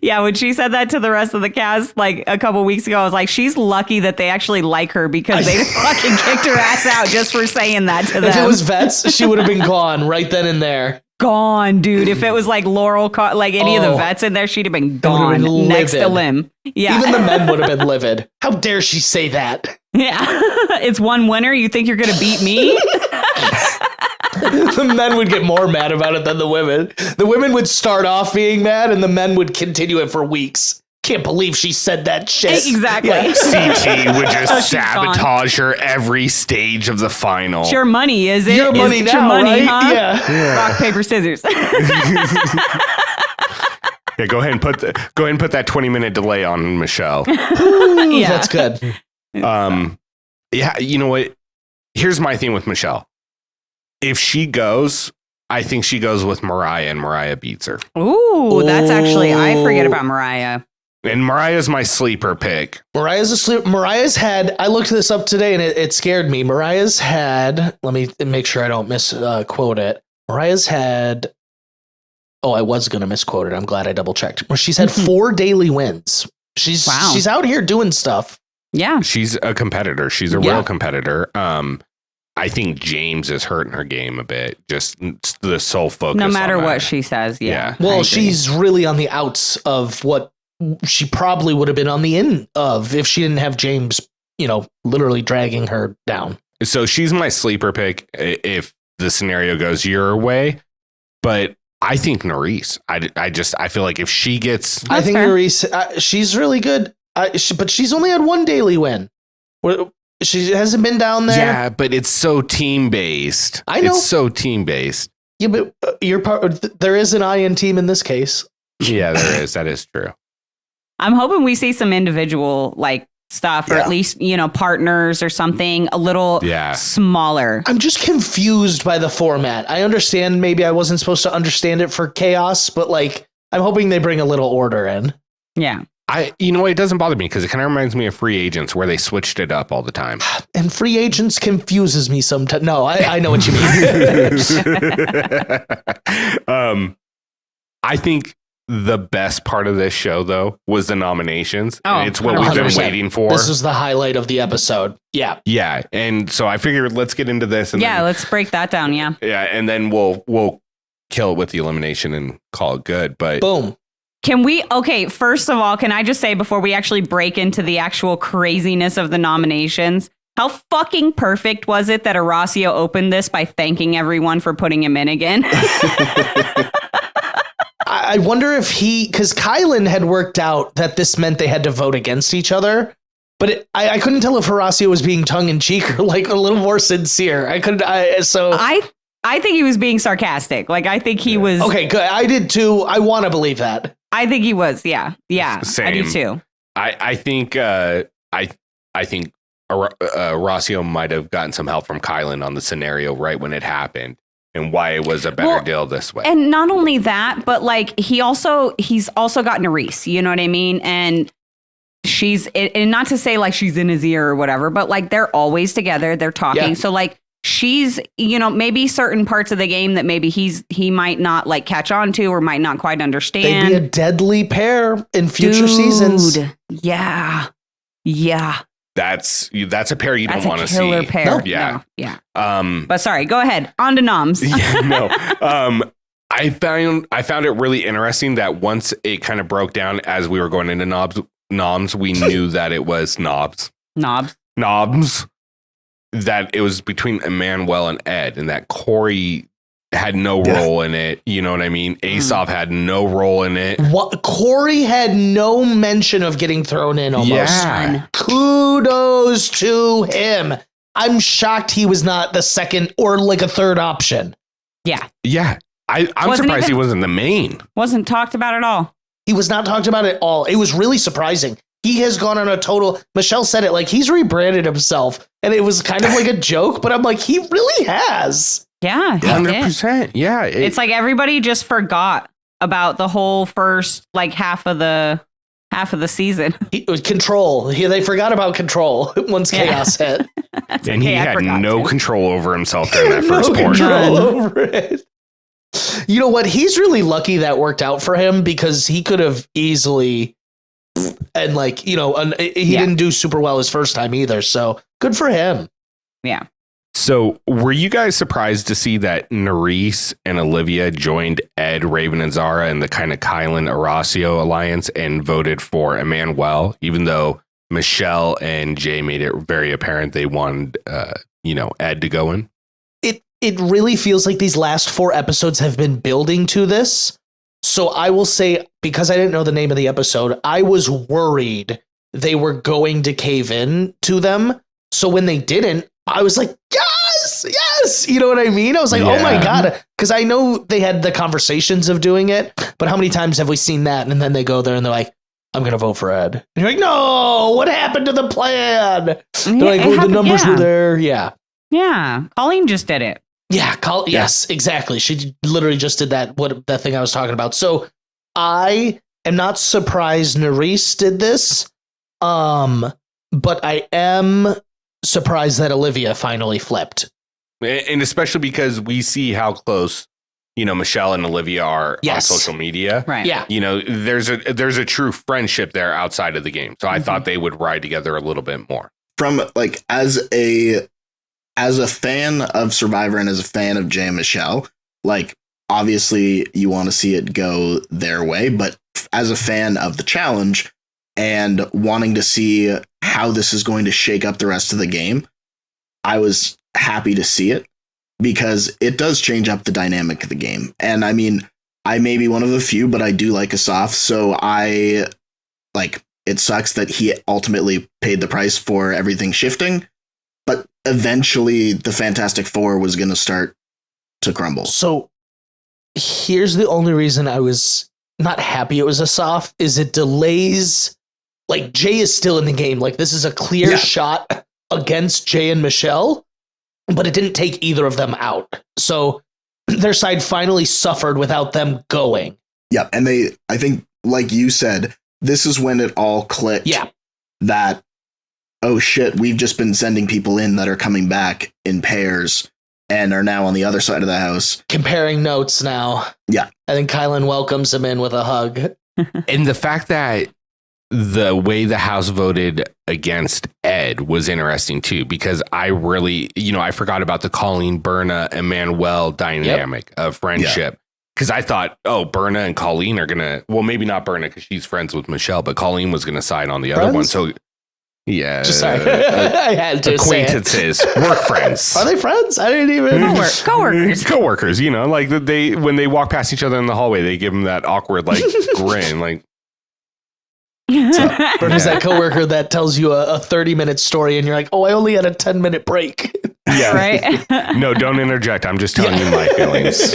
B: Yeah, when she said that to the rest of the cast like a couple weeks ago, I was like, she's lucky that they actually like her because they fucking kicked her ass out just for saying that to them.
D: If it was vets, she would have been gone right then and there.
B: Gone, dude. If it was like Laurel, like any of the vets in there, she'd have been gone next to limb. Yeah.
D: Even the men would have been livid. How dare she say that?
B: Yeah. It's one winner. You think you're going to beat me?
D: The men would get more mad about it than the women. The women would start off being mad and the men would continue it for weeks. Can't believe she said that shit.
B: Exactly.
A: Yeah. CT would just sabotage her every stage of the final.
B: It's your money, is it?
D: Your money
B: it's
D: now,
B: your money,
D: right?
B: huh?
D: Yeah.
B: Rock, paper, scissors.
A: Yeah, go ahead and put that 20-minute delay on Michelle.
D: Yeah, that's good.
A: Yeah, you know what? Here's my thing with Michelle. If she goes, I think she goes with Mariah, and Mariah beats her.
B: Ooh, that's actually, I forget about Mariah.
A: And Mariah's my sleeper pick.
D: Mariah's had, I looked this up today and it scared me. Mariah's had, let me make sure I don't misquote it. Mariah's had, I was going to misquote it. I'm glad I double checked. She's had 4 daily wins. She's out here doing stuff.
B: Yeah.
A: She's a competitor. She's a real competitor. I think James is hurting her game a bit. Just the sole focus.
B: No matter
A: on
B: what
A: that.
B: she says. Yeah.
D: Well, she's really on the outs of what she probably would have been on the in of if she didn't have James, literally dragging her down.
A: So she's my sleeper pick if the scenario goes your way. But I think Nerys. I feel like if she gets,
D: I think Nerys, she's really good. But she's only had 1 daily win. She hasn't been down there.
A: Yeah, but it's so team based.
D: I know.
A: It's so team based.
D: Yeah, but you're there is an I in team in this case.
A: Yeah, there is. That is true.
B: I'm hoping we see some individual stuff, or at least, partners or something a little smaller.
D: I'm just confused by the format. I understand maybe I wasn't supposed to understand it for chaos, but I'm hoping they bring a little order in.
B: Yeah.
A: It doesn't bother me because it kind of reminds me of Free Agents where they switched it up all the time.
D: And Free Agents confuses me sometimes. No, I know what you mean.
A: I think the best part of this show, though, was the nominations.
B: Oh,
A: And it's what we've been
D: 100%.
A: waiting for.
D: This is the highlight of the episode. Yeah.
A: Yeah. And so I figured let's get into this. And then,
B: Let's break that down. Yeah.
A: yeah. And then we'll kill it with the elimination and call it good. But
D: Boom.
B: First of all, can I just say before we actually break into the actual craziness of the nominations, how fucking perfect was it that Horacio opened this by thanking everyone for putting him in again?
D: I wonder if because Kylan had worked out that this meant they had to vote against each other, but I couldn't tell if Horacio was being tongue in cheek or like a little more sincere. I
B: think he was being sarcastic. Like, I think he was.
D: Okay, good. I did too. I want to believe that.
B: I think he was. Yeah. Yeah.
A: Same.
B: I do too.
A: I think Horacio might have gotten some help from Kylan on the scenario right when it happened and why it was a better deal this way.
B: And not only that, but like he's also got Nerys, you know what I mean? And and not to say like she's in his ear or whatever, but like they're always together, they're talking. Yeah. So like she's, maybe certain parts of the game that maybe he might not like catch on to or might not quite understand.
D: They'd be a deadly pair in future seasons.
B: Yeah. Yeah.
A: That's a pair you don't want to see.
B: Killer pair.
A: Nope. Yeah.
B: No, yeah. But sorry, go ahead. On to noms.
A: I found it really interesting that once it kind of broke down as we were going into noms, we knew that it was knobs. That it was between Emmanuel and Ed, and that Corey had no role in it. You know what I mean? Aesop had no role in it.
D: What? Corey had no mention of getting thrown in almost.
A: Yeah.
D: Kudos to him. I'm shocked he was not the second or like a third option.
B: Yeah.
A: Yeah. I'm surprised he wasn't the main.
B: Wasn't talked about at all.
D: He was not talked about at all. It was really surprising. He has gone on a total, Michelle said it, like he's rebranded himself. And it was kind of like a joke, but I'm like, he really has.
B: Yeah.
A: 100%. Yeah.
B: It's like everybody just forgot about the whole first like half of the season.
D: Control. They forgot about control once chaos hit.
A: And he had no control over himself during that first portion.
D: Control over it. You know what? He's really lucky that worked out for him because he could have easily, and like, he didn't do super well his first time either. So good for him.
B: Yeah.
A: So were you guys surprised to see that Nerys and Olivia joined Ed, Raven, and Zara in the kind of Kylan Horacio alliance and voted for Emmanuel, even though Michelle and Jay made it very apparent they wanted, Ed to go in?
D: It really feels like these last 4 episodes have been building to this. So I will say, because I didn't know the name of the episode, I was worried they were going to cave in to them. So when they didn't, I was like, yes. You know what I mean? I was like, oh my God. Because I know they had the conversations of doing it, but how many times have we seen that? And then they go there and they're like, I'm going to vote for Ed. And you're like, no, what happened to the plan? They're like, the numbers were there. Yeah.
B: Yeah. Colleen just did it.
D: Yeah, yes, exactly. She literally just did that thing I was talking about. So I am not surprised Nerys did this, but I am surprised that Olivia finally flipped.
A: And especially because we see how close, Michelle and Olivia are on social media.
B: Right.
D: Yeah.
A: There's a true friendship there outside of the game. So I thought they would ride together a little bit more.
C: From like as a fan of Survivor and as a fan of Jay and Michelle, like obviously you want to see it go their way, but as a fan of the challenge and wanting to see how this is going to shake up the rest of the game, I was happy to see it because it does change up the dynamic of the game. And I mean, I may be one of the few, but I do like Asaf. So it sucks that he ultimately paid the price for everything shifting. But eventually the Fantastic Four was going to start to crumble.
D: So here's the only reason I was not happy it was Asaf is it delays. Like Jay is still in the game. Like this is a clear shot against Jay and Michelle, but it didn't take either of them out. So their side finally suffered without them going.
C: Yeah. And I think like you said, this is when it all clicked.
D: Yeah.
C: That, oh shit, we've just been sending people in that are coming back in pairs and are now on the other side of the house.
D: Comparing notes now.
C: Yeah.
D: I think Kylan welcomes him in with a hug.
A: And the fact that the way the house voted against Ed was interesting too, because I really, I forgot about the Colleen, Berna, Emmanuel dynamic of friendship. Because I thought, Berna and Colleen are going to, well, maybe not Berna because she's friends with Michelle, but Colleen was going to side on the other one. So, yeah.
D: Just sorry. I had to
A: acquaintances, work friends.
D: Are they friends? I didn't even.
B: Coworkers.
A: Coworkers, like when they walk past each other in the hallway, they give them that awkward, grin, like.
D: Berna's that coworker that tells you a 30-minute story and you're like, oh, I only had a 10-minute break.
A: Yeah.
B: Right?
A: No, don't interject. I'm just telling you my feelings.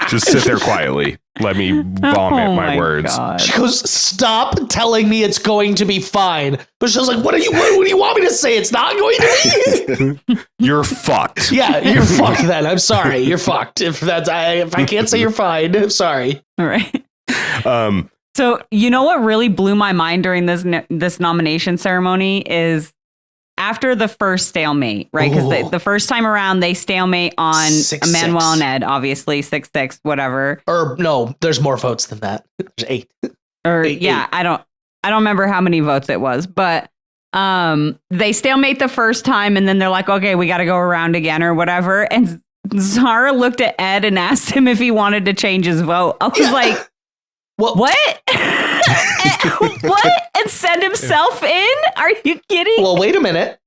A: Just sit there quietly. Let me vomit my words.
B: God.
D: She goes, stop telling me it's going to be fine. But she was like, what do you want me to say? It's not going to be.
A: You're fucked.
D: Yeah, you're fucked then. I'm sorry. You're fucked. If I can't say you're fine, I'm sorry.
B: All right. So what really blew my mind during this nomination ceremony is after the first stalemate, right? Because the first time around they stalemate on
D: 6-6.
B: Emmanuel and Ed, obviously 6-6, whatever.
D: Or no, there's more votes than that. There's 8.
B: Or
D: 8.
B: I don't remember how many votes it was, but they stalemate the first time and then they're like, okay, we got to go around again or whatever. And Zara looked at Ed and asked him if he wanted to change his vote. I was like, what? What? And send himself in? Are you kidding?
D: Well, wait a minute.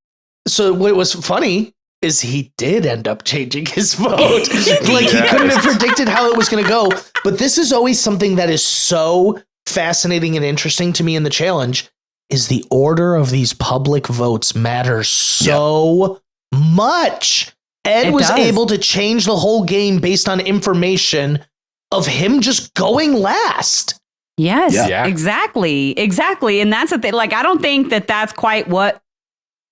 D: So what was funny is he did end up changing his vote. He couldn't have predicted how it was going to go. But this is always something that is so fascinating and interesting to me in the challenge is the order of these public votes matters so much. Ed was able to change the whole game based on information of him just going last.
B: Yes, exactly. And that's the thing. I don't think that that's quite what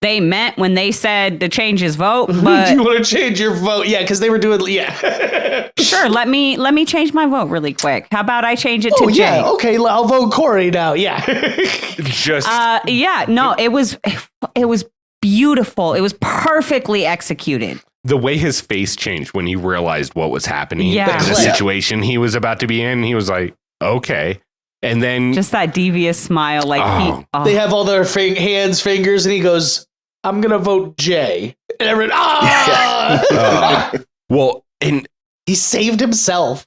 B: they meant when they said to change his vote. But
D: do you want to change your vote? Yeah, because they were doing,
B: Sure, let me change my vote really quick. How about I change it to Jay?
D: Yeah, okay, I'll vote Corey now. Yeah.
B: It was beautiful. It was perfectly executed.
A: The way his face changed when he realized what was happening in
B: Yeah.
A: the situation he was about to be in, he was like, okay. And then
B: Just that devious smile,
D: They have all their fingers, and he goes, I'm going to vote Jay. And everyone,
A: well, and
D: he saved himself.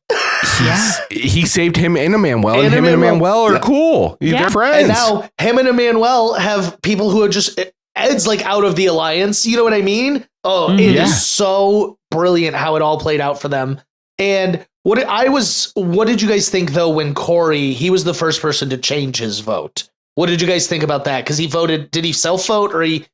A: he saved him and Emmanuel, and him and Emmanuel are cool. They're friends.
D: And now him and Emmanuel have people who are just, Ed's out of the alliance. You know what I mean? Oh, it is so brilliant how it all played out for them. And what did you guys think though when Corey, he was the first person to change his vote? What did you guys think about that? Because he voted, did he self-vote or he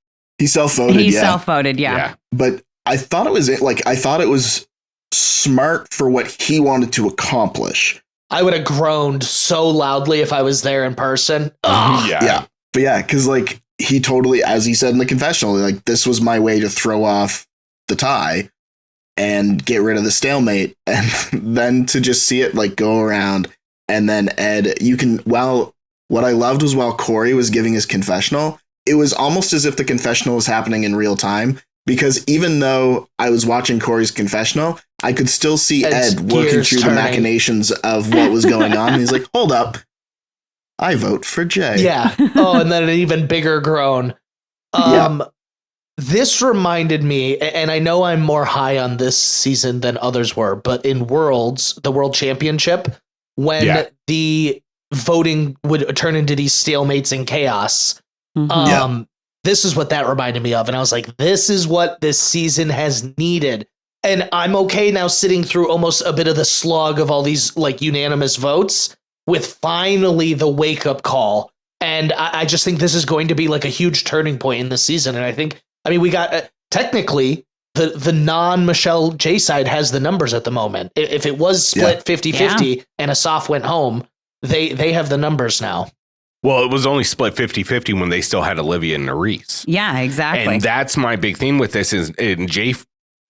C: self-voted?
B: He self-voted, yeah.
C: But I thought it was smart for what he wanted to accomplish.
D: I would have groaned so loudly if I was there in person.
C: Yeah. But because he totally, as he said in the confessional, this was my way to throw off the tie and get rid of the stalemate, and then to just see it go around, and then Ed, what I loved was while Corey was giving his confessional, it was almost as if the confessional was happening in real time, because even though I was watching Corey's confessional, I could still see Ed working through the machinations of what was going on. And he's like, hold up, I vote for Jay.
D: Yeah. Oh, and then an even bigger groan. This reminded me, and I know I'm more high on this season than others were, but in Worlds, the World Championship, when the voting would turn into these stalemates and chaos, this is what that reminded me of. And I was like, this is what this season has needed. And I'm okay now sitting through almost a bit of the slog of all these unanimous votes with finally the wake up call. And I just think this is going to be a huge turning point in the season. And we got technically the non-Michelle J side has the numbers at the moment. If it was split 50-50 and Asaf went home, they have the numbers now.
A: Well, it was only split 50-50 when they still had Olivia and Nerys.
B: Yeah, exactly.
A: And that's my big thing with this is, and Jay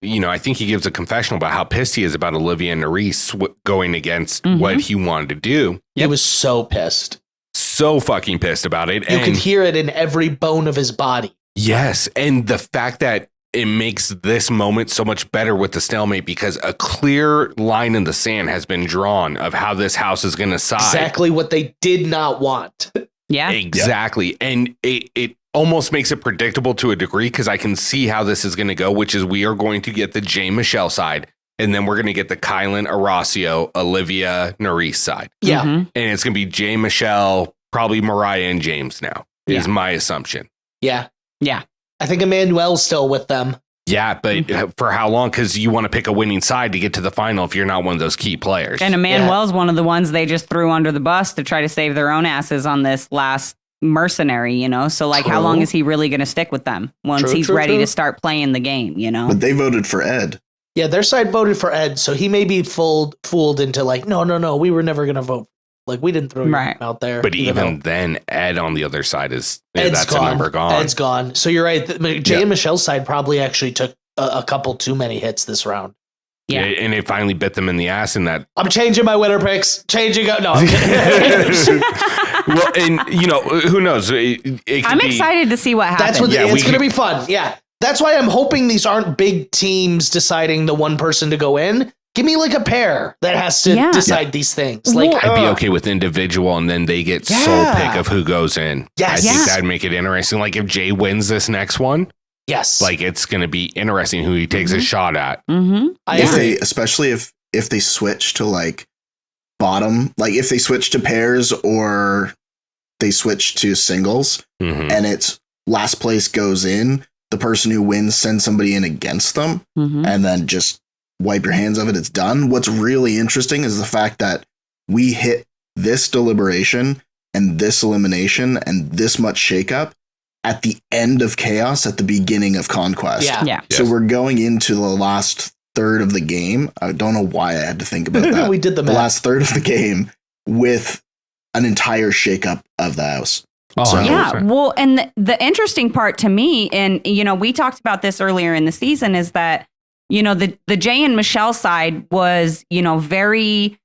A: I think he gives a confessional about how pissed he is about Olivia and Nerys going against what he wanted to do.
D: He was so pissed.
A: So fucking pissed about it.
D: You could hear it in every bone of his body.
A: Yes. And the fact that it makes this moment so much better with the stalemate because a clear line in the sand has been drawn of how this house is going to side.
D: Exactly what they did not want.
B: Yeah.
A: Exactly. And it almost makes it predictable to a degree because I can see how this is going to go, which is we are going to get the Jay Michelle side, and then we're going to get the Kylan, Horacio, Olivia, Nerys side.
D: Yeah.
A: And it's going to be Jay, Michelle, probably Mariah and James now, is my assumption.
D: Yeah.
B: Yeah.
D: I think Emmanuel's still with them.
A: Yeah, but for how long? Because you want to pick a winning side to get to the final if you're not one of those key players.
B: And Emmanuel's one of the ones they just threw under the bus to try to save their own asses on this last mercenary, So like, how long is he really going to stick with them once he's ready to start playing the game,
C: But they voted for Ed.
D: Yeah, their side voted for Ed, so he may be fooled into like, no, we were never going to vote. Like, we didn't throw you out there.
A: But even then, Ed on the other side
D: Ed's
A: that's
D: gone.
A: a number gone.
D: Ed's gone. So you're right. Jay and Michelle's side probably actually took a couple too many hits this round.
B: Yeah.
A: And it finally bit them in the ass in that.
D: I'm changing my winner picks. No, I'm kidding.
A: Well, and who knows?
B: I'm excited to see what happens.
D: That's what it's going to be fun. Yeah. That's why I'm hoping these aren't big teams deciding the one person to go in. Give me like a pair that has to decide these things. Like,
A: I'd be okay with individual, and then they get sole pick of who goes in.
D: Yes.
A: I think that'd make it interesting. Like if Jay wins this next one,
D: yes,
A: like it's going to be interesting who he takes a shot at.
C: Especially if they switch to like bottom, like if they switch to pairs or they switch to singles, and it's last place goes in, the person who wins sends somebody in against them, and then just wipe your hands of it. It's done. What's really interesting is the fact that we hit this deliberation and this elimination and this much shakeup at the end of chaos at the beginning of conquest.
B: Yeah.
C: So we're going into the last third of the game. I don't know why I had to think about that.
D: We did the
C: last third of the game with an entire shakeup of the house.
A: Oh,
B: yeah. Well, and the interesting part to me, and we talked about this earlier in the season, is that the Jay and Michelle side was, very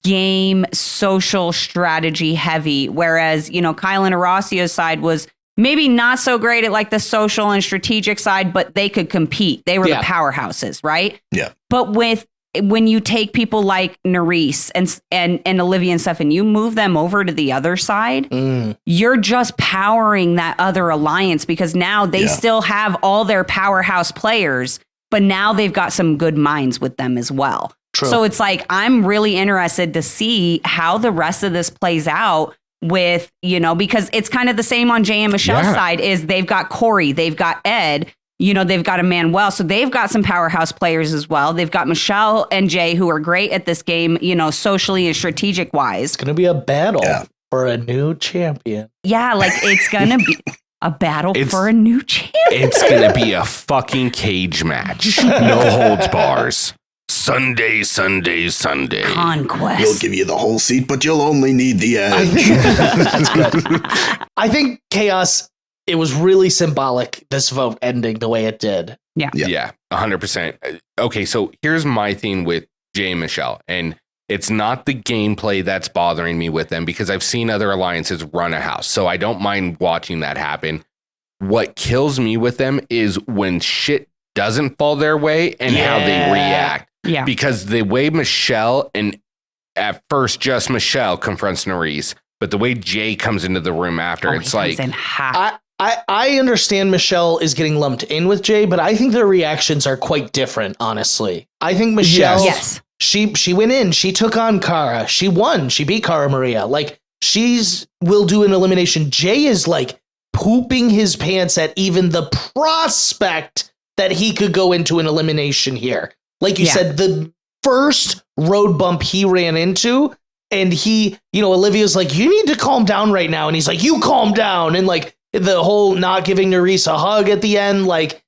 B: game, social strategy heavy. Whereas, Kyle and Horacio's side was maybe not so great at like the social and strategic side, but they could compete. They were the powerhouses, right?
C: Yeah.
B: But when you take people like Nerys and Olivia and stuff and you move them over to the other side, you're just powering that other alliance because now they still have all their powerhouse players. But now they've got some good minds with them as well. True. So it's like, I'm really interested to see how the rest of this plays out with, because it's kind of the same on Jay and Michelle's side is they've got Corey, they've got Ed, they've got Emmanuel. So they've got some powerhouse players as well. They've got Michelle and Jay who are great at this game, socially and strategic wise.
D: It's going to be a battle for a new champion.
B: Yeah, like it's going to be a battle for a new champion.
A: It's going to be a fucking cage match. No holds bars. Sunday.
B: Conquest.
C: We'll give you the whole seat, but you'll only need the edge.
D: That's good. I think chaos, it was really symbolic, this vote ending the way it did.
A: Yeah, 100%. Okay, so here's my thing with Jay and Michelle. And it's not the gameplay that's bothering me with them because I've seen other alliances run a house. So I don't mind watching that happen. What kills me with them is when shit doesn't fall their way and how they react.
B: Yeah.
A: Because the way Michelle, and at first just Michelle confronts Nerys, but the way Jay comes into the room after, it's like...
D: I understand Michelle is getting lumped in with Jay, but I think their reactions are quite different, honestly. I think Michelle...
B: Yes.
D: She went in, she took on Cara, she won, she beat Cara Maria. Like, will do an elimination. Jay is like pooping his pants at even the prospect that he could go into an elimination here. Like you said, the first road bump he ran into, and Olivia's like, you need to calm down right now. And he's like, you calm down. And like the whole not giving Nerys a hug at the end, like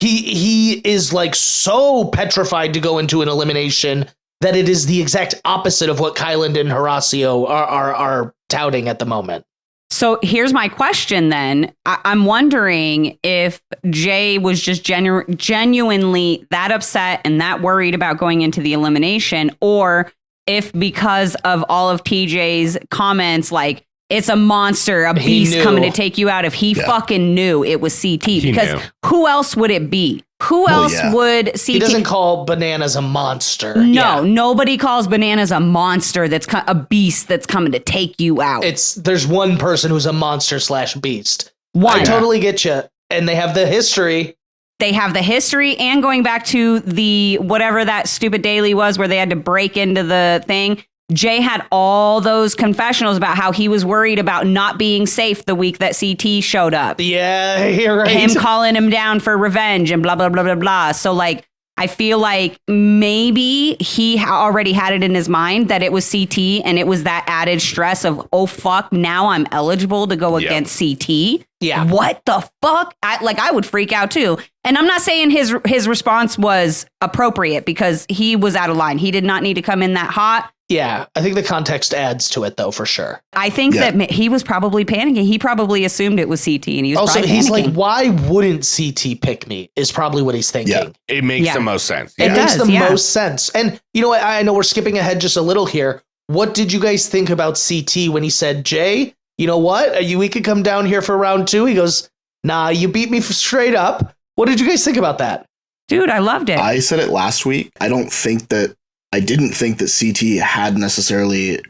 D: he is like so petrified to go into an elimination that it is the exact opposite of what Kylan and Horacio are touting at the moment.
B: So here's my question then. I'm wondering if Jay was just genuinely that upset and that worried about going into the elimination, or if because of all of TJ's comments, like, it's a monster, a beast coming to take you out, if he fucking knew it was CT. Because who else would it be? Who else would CT?
D: He doesn't call Bananas a monster.
B: No, nobody calls Bananas a monster that's a beast that's coming to take you out.
D: There's one person who's a monster / beast.
B: One.
D: I totally get you. And they have the history.
B: They have the history, and going back to the whatever that stupid daily was where they had to break into the thing. Jay had all those confessionals about how he was worried about not being safe the week that CT showed up.
D: Yeah, you're right.
B: Him calling him down for revenge and blah, blah, blah, blah, blah. So, like, I feel like maybe he already had it in his mind that it was CT, and it was that added stress of, oh, fuck, now I'm eligible to go against CT.
D: Yeah.
B: What the fuck? I would freak out too. And I'm not saying his response was appropriate because he was out of line. He did not need to come in that hot.
D: Yeah, I think the context adds to it, though, for sure.
B: I think that he was probably panicking. He probably assumed it was CT, and he was
D: also,
B: probably
D: he's
B: panicking.
D: like, why wouldn't CT pick me? Is probably what he's thinking.
C: Yeah.
A: It makes the most sense.
D: It makes
B: does,
D: the most sense. And you know what? I know we're skipping ahead just a little here. What did you guys think about CT when he said, Jay, you know what? We could come down here for round 2. He goes, nah, you beat me straight up. What did you guys think about that?
B: Dude, I loved it.
C: I said it last week. I didn't think that CT had necessarily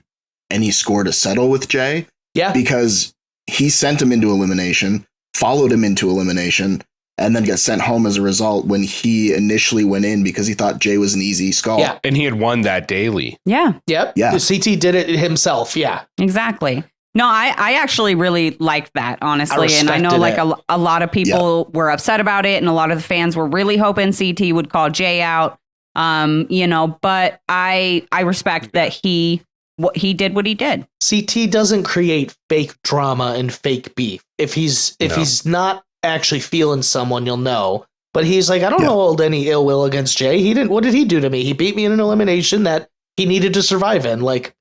C: any score to settle with Jay.
D: Yeah.
C: Because he sent him into elimination, followed him into elimination, and then got sent home as a result when he initially went in because he thought Jay was an easy skull.
D: Yeah.
A: And he had won that daily.
B: Yeah.
D: Yep.
C: Yeah.
D: CT did it himself. Yeah.
B: Exactly. No, I actually really liked that, honestly. And I know like a lot of people were upset about it, and a lot of the fans were really hoping CT would call Jay out. But I respect that he did what he did.
D: CT doesn't create fake drama and fake beef. If he's not actually feeling someone, you'll know. But he's like, I don't hold any ill will against Jay. What did he do to me? He beat me in an elimination that he needed to survive in. Like,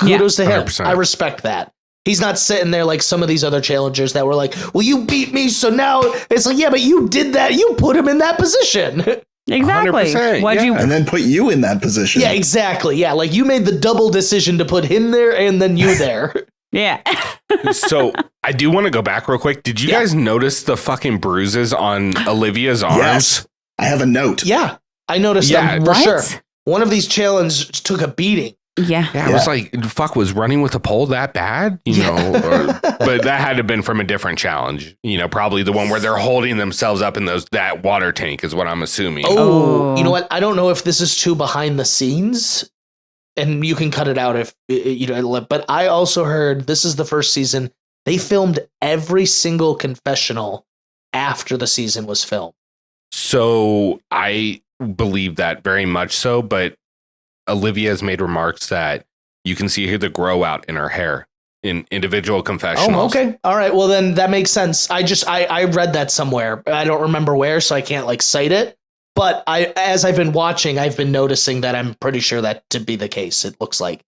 D: kudos to him.
A: 100%.
D: I respect that. He's not sitting there like some of these other challengers that were like, well, you beat me, so now it's like, yeah, but you did that. You put him in that position.
B: Exactly.
A: 100%,
C: and then put you in that position.
D: Yeah, exactly. Yeah, like you made the double decision to put him there and then you there.
B: Yeah.
A: So I do want to go back real quick. Did you guys notice the fucking bruises on Olivia's arms?
C: Yes. I have a note.
D: Yeah, I noticed them for
B: What?
D: sure. One of these challenges took a beating.
B: Yeah.
A: Yeah, I was like, fuck, was running with a pole that bad? But that had to have been from a different challenge. Probably the one where they're holding themselves up in that water tank is what I'm assuming.
D: Oh, you know what? I don't know if this is too behind the scenes, and you can cut it out if you know. But I also heard this is the first season they filmed every single confessional after the season was filmed.
A: So I believe that very much so, but Olivia has made remarks that you can see here the grow out in her hair in individual confessionals.
D: Oh, okay. All right. Well, then that makes sense. I read that somewhere. I don't remember where, so I can't like cite it. But as I've been watching, I've been noticing that I'm pretty sure that to be the case. It looks like.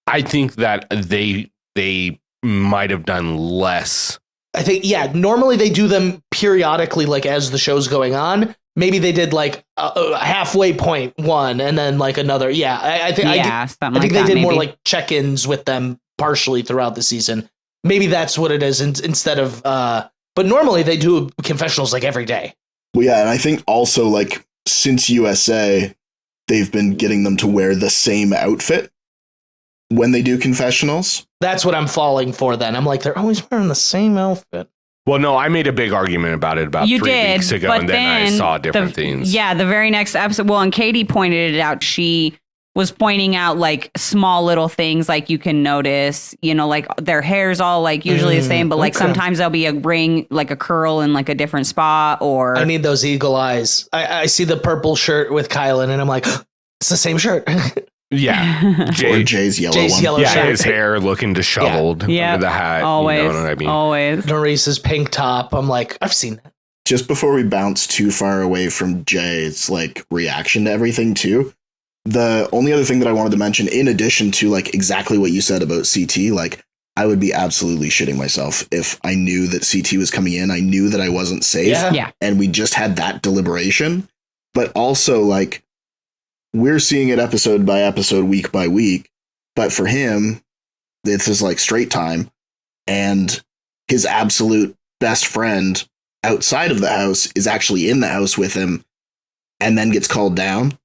A: I think that they might have done less.
D: I think, normally they do them periodically, like as the show's going on. Maybe they did like a halfway point one and then like another. Yeah, I think they did more like check-ins with them partially throughout the season. Maybe that's what it is instead of. But normally they do confessionals like every day.
C: Well, yeah, and I think also like since USA, they've been getting them to wear the same outfit when they do confessionals.
D: That's what I'm falling for. Then I'm like, they're always wearing the same outfit.
A: Well, no, I made a big argument about it about 3 weeks ago, and then I saw different things.
B: Yeah, the very next episode. Well, and Katie pointed it out. She was pointing out like small little things like you can notice, like their hair's all like usually the same, but like sometimes there'll be a ring, like a curl in like a different spot. Or
D: I need those eagle eyes. I see the purple shirt with Kylan, and I'm like, it's the same shirt.
A: Yeah.
C: Or Jay's yellow one.
D: Yellow
A: yeah,
D: shirt.
A: his hair looking disheveled under the hat.
B: Always.
A: You know what I mean?
B: Always.
D: Norisa's pink top. I'm like, I've seen that.
C: Just before we bounce too far away from Jay's like reaction to everything too, the only other thing that I wanted to mention, in addition to like exactly what you said about CT, like I would be absolutely shitting myself if I knew that CT was coming in. I knew that I wasn't safe.
B: Yeah.
C: And we just had that deliberation. But also, like, we're seeing it episode by episode, week by week. But for him, this is like straight time. And his absolute best friend outside of the house is actually in the house with him and then gets called down.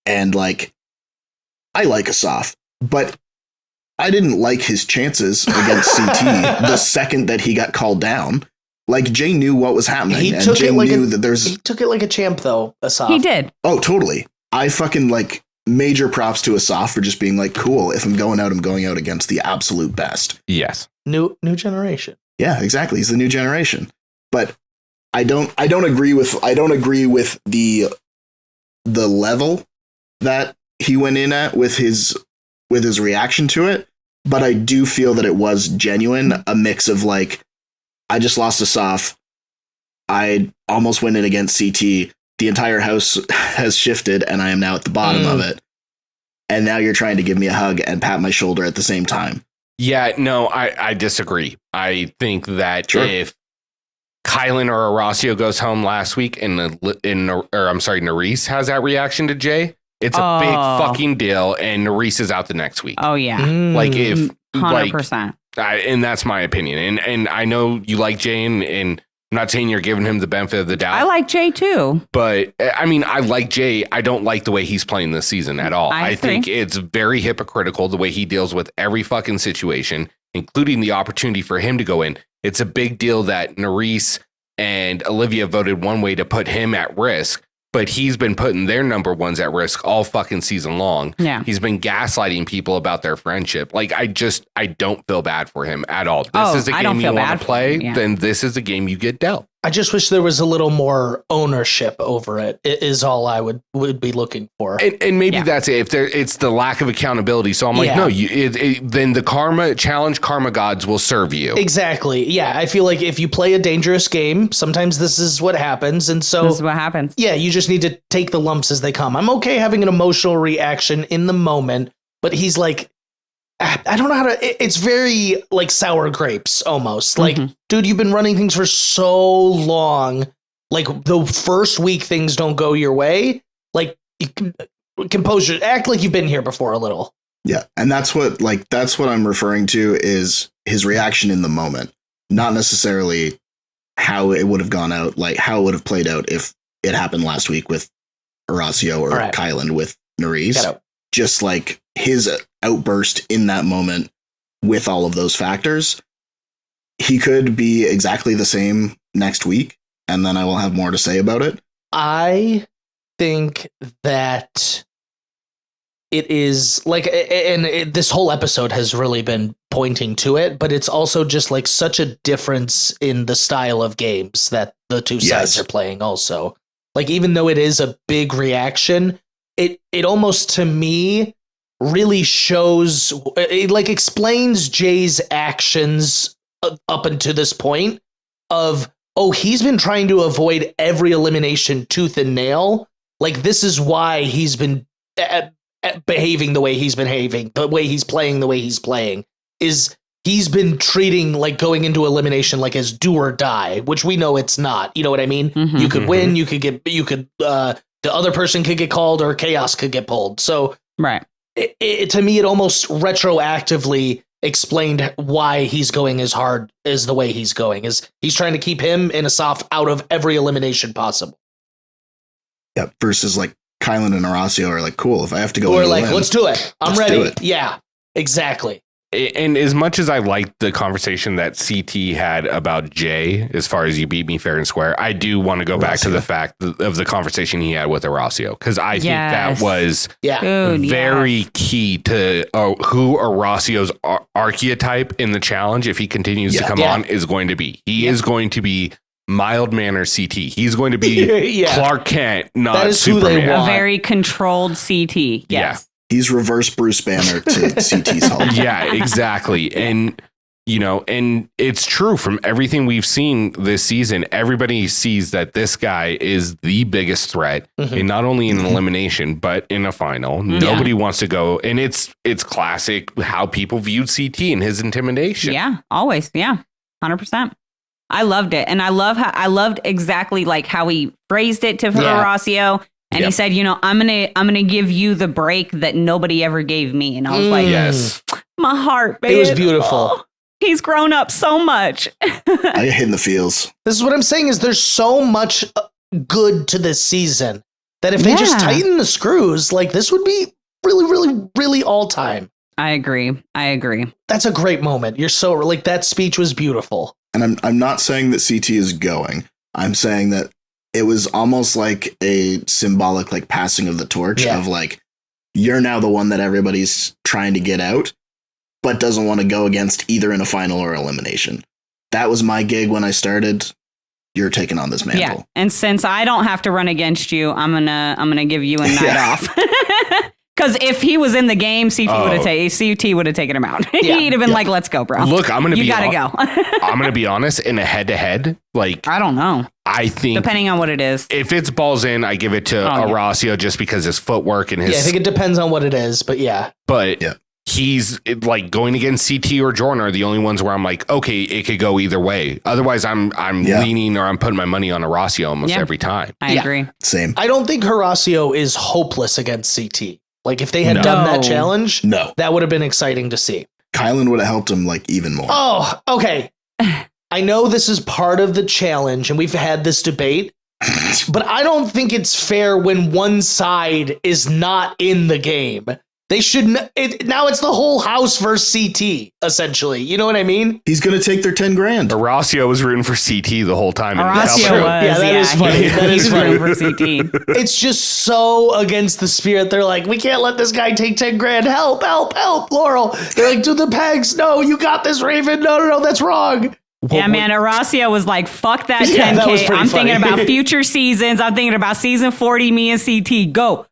C: And like, I like Asaf, but I didn't like his chances against CT the second that he got called down. Like, Jay knew what was happening.
D: He
C: and
D: took
C: Jay
D: it like
C: knew that there's.
D: He took it like a champ, though, Asaf.
B: He did.
C: Oh, totally. I fucking like major props to Asaf for just being like, cool. If I'm going out, I'm going out against the absolute best.
A: Yes.
D: New generation.
C: Yeah, exactly. He's the new generation. But I don't agree with the level that he went in at with his reaction to it. But I do feel that it was genuine, a mix of like, I just lost Asaf. I almost went in against CT. The entire house has shifted and I am now at the bottom of it. And now you're trying to give me a hug and pat my shoulder at the same time.
A: Yeah, no, I disagree. I think that if Kylan or Horacio goes home last week and Nerys has that reaction to Jay, it's a big fucking deal, and Nerys is out the next week.
B: Oh, yeah.
A: Like, if
B: 100%.
A: And that's my opinion. And I know you like Jay, and I'm not saying you're giving him the benefit of the doubt.
B: I like Jay too.
A: But I mean, I like Jay. I don't like the way he's playing this season at all. I think it's very hypocritical the way he deals with every fucking situation, including the opportunity for him to go in. It's a big deal that Nerys and Olivia voted one way to put him at risk, but he's been putting their number ones at risk all fucking season long.
B: Yeah.
A: He's been gaslighting people about their friendship. Like, I don't feel bad for him at all. This is a game you want to play, then this is the game you get dealt.
D: I just wish there was a little more ownership over it. It is all I would be looking for.
A: And maybe that's it. If it's the lack of accountability. So I'm like, no, then the karma gods will serve you.
D: Exactly. Yeah. I feel like if you play a dangerous game, sometimes this is what happens. And so
B: this is what happens.
D: Yeah. You just need to take the lumps as they come. I'm okay having an emotional reaction in the moment, but he's like, I don't know how to, it's very like sour grapes almost. Like, dude, you've been running things for so long. Like, the first week things don't go your way. Like, you can compose your, act like you've been here before a little.
C: Yeah. And that's what I'm referring to is his reaction in the moment, not necessarily how it would have gone out, like how it would have played out if it happened last week with Horacio or Kylan with Nerys. Just like his outburst in that moment with all of those factors. He could be exactly the same next week, and then I will have more to say about it.
D: I think that it is like, and this whole episode has really been pointing to it, but it's also just like such a difference in the style of games that the two sides are playing also. Like, even though it is a big reaction, it almost, to me, really shows, it like explains Jay's actions up until this point of, he's been trying to avoid every elimination tooth and nail. Like, this is why he's been behaving the way he's been behaving, the way he's playing the way he's playing, is he's been treating like going into elimination like as do or die, which we know it's not. You know what I mean? You could win, the other person could get called or chaos could get pulled. So to me, it almost retroactively explained why he's going as hard as the way he's going, is he's trying to keep him and Asaf out of every elimination possible.
C: Yeah. Versus like Kylan and Horacio are like, cool, if I have to go.
D: Or like, let's do it. I'm ready. Yeah, exactly.
A: And as much as I liked the conversation that CT had about Jay, as far as you beat me fair and square, I do want to go back to the fact of the conversation he had with Horacio, because I think that was very key to who Horacio's archetype in the challenge, if he continues to come on, is going to be. He is going to be mild-mannered CT. He's going to be Clark Kent, not Superman.
B: A very controlled CT. Yes.
A: Yeah.
C: He's reverse Bruce Banner to CT's Hulk.
A: Yeah, exactly. And You know, and it's true from everything we've seen this season. Everybody sees that this guy is the biggest threat, and not only in an elimination, but in a final. Nobody wants to go. And it's classic how people viewed CT and his intimidation.
B: Yeah, always. Yeah, 100%. I loved it. And I loved exactly like how he phrased it to Horacio. And he said, you know, I'm gonna give you the break that nobody ever gave me. And I was like,
A: yes,
B: my heart, baby.
D: It was beautiful.
B: Oh, he's grown up so much.
C: I hit in the feels.
D: This is what I'm saying is there's so much good to this season that if they just tighten the screws, like this would be really, really, really all time.
B: I agree.
D: That's a great moment. You're so like that speech was beautiful.
C: And I'm not saying that CT is going. I'm saying that it was almost like a symbolic like passing of the torch of like, you're now the one that everybody's trying to get out, but doesn't want to go against either in a final or elimination. That was my gig when I started. You're taking on this mantle.
B: Yeah. And since I don't have to run against you, I'm gonna give you a night off. Because if he was in the game, CT would have taken him out. He'd have been like, "Let's go, bro.
A: Look,
B: you gotta go."
A: I'm gonna be honest. In a head-to-head, like
B: I don't know.
A: I think
B: Depending on what it is.
A: if it's balls in, I give it to Horacio just because his footwork and his.
D: Yeah, I think it depends on what it is, but
A: he's like going against CT or Jordan are the only ones where I'm like, okay, it could go either way. Otherwise, I'm leaning or I'm putting my money on Horacio almost every time.
B: I agree.
C: Same.
D: I don't think Horacio is hopeless against CT. Like if they had done that challenge, that would have been exciting to see.
C: Kylan would have helped him like even more.
D: Oh, okay. I know this is part of the challenge and we've had this debate, but I don't think it's fair when one side is not in the game. They shouldn't. Now it's the whole house versus CT, essentially. You know what I mean?
C: He's going to take their 10 grand.
A: Horacio was rooting for CT the whole time.
B: Horacio was.
D: Yeah, that is funny. That is funny.
B: For CT.
D: It's just so against the spirit. They're like, we can't let this guy take 10 grand. Help, help, help, Laurel. They're like, do the pegs. No, you got this, Raven. No, that's wrong.
B: Yeah, man, Horacio was like, fuck that 10K.
D: That was pretty
B: I'm
D: funny.
B: thinking about future seasons. I'm thinking about season 40, me and CT. Go.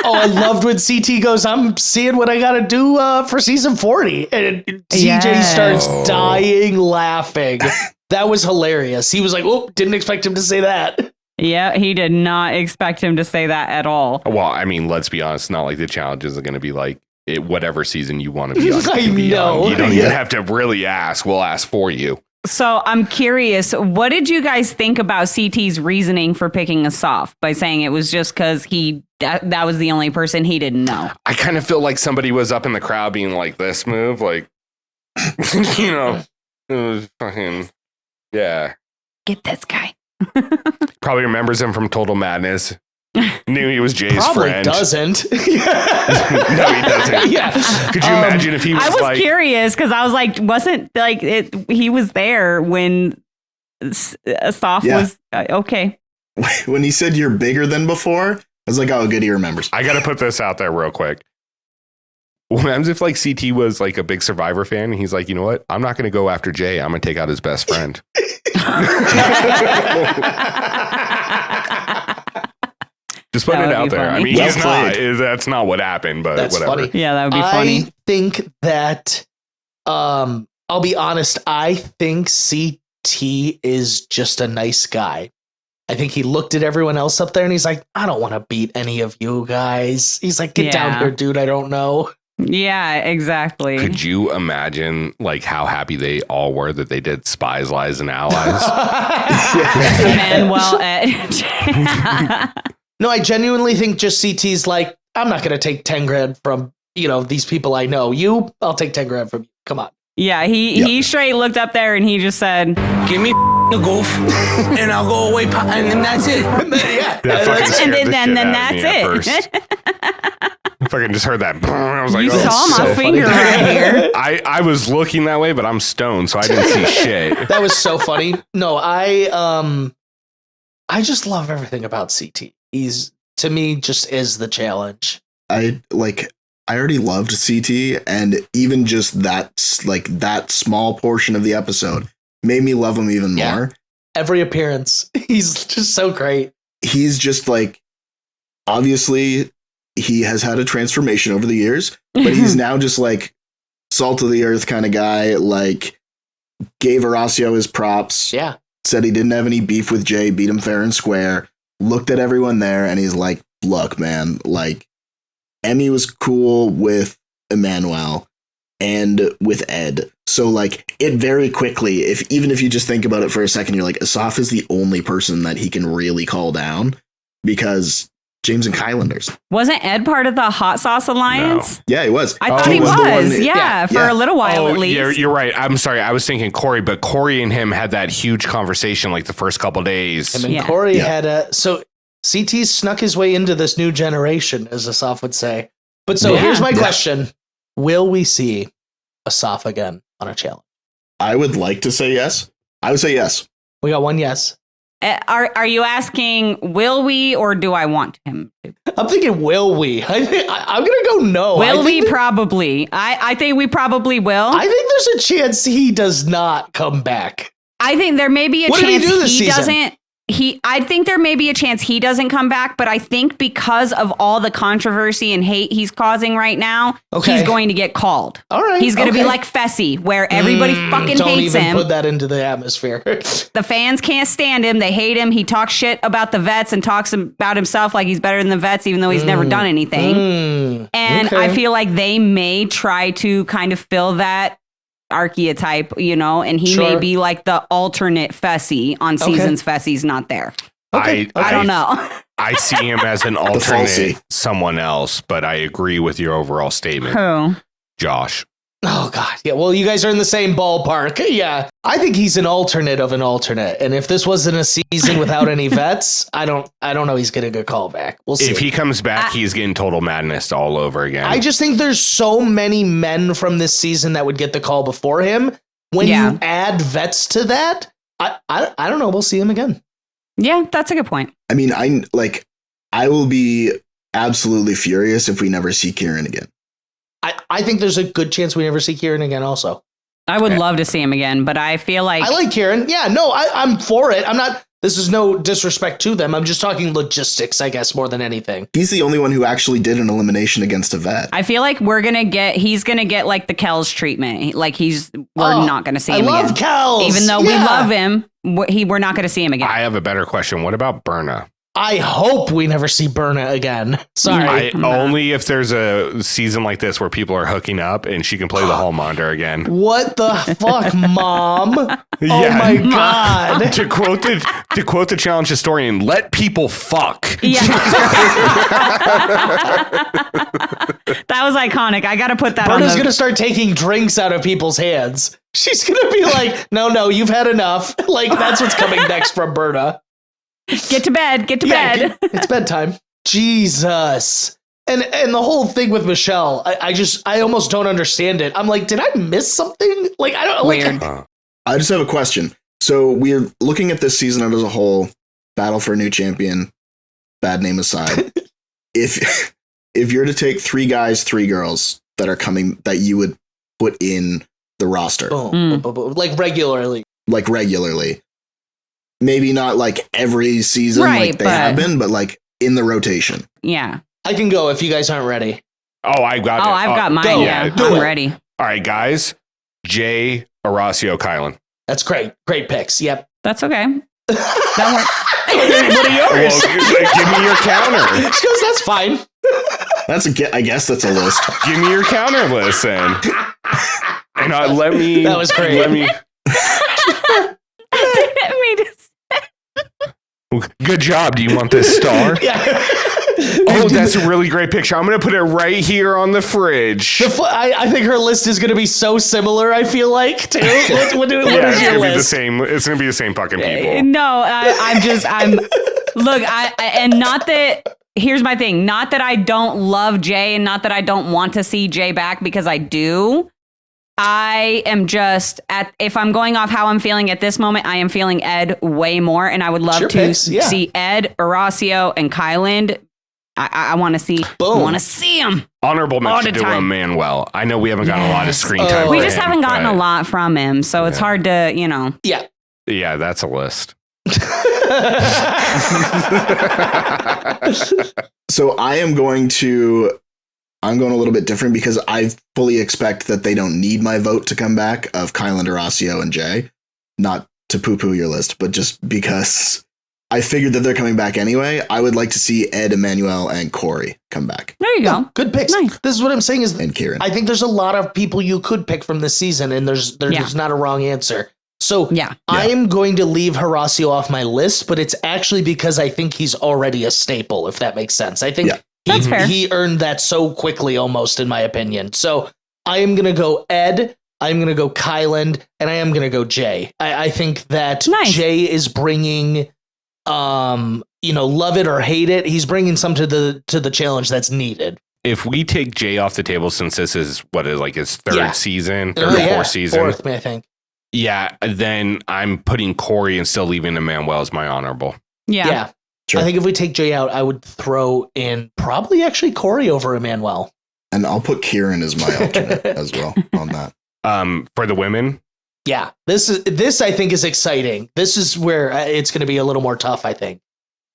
D: Oh, I loved when CT goes, I'm seeing what I got to do for season 40. And CJ starts dying laughing. That was hilarious. He was like, oh, didn't expect him to say that.
B: Yeah, he did not expect him to say that at all.
A: Well, I mean, let's be honest. Not like the challenges are going to be like whatever season you want to be on.
D: I know.
A: You don't even have to really ask. We'll ask for you.
B: So I'm curious, what did you guys think about CT's reasoning for picking us off by saying it was just because that was the only person he didn't know?
A: I kind of feel like somebody was up in the crowd being like, this move, like, you know, it was fucking, yeah.
B: Get this guy.
A: Probably remembers him from Total Madness. Knew he was Jay's
D: Probably
A: friend.
D: Doesn't.
A: No, he doesn't.
D: Yeah.
A: Could you imagine if he was
B: I was
A: like...
B: curious because I was like, wasn't like he was there when Soph was okay.
C: When he said you're bigger than before, I was like, oh, good, he remembers.
A: I got to put this out there real quick. What happens if like CT was like a big Survivor fan and he's like, you know what? I'm not going to go after Jay. I'm going to take out his best friend. Just putting it out there.
B: Funny.
A: I mean, he's not. That's not what happened, but
D: That's
A: whatever.
D: funny.
B: Yeah, that would be funny.
D: I think that, I'll be honest, I think CT is just a nice guy. I think he looked at everyone else up there and he's like, I don't want to beat any of you guys. He's like, get down here, dude. I don't know.
B: Yeah, exactly.
A: Could you imagine like how happy they all were that they did Spies, Lies, and Allies?
B: Manuel.
D: No, I genuinely think just CT's like, I'm not going to take 10 grand from, these people I know. I'll take 10 grand from you. Come on.
B: Yeah, he straight looked up there and he just said,
F: Give me the goof, and I'll go away, and then that's it.
B: then that's it.
A: I fucking just heard that. I was like,
B: You
A: oh,
B: saw my
D: so
B: finger
D: funny.
B: right here.
A: I was looking that way, but I'm stoned, so I didn't see shit.
D: That was so funny. No, I just love everything about CT. He's, to me, just is the challenge.
C: I already loved CT, and even just that small portion of the episode made me love him even more.
D: Every appearance, he's just so great.
C: He's just like, obviously he has had a transformation over the years, but he's now just like salt of the earth kind of guy, like gave Horacio his props.
D: Yeah.
C: Said he didn't have any beef with Jay, beat him fair and square, looked at everyone there, and he's like, look, man, like, Emmy was cool with Emmanuel and with Ed. So, like, it very quickly, even if you just think about it for a second, you're like, Asaf is the only person that he can really call down because James and Kylanders.
B: Wasn't Ed part of the Hot Sauce Alliance?
C: No. Yeah, he was.
B: I thought he was.
C: the one
B: Yeah, for a little while at least.
A: You're right. I'm sorry. I was thinking Corey, but Corey and him had that huge conversation like the first couple days.
D: Him and Corey had a... So CT snuck his way into this new generation, as Asaf would say. But so here's my question. Will we see Asaf again on a challenge?
C: I would like to say yes. I would say yes.
D: We got one yes.
B: Are you asking, will we, or do I want him to?
D: I'm thinking, will we? I'm going to go no.
B: Will we? Probably. I think we probably will.
D: I think there's a chance he does not come back.
B: I think there may be a
D: What did he
B: chance
D: do this
B: he
D: season?
B: doesn't. I think there may be a chance he doesn't come back, but I think because of all the controversy and hate he's causing right now, he's going to get called.
D: All right.
B: He's going to be like Fessy, where everybody fucking
D: don't
B: hates
D: even
B: him.
D: Put that into the atmosphere.
B: The fans can't stand him. They hate him. He talks shit about the vets and talks about himself like he's better than the vets, even though he's never done anything. And I feel like they may try to kind of fill that archetype, you know, and he may be like the alternate Fessy on seasons Fessy's not there. I don't know.
A: I see him as an alternate someone else, but I agree with your overall statement.
B: Who?
A: Josh.
D: Oh God. Yeah. Well, you guys are in the same ballpark. Yeah. I think he's an alternate of an alternate. And if this wasn't a season without any vets, I don't know he's getting a call back. We'll see.
A: If he comes back, he's getting total madness all over again.
D: I just think there's so many men from this season that would get the call before him. When you add vets to that, I don't know. We'll see him again.
B: Yeah, that's a good point.
C: I mean, I will be absolutely furious if we never see Kieran again.
D: I think there's a good chance we never see Kieran again also.
B: I would love to see him again, but I feel like...
D: I like Kieran. Yeah, no, I'm for it. I'm not... This is no disrespect to them. I'm just talking logistics, I guess, more than anything.
C: He's the only one who actually did an elimination against a vet.
B: I feel like he's going to get like the Kells treatment. Like we're not going to see him again. I love
D: Kells.
B: Even though we love him, we're not going to see him again.
A: I have a better question. What about Berna?
D: I hope we never see Berna again. Sorry.
A: Only if there's a season like this where people are hooking up and she can play the hall monitor again.
D: What the fuck, Mom? Oh my God.
A: To quote the challenge historian, let people fuck.
B: Yeah. That was iconic. I got to put that on.
D: Berna's going to start taking drinks out of people's hands. She's going to be like, no, you've had enough. Like, that's what's coming next from Berna.
B: Get to bed. Bed.
D: It's bedtime. Jesus. And the whole thing with Michelle, I almost don't understand it. I'm like, did I miss something? Like, I don't...
B: Weird.
C: I just have a question. So we're looking at this season as a whole, battle for a new champion, bad name aside. If you're to take 3 guys, 3 girls that are coming, that you would put in the roster.
D: Like regularly.
C: Maybe not like every season like they have been, but like in the rotation.
B: Yeah.
D: I can go if you guys aren't ready.
A: Oh, I got it.
B: Oh, I've got mine. Yeah, I'm ready.
A: All right, guys. Jay, Horacio, Kylan.
D: That's great. Great picks. Yep.
B: That's okay. That works.
D: What are yours?
A: Well, give me your counter.
D: She goes, that's fine.
C: I guess that's a list.
A: Give me your counter list then. And let me...
D: That was great.
A: Let me...
B: I didn't mean to...
A: Good job. Do you want this star?
D: Yeah.
A: Oh, that's a really great picture. I'm going to put it right here on the fridge.
D: I think her list is going to be so similar, I feel like, too. What is your list?
A: It's going to be the same fucking people.
B: No, look, and not that, here's my thing. Not that I don't love Jay and not that I don't want to see Jay back, because I do. I am just if I'm going off how I'm feeling at this moment, I am feeling Ed way more, and I would love to see Ed, Horacio, and Kyland. I want to see.
D: Boom.
B: I want to see them.
A: Honorable mention to Manuel. I know we haven't gotten a lot of screen time.
B: We just haven't gotten a lot from him, so it's hard to, you know.
D: Yeah.
A: Yeah, that's a list.
C: So I am going to I'm going a little bit different because I fully expect that they don't need my vote to come back of Kyland, Horacio, and Jay. Not to poo-poo your list, but just because I figured that they're coming back anyway. I would like to see Ed, Emmanuel, and Corey come back.
B: There you go.
D: Good picks.
B: Nice.
D: This is what I'm saying is
C: And Kieran.
D: I think there's a lot of people you could pick from this season, and there's not a wrong answer. So I am going to leave Horacio off my list, but it's actually because I think he's already a staple, if that makes sense. I think
B: That's fair.
D: he earned that so quickly, almost, in my opinion. So I am going to go Ed, I'm going to go Kyland, and I am going to go Jay. I think that Jay is bringing, love it or hate it, he's bringing some to the challenge that's needed.
A: If we take Jay off the table, since this is his third season, fourth season,
D: fourth, I think.
A: Yeah, then I'm putting Corey and still leaving Emmanuel as my honorable.
B: Yeah.
C: Sure.
D: I think if we take Jay out, I would throw in probably actually Corey over Emmanuel.
C: And I'll put Kieran as my alternate as well on that.
A: For the women.
D: Yeah, this I think is exciting. This is where it's going to be a little more tough, I think.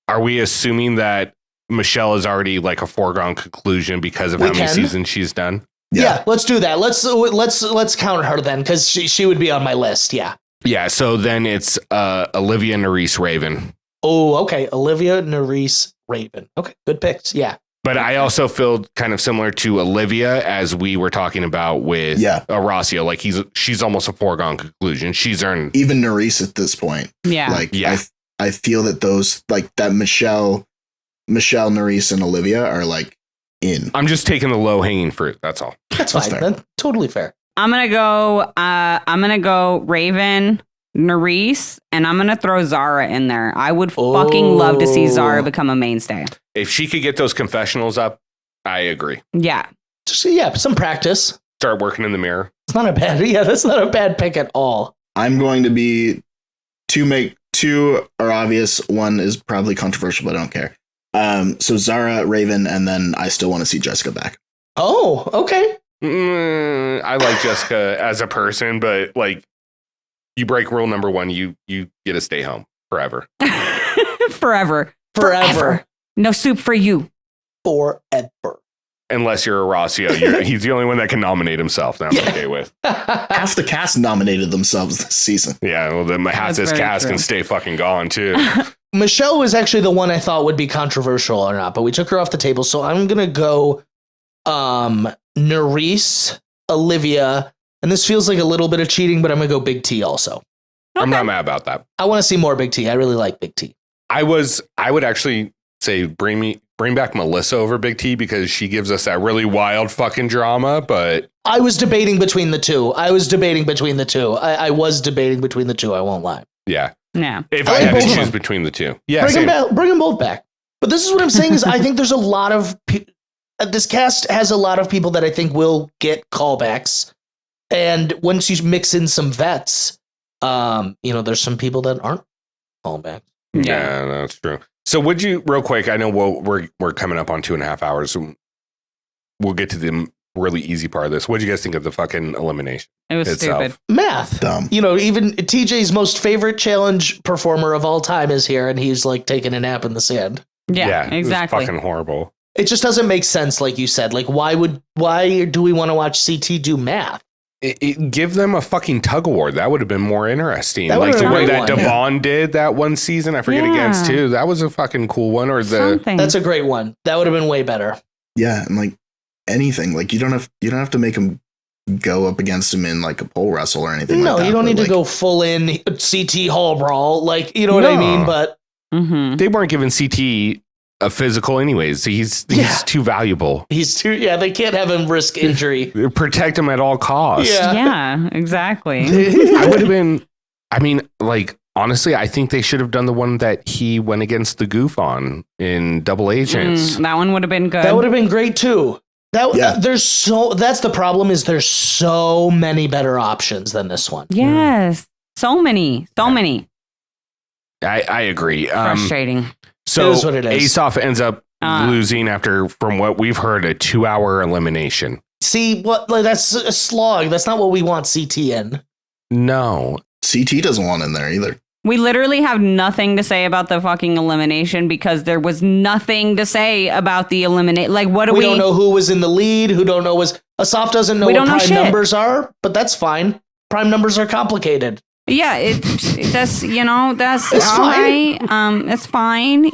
A: Are we assuming that Michelle is already like a foregone conclusion because of how many seasons she's done?
D: Yeah, let's do that. Let's count her then, because she would be on my list. Yeah.
A: Yeah. So then it's Olivia, Nerys, Raven.
D: Oh, okay. Olivia, Nerys, Raven. Okay, good picks. Yeah.
A: But I also feel kind of similar to Olivia as we were talking about with Horacio. Like she's almost a foregone conclusion. She's earned
C: even Nerys at this point.
B: Yeah.
C: Like I feel that those like that Michelle, Nerys, and Olivia are like in.
A: I'm just taking the low hanging fruit. That's all.
D: That's fine. That's totally fair.
B: I'm gonna go Raven, Nerys, and I'm gonna throw Zara in there. I would fucking love to see Zara become a mainstay.
A: If she could get those confessionals up, I agree.
B: Yeah.
D: Just, some practice.
A: Start working in the mirror.
D: It's not a bad. Yeah, that's not a bad pick at all.
C: I'm going to be two are obvious. One is probably controversial, but I don't care. So Zara, Raven, and then I still want to see Jessica back.
D: Oh, okay.
A: I like Jessica as a person, but like you break rule number 1, you get to stay home forever.
B: Forever. No soup for you.
D: Forever.
A: Unless you're Horacio. He's the only one that can nominate himself. That I'm okay with.
C: Half the cast nominated themselves this season.
A: Yeah, well, then half this cast can stay fucking gone too.
D: Michelle was actually the one I thought would be controversial or not, but we took her off the table. So I'm going to go Nerys, Olivia, and this feels like a little bit of cheating, but I'm going to go Big T also.
A: Okay. I'm not mad about that.
D: I want to see more Big T. I really like Big T.
A: I would actually say bring back Melissa over Big T because she gives us that really wild fucking drama, but
D: I was debating between the two. I was debating between the two. I won't lie.
A: Yeah.
B: Yeah.
A: If I had to choose between the two. Yeah.
D: Bring them both back. But this is what I'm saying is I think there's a lot of this cast has a lot of people that I think will get callbacks. And once you mix in some vets, there's some people that aren't callbacks.
A: Yeah, that's true. So would you, real quick, I know we're coming up on 2.5 hours. We'll get to the really easy part of this. What did you guys think of the fucking elimination?
B: It was stupid.
D: Math.
C: Dumb.
D: Even TJ's most favorite challenge performer of all time is here, and he's like taking a nap in the sand.
B: Yeah, exactly.
A: It was fucking horrible.
D: It just doesn't make sense, like you said. Like, why do we want to watch CT do math?
A: Give them a fucking tug award. That would have been more interesting.
D: That
A: like the way that
D: one.
A: Devon did that one season. I forget against too. That was a fucking cool one. Or
D: that's a great one. That would have been way better.
C: Yeah, and like anything, like you don't have to make him go up against him in like a pole wrestle or anything.
D: No,
C: like that,
D: you don't need to go full in CT hall brawl. Like, you know what I mean? But
A: they weren't giving CT a physical anyways. He's too valuable.
D: They can't have him risk injury.
A: Protect him at all costs.
B: Yeah, exactly.
A: I would have been, honestly, I think they should have done the one that he went against the goof on in Double Agents.
B: That one would have been good.
D: That would have been great too. That's the problem is there's so many better options than this one.
B: Yes. So many.
A: I agree.
B: Frustrating.
A: So
D: it is what it is.
A: Aesop ends up losing after, from what we've heard, a 2-hour elimination.
D: See, that's a slog. That's not what we want CT in.
A: No.
C: CT doesn't want in there either.
B: We literally have nothing to say about the fucking elimination because there was nothing to say about the eliminate. Like, what do we
D: don't know who was in the lead, who don't know was Asaf doesn't know
B: We
D: what
B: don't know
D: prime
B: shit.
D: numbers are, but that's fine. Prime numbers are complicated.
B: Yeah, that's that's
D: It's
B: all
D: fine.
B: right. It's fine,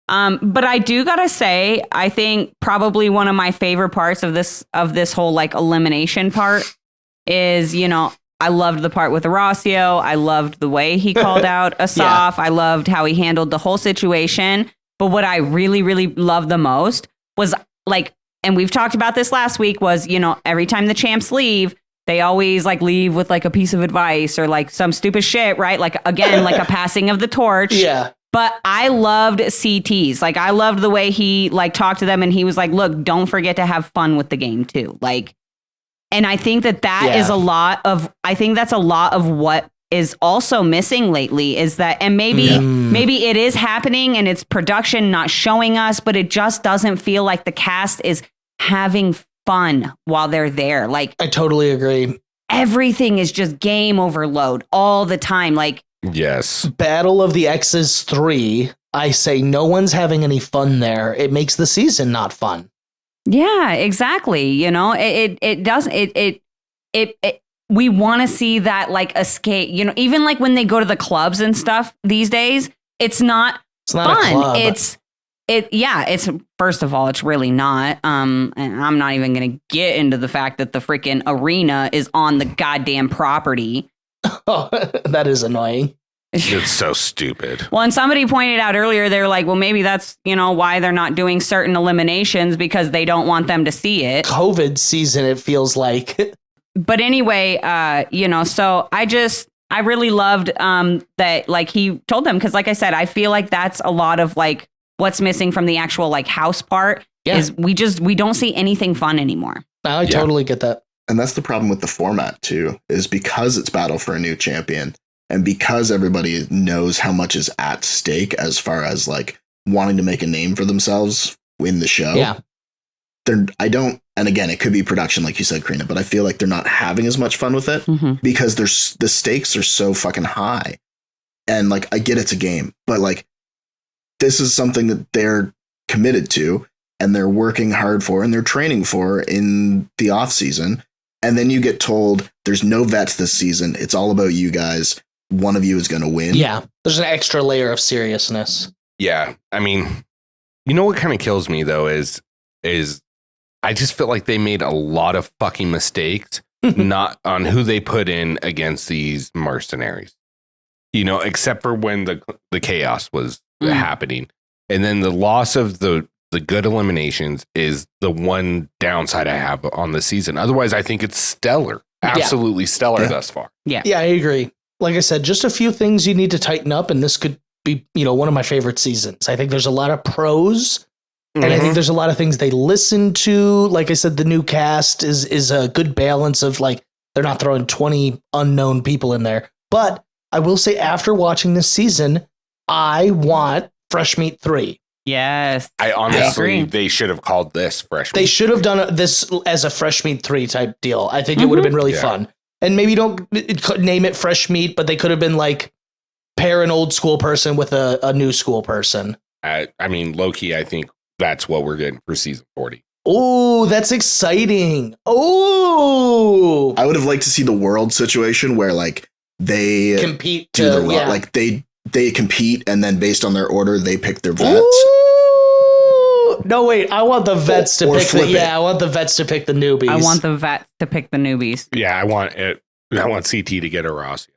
B: but I do gotta say, I think probably one of my favorite parts of this whole like elimination part is, I loved the part with Horacio. I loved the way he called out Asaf. I loved how he handled the whole situation. But what I really, really loved the most was like, and we've talked about this last week, was, every time the champs leave, they always like leave with like a piece of advice or like some stupid shit, right? Like, again, like a passing of the torch.
D: Yeah.
B: But I loved CT's. Like, I loved the way he like talked to them, and he was like, look, don't forget to have fun with the game too. Like, and I think that is a lot of, that's a lot of what is also missing lately is that, and maybe it is happening and it's production not showing us, but it just doesn't feel like the cast is having fun while they're there. Like,
D: I totally agree.
B: Everything is just game overload all the time. Like,
A: yes.
D: Battle of the X's 3, I say no one's having any fun there. It makes the season not fun.
B: yeah, exactly. It doesn't, we want to see that like escape, even like when they go to the clubs and stuff these days, it's not
D: not
B: fun.
D: a club.
B: It's first of all, it's really not. And I'm not even going to get into the fact that the freaking arena is on the goddamn property.
D: Oh, that is annoying.
A: It's so stupid.
B: Well, and somebody pointed out earlier, they're like, well, maybe that's, why they're not doing certain eliminations because they don't want them to see it.
D: COVID season, it feels like.
B: But anyway, so I really loved that, like, he told them, because like I said, I feel like that's a lot of like what's missing from the actual like house part is we don't see anything fun anymore.
D: I totally get that.
C: And that's the problem with the format too, is because it's battle for a new champion and because everybody knows how much is at stake as far as like wanting to make a name for themselves in the show.
D: Yeah.
C: And again, it could be production, like you said, Karina, but I feel like they're not having as much fun with it because the stakes are so fucking high. And like, I get it's a game, but like, this is something that they're committed to and they're working hard for and they're training for in the off season. And then you get told there's no vets this season. It's all about you guys. One of you is going to win.
D: Yeah. There's an extra layer of seriousness.
A: Yeah. I mean, you know what kind of kills me though is I just feel like they made a lot of fucking mistakes not on who they put in against these mercenaries. Except for when the chaos was happening. And then the loss of the good eliminations is the one downside I have on the season. Otherwise, I think it's stellar. Absolutely stellar thus far.
B: Yeah.
D: Yeah, I agree. Like I said, just a few things you need to tighten up, and this could be, one of my favorite seasons. I think there's a lot of pros, and I think there's a lot of things they listen to. Like I said, the new cast is a good balance of like, they're not throwing 20 unknown people in there. But I will say, after watching this season, I want Fresh Meat 3.
B: Yes.
A: I honestly,
B: agree.
A: they should have called this Fresh Meat.
D: They should have done this as a Fresh Meat 3 type deal. I think it would have been really fun. And maybe don't name it Fresh Meat, but they could have been like pair an old school person with a new school person.
A: I mean, low-key, I think that's what we're getting for season 40.
D: Oh, that's exciting. Oh,
C: I would have liked to see the world situation where like they
D: compete
C: do
D: to,
C: like they compete and then based on their order, they pick their vets.
D: Ooh. No, wait. I want the vets to
C: Or
D: pick
C: flip it.
D: I want the vets to pick the newbies.
B: I want the vets to pick the newbies.
A: Yeah, I want CT to get Horacio.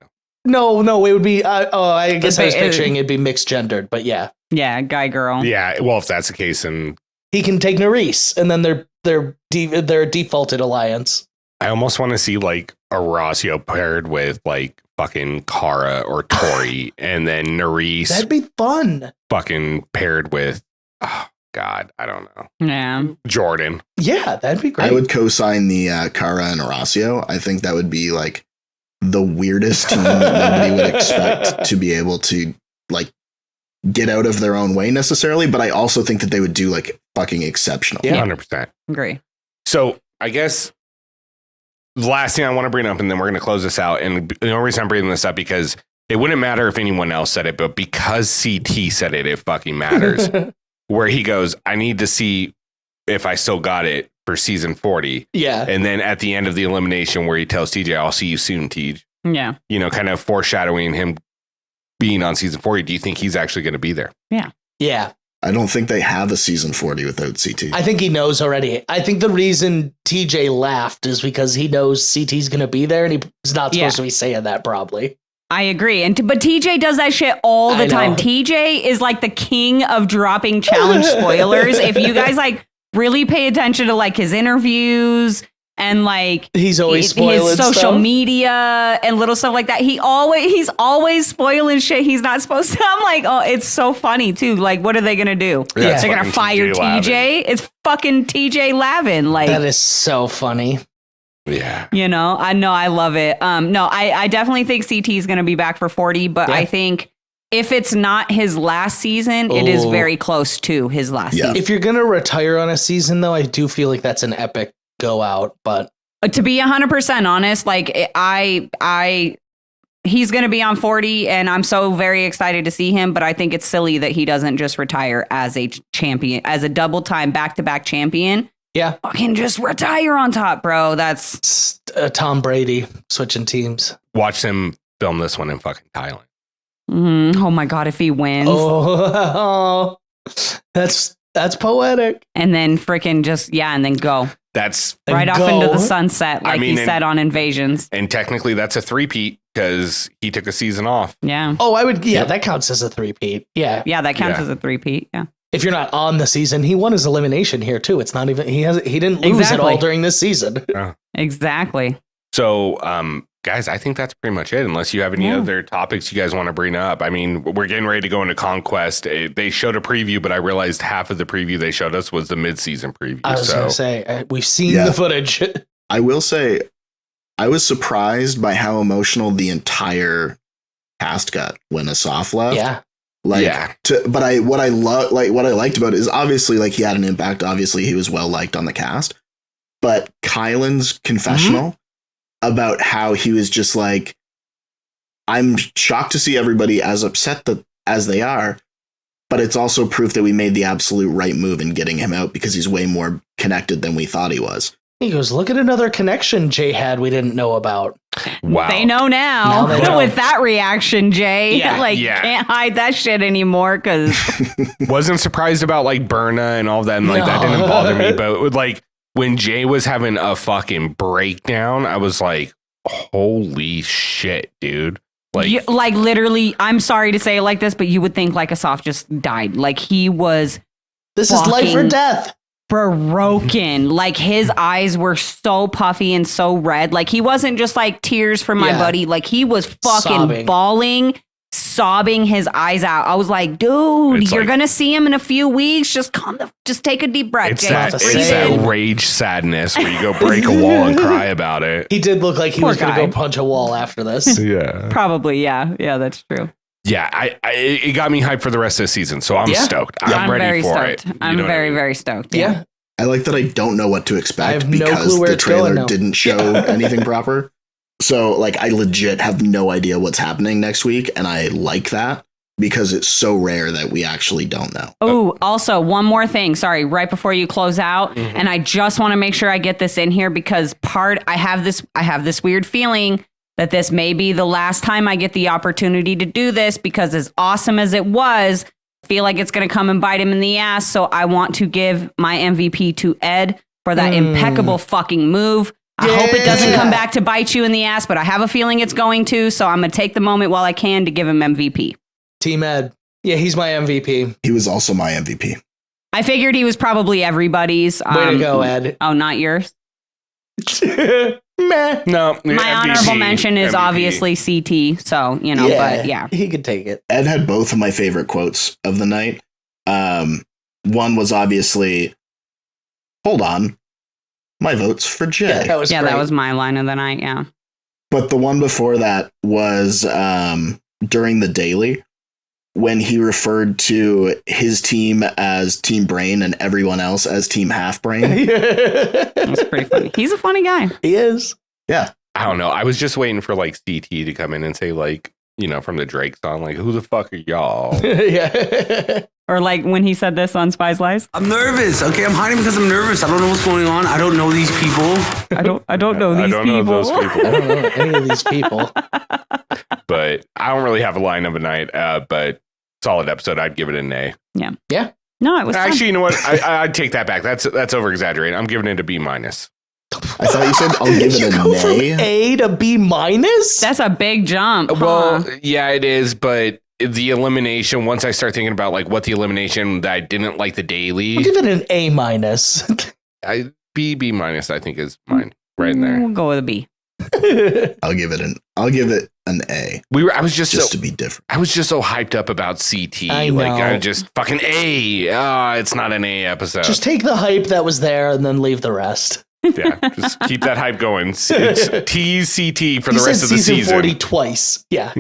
D: No, it would be. I guess I was
B: But
D: picturing it'd be mixed gendered, but yeah,
B: Yeah, guy, girl.
A: Yeah, well, if that's the case, then
D: he can take Nerys, and then their defaulted alliance.
A: I almost want to see like Horacio paired with like fucking Kara or Tori, and then Nerys
D: That'd be fun.
A: fucking paired with, oh God, I don't know,
B: Yeah.
A: Jordan.
D: Yeah, that'd be great.
C: I would co-sign the Kara and Horacio. I think that would be like the weirdest team that nobody would expect to be able to like get out of their own way necessarily. But I also think that they would do like fucking exceptional.
A: Yeah, 100%.
B: Agree.
A: So I guess the last thing I want to bring up, and then we're going to close this out. And the only reason I'm bringing this up because it wouldn't matter if anyone else said it, but because CT said it, it fucking matters. Where he goes, I need to see if I still got it for season 40.
D: Yeah.
A: And then at the end of the elimination where he tells TJ, I'll see you soon, TJ.
B: Yeah.
A: You know, kind of foreshadowing him being on season 40. Do you think he's actually going to be there?
B: Yeah.
D: Yeah.
C: I don't think they have a season 40 without CT.
D: I think he knows already. I think the reason TJ laughed is because he knows CT's going to be there and he's not supposed to be saying that probably.
B: I agree. But TJ does that shit all the time. TJ is like the king of dropping challenge spoilers. If you guys like really pay attention to like his interviews and like
D: he's always spoiling
B: his social
D: stuff.
B: media and little stuff like that, he's always spoiling shit he's not supposed to. I'm like, oh, it's so funny too. Like, what are they gonna do?
A: Yeah,
B: They're gonna fire TJ? It's fucking TJ Lavin. Like,
D: that is so funny.
A: Yeah.
B: You know, I love it. No, I definitely think CT is going to be back for 40, but I think if it's not his last season, it is very close to his last season.
D: If you're going to retire on a season, though, I do feel like that's an epic go out. But
B: to be 100% honest, like he's going to be on 40 and I'm so very excited to see him. But I think it's silly that he doesn't just retire as a champion, as a double time back-to-back champion.
D: Yeah.
B: Fucking just retire on top, bro. That's
D: Tom Brady switching teams.
A: Watch him film this one in fucking Thailand.
B: Oh my God, if he wins.
D: Oh, that's poetic.
B: And then freaking just, and then go.
A: That's
B: right off into the sunset, like he said on Invasions.
A: And technically that's a three-peat because he took a season off.
B: Yeah.
D: Oh, I would. Yeah, that counts as a three-peat. Yeah.
B: Yeah, that counts as a three-peat. Yeah.
D: If you're not on the season, he won his elimination here too. It's not even he didn't lose at all during this season.
B: Exactly.
A: So, guys, I think that's pretty much it. Unless you have any other topics you guys want to bring up. I mean, we're getting ready to go into Conquest. They showed a preview, but I realized half of the preview they showed us was the mid-season preview.
D: I was going to say we've seen the footage.
C: I will say, I was surprised by how emotional the entire cast got when Asaf left.
D: Yeah.
C: What I liked about it is obviously like he had an impact. Obviously he was well liked on the cast, but Kylan's confessional about how he was just like, I'm shocked to see everybody as upset as they are, but it's also proof that we made the absolute right move in getting him out because he's way more connected than we thought he was.
D: He goes, look at another connection Jay had we didn't know about.
A: Wow.
B: They know now.
D: They know.
B: With that reaction, Jay. Can't hide that shit anymore because
A: wasn't surprised about like Berna and all that, and like that didn't bother me. But like when Jay was having a fucking breakdown, I was like, holy shit, dude.
B: Like literally, I'm sorry to say it like this, but you would think like Asaf just died. Like he was
D: This is life or death.
B: Broken. Like his eyes were so puffy and so red. Like he wasn't just like tears for my buddy. Like he was fucking bawling, sobbing his eyes out. I was like, dude, you're gonna see him in a few weeks. Just just take a deep breath.
A: It's that rage sadness where you go break a wall and cry about it.
D: He did look like he was gonna go punch a wall after this.
A: Yeah,
B: probably. Yeah, that's true.
A: Yeah, it got me hyped for the rest of the season, so I'm stoked. I'm ready for it.
B: I'm very stoked.
D: Yeah.
C: I like that I don't know what to expect
D: because
C: no clue where the trailer didn't show anything proper. So, like, I legit have no idea what's happening next week, and I like that because it's so rare that we actually don't know.
B: Oh, also, one more thing. Sorry, right before you close out, and I just want to make sure I get this in here because I have this weird feeling that this may be the last time I get the opportunity to do this because as awesome as it was, I feel like it's going to come and bite him in the ass. So I want to give my MVP to Ed for that impeccable fucking move. I hope it doesn't come back to bite you in the ass, but I have a feeling it's going to. So I'm going to take the moment while I can to give him MVP.
D: Team Ed. Yeah, he's my MVP.
C: He was also my MVP.
B: I figured he was probably everybody's.
D: Way to go, Ed.
B: Oh, not yours?
D: Meh.
A: No.
B: My honorable mention is obviously CT. So, but yeah.
D: He could take it.
C: Ed had both of my favorite quotes of the night. One was obviously, hold on, my vote's for Jay.
D: Yeah, that
B: was my line of the night, yeah.
C: But the one before that was during the daily, when he referred to his team as Team Brain and everyone else as Team Half Brain.
B: That's pretty funny. He's a funny guy.
D: He is.
C: Yeah.
A: I don't know. I was just waiting for like CT to come in and say like, from the Drake song, like, who the fuck are y'all?
D: Yeah.
B: Or like when he said this on Spies Lies.
G: I'm nervous. Okay, I'm hiding because I'm nervous. I don't know what's going on. I don't know these people.
B: I don't know these
A: I don't
B: people.
A: know those people.
D: I don't know any of these people.
A: But I don't really have a line of a night, but solid episode. I'd give it an A.
B: Yeah.
D: Yeah.
B: No, it was fun.
A: Actually, you know what? I'd take that back. That's over exaggerating. I'm giving it a B minus.
C: I thought you said I'll give it
D: You
C: an
D: go from
C: A.
D: A to B minus?
B: That's a big jump.
A: Well,
B: huh?
A: yeah, it is, but the elimination, once I start thinking about like what the elimination that I didn't like the daily,
D: I'll give it an A minus.
A: B minus, I think is mine right in there.
B: We'll go with a B.
C: I'll give it an A.
A: I was just
C: to be different.
A: I was just so hyped up about CT.
D: I
A: Like
D: know.
A: I just fucking A. It's not an A episode.
D: Just take the hype that was there and then leave the rest.
A: Yeah, just keep that hype going. It's tease CT for the
D: He
A: rest
D: said
A: of the
D: season
A: season.
D: 40 twice. Yeah.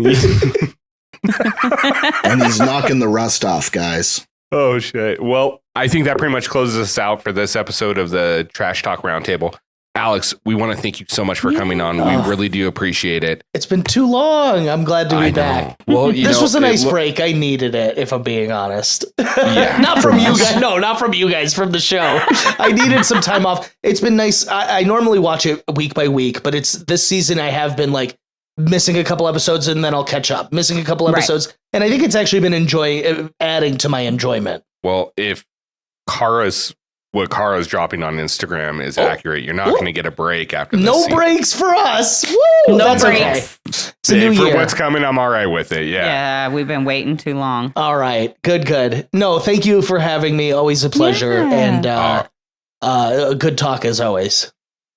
C: And he's knocking the rust off, guys.
A: Oh shit. Well, I think that pretty much closes us out for this episode of the Trash Talk Roundtable. Alex, we want to thank you so much for coming on.
D: Oh.
A: We really do appreciate it.
D: It's been too long. I'm glad to be
A: I know.
D: back.
A: Well,
D: This was a nice break. I needed it, if I'm being honest.
A: Yeah.
D: Not from
C: From
D: you
C: us?
D: guys. No, not from you guys, from the show. I needed some time off. It's been nice. I normally watch it week by week, but it's this season I have been like missing a couple episodes and then I'll catch up. Missing a couple
B: Right.
D: episodes. And I think it's actually been adding to my enjoyment.
A: Well, if what Kara's dropping on Instagram is accurate, you're not going to get a break after this
D: No
A: season.
D: breaks for us. Woo!
B: No
D: That's
B: breaks.
D: okay. It's a new
A: For
D: year.
A: what's coming, I'm all right with it. Yeah.
B: Yeah, we've been waiting too long.
D: All right. Good. No, thank you for having me. Always a pleasure.
B: Yeah.
D: And a good talk as always.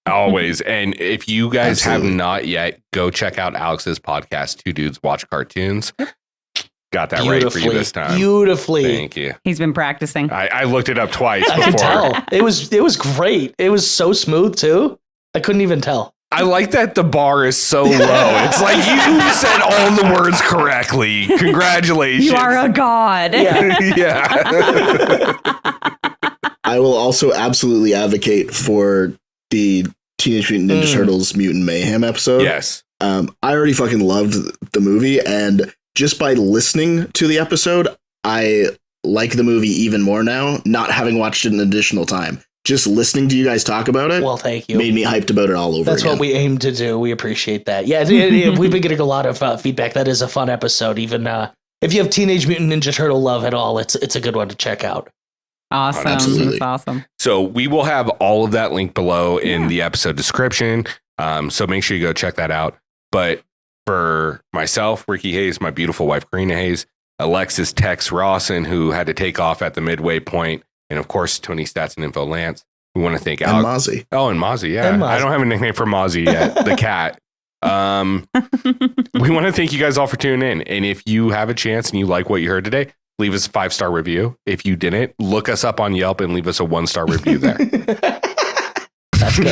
A: Always. And if you guys
C: Absolutely.
A: have not yet, go check out Alex's podcast, Two Dudes Watch Cartoons. Got that right for you this time.
D: Beautifully.
A: Thank you.
B: He's been practicing.
A: I looked it up twice
D: I
A: before.
D: can tell. It was great. It was so smooth too. I couldn't even tell.
A: I like that the bar is so low. It's like you said all the words correctly. Congratulations.
B: You are a god.
A: Yeah.
C: I will also absolutely advocate for the Teenage Mutant Ninja Turtles Mutant Mayhem episode.
A: Yes.
C: I already fucking loved the movie, and just by listening to the episode, I like the movie even more now, not having watched it an additional time. Just listening to you guys talk about it
D: Well, thank you.
C: made me hyped about it all over
D: That's
C: again.
D: what we aim to do. We appreciate that. Yeah, we've been getting a lot of feedback. That is a fun episode. Even if you have Teenage Mutant Ninja Turtle love at all, it's a good one to check out.
B: Awesome.
C: Absolutely.
B: That's awesome.
A: So we will have all of that linked below in the episode description. So make sure you go check that out. But for myself, Ricky Hayes, my beautiful wife, Karina Hayes, Alexis Tex Rawson, who had to take off at the midway point, and of course, Tony Stats and Info Lance. We want to thank
C: and
A: Alex.
C: Mozzie.
A: Oh, and Mozzie, yeah.
D: And Mozzie.
A: I don't have a nickname for Mozzie yet, the cat. We want to thank you guys all for tuning in. And if you have a chance and you like what you heard today, leave us a 5-star review. If you didn't, look us up on Yelp and leave us a 1-star review there.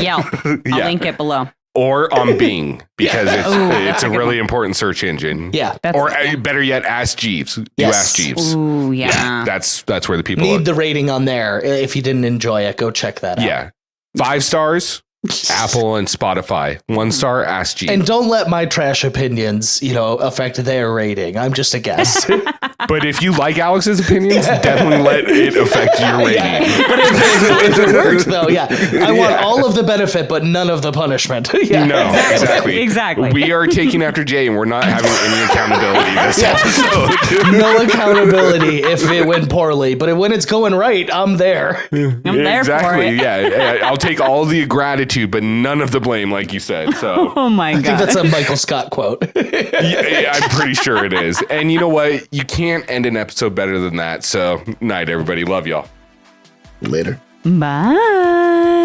B: Yelp. I'll link it below.
A: Or on Bing, because
B: Ooh,
A: it's
B: that's a
A: a
B: good
A: really
B: one.
A: important search engine.
D: Yeah.
A: Or better yet, Ask Jeeves. You
D: Yes.
A: Ask Jeeves.
B: Ooh, yeah.
A: That's where the people
D: Need
A: are.
D: the rating on there. If you didn't enjoy it, go check that out.
A: Yeah. 5 stars, Apple and Spotify. 1 star, Ask Jeeves.
D: And don't let my trash opinions, affect their rating. I'm just a guest.
A: But if you like Alex's opinions, definitely let it affect your rating.
D: Yeah. But if it works, though, yeah. I want all of the benefit, but none of the punishment. Yeah.
A: No, exactly.
B: Exactly.
A: We are taking after Jay, and we're not having any accountability this episode.
D: No accountability if it went poorly, but when it's going right, I'm there.
B: I'm there
A: exactly.
B: for it.
A: Yeah, I'll take all the gratitude, but none of the blame, like you said. So
B: Oh my
D: I think
B: god.
D: that's a Michael Scott quote.
A: yeah, I'm pretty sure it is. And you know what? You can't end an episode better than that. So night, everybody. Love y'all.
C: Later.
B: Bye.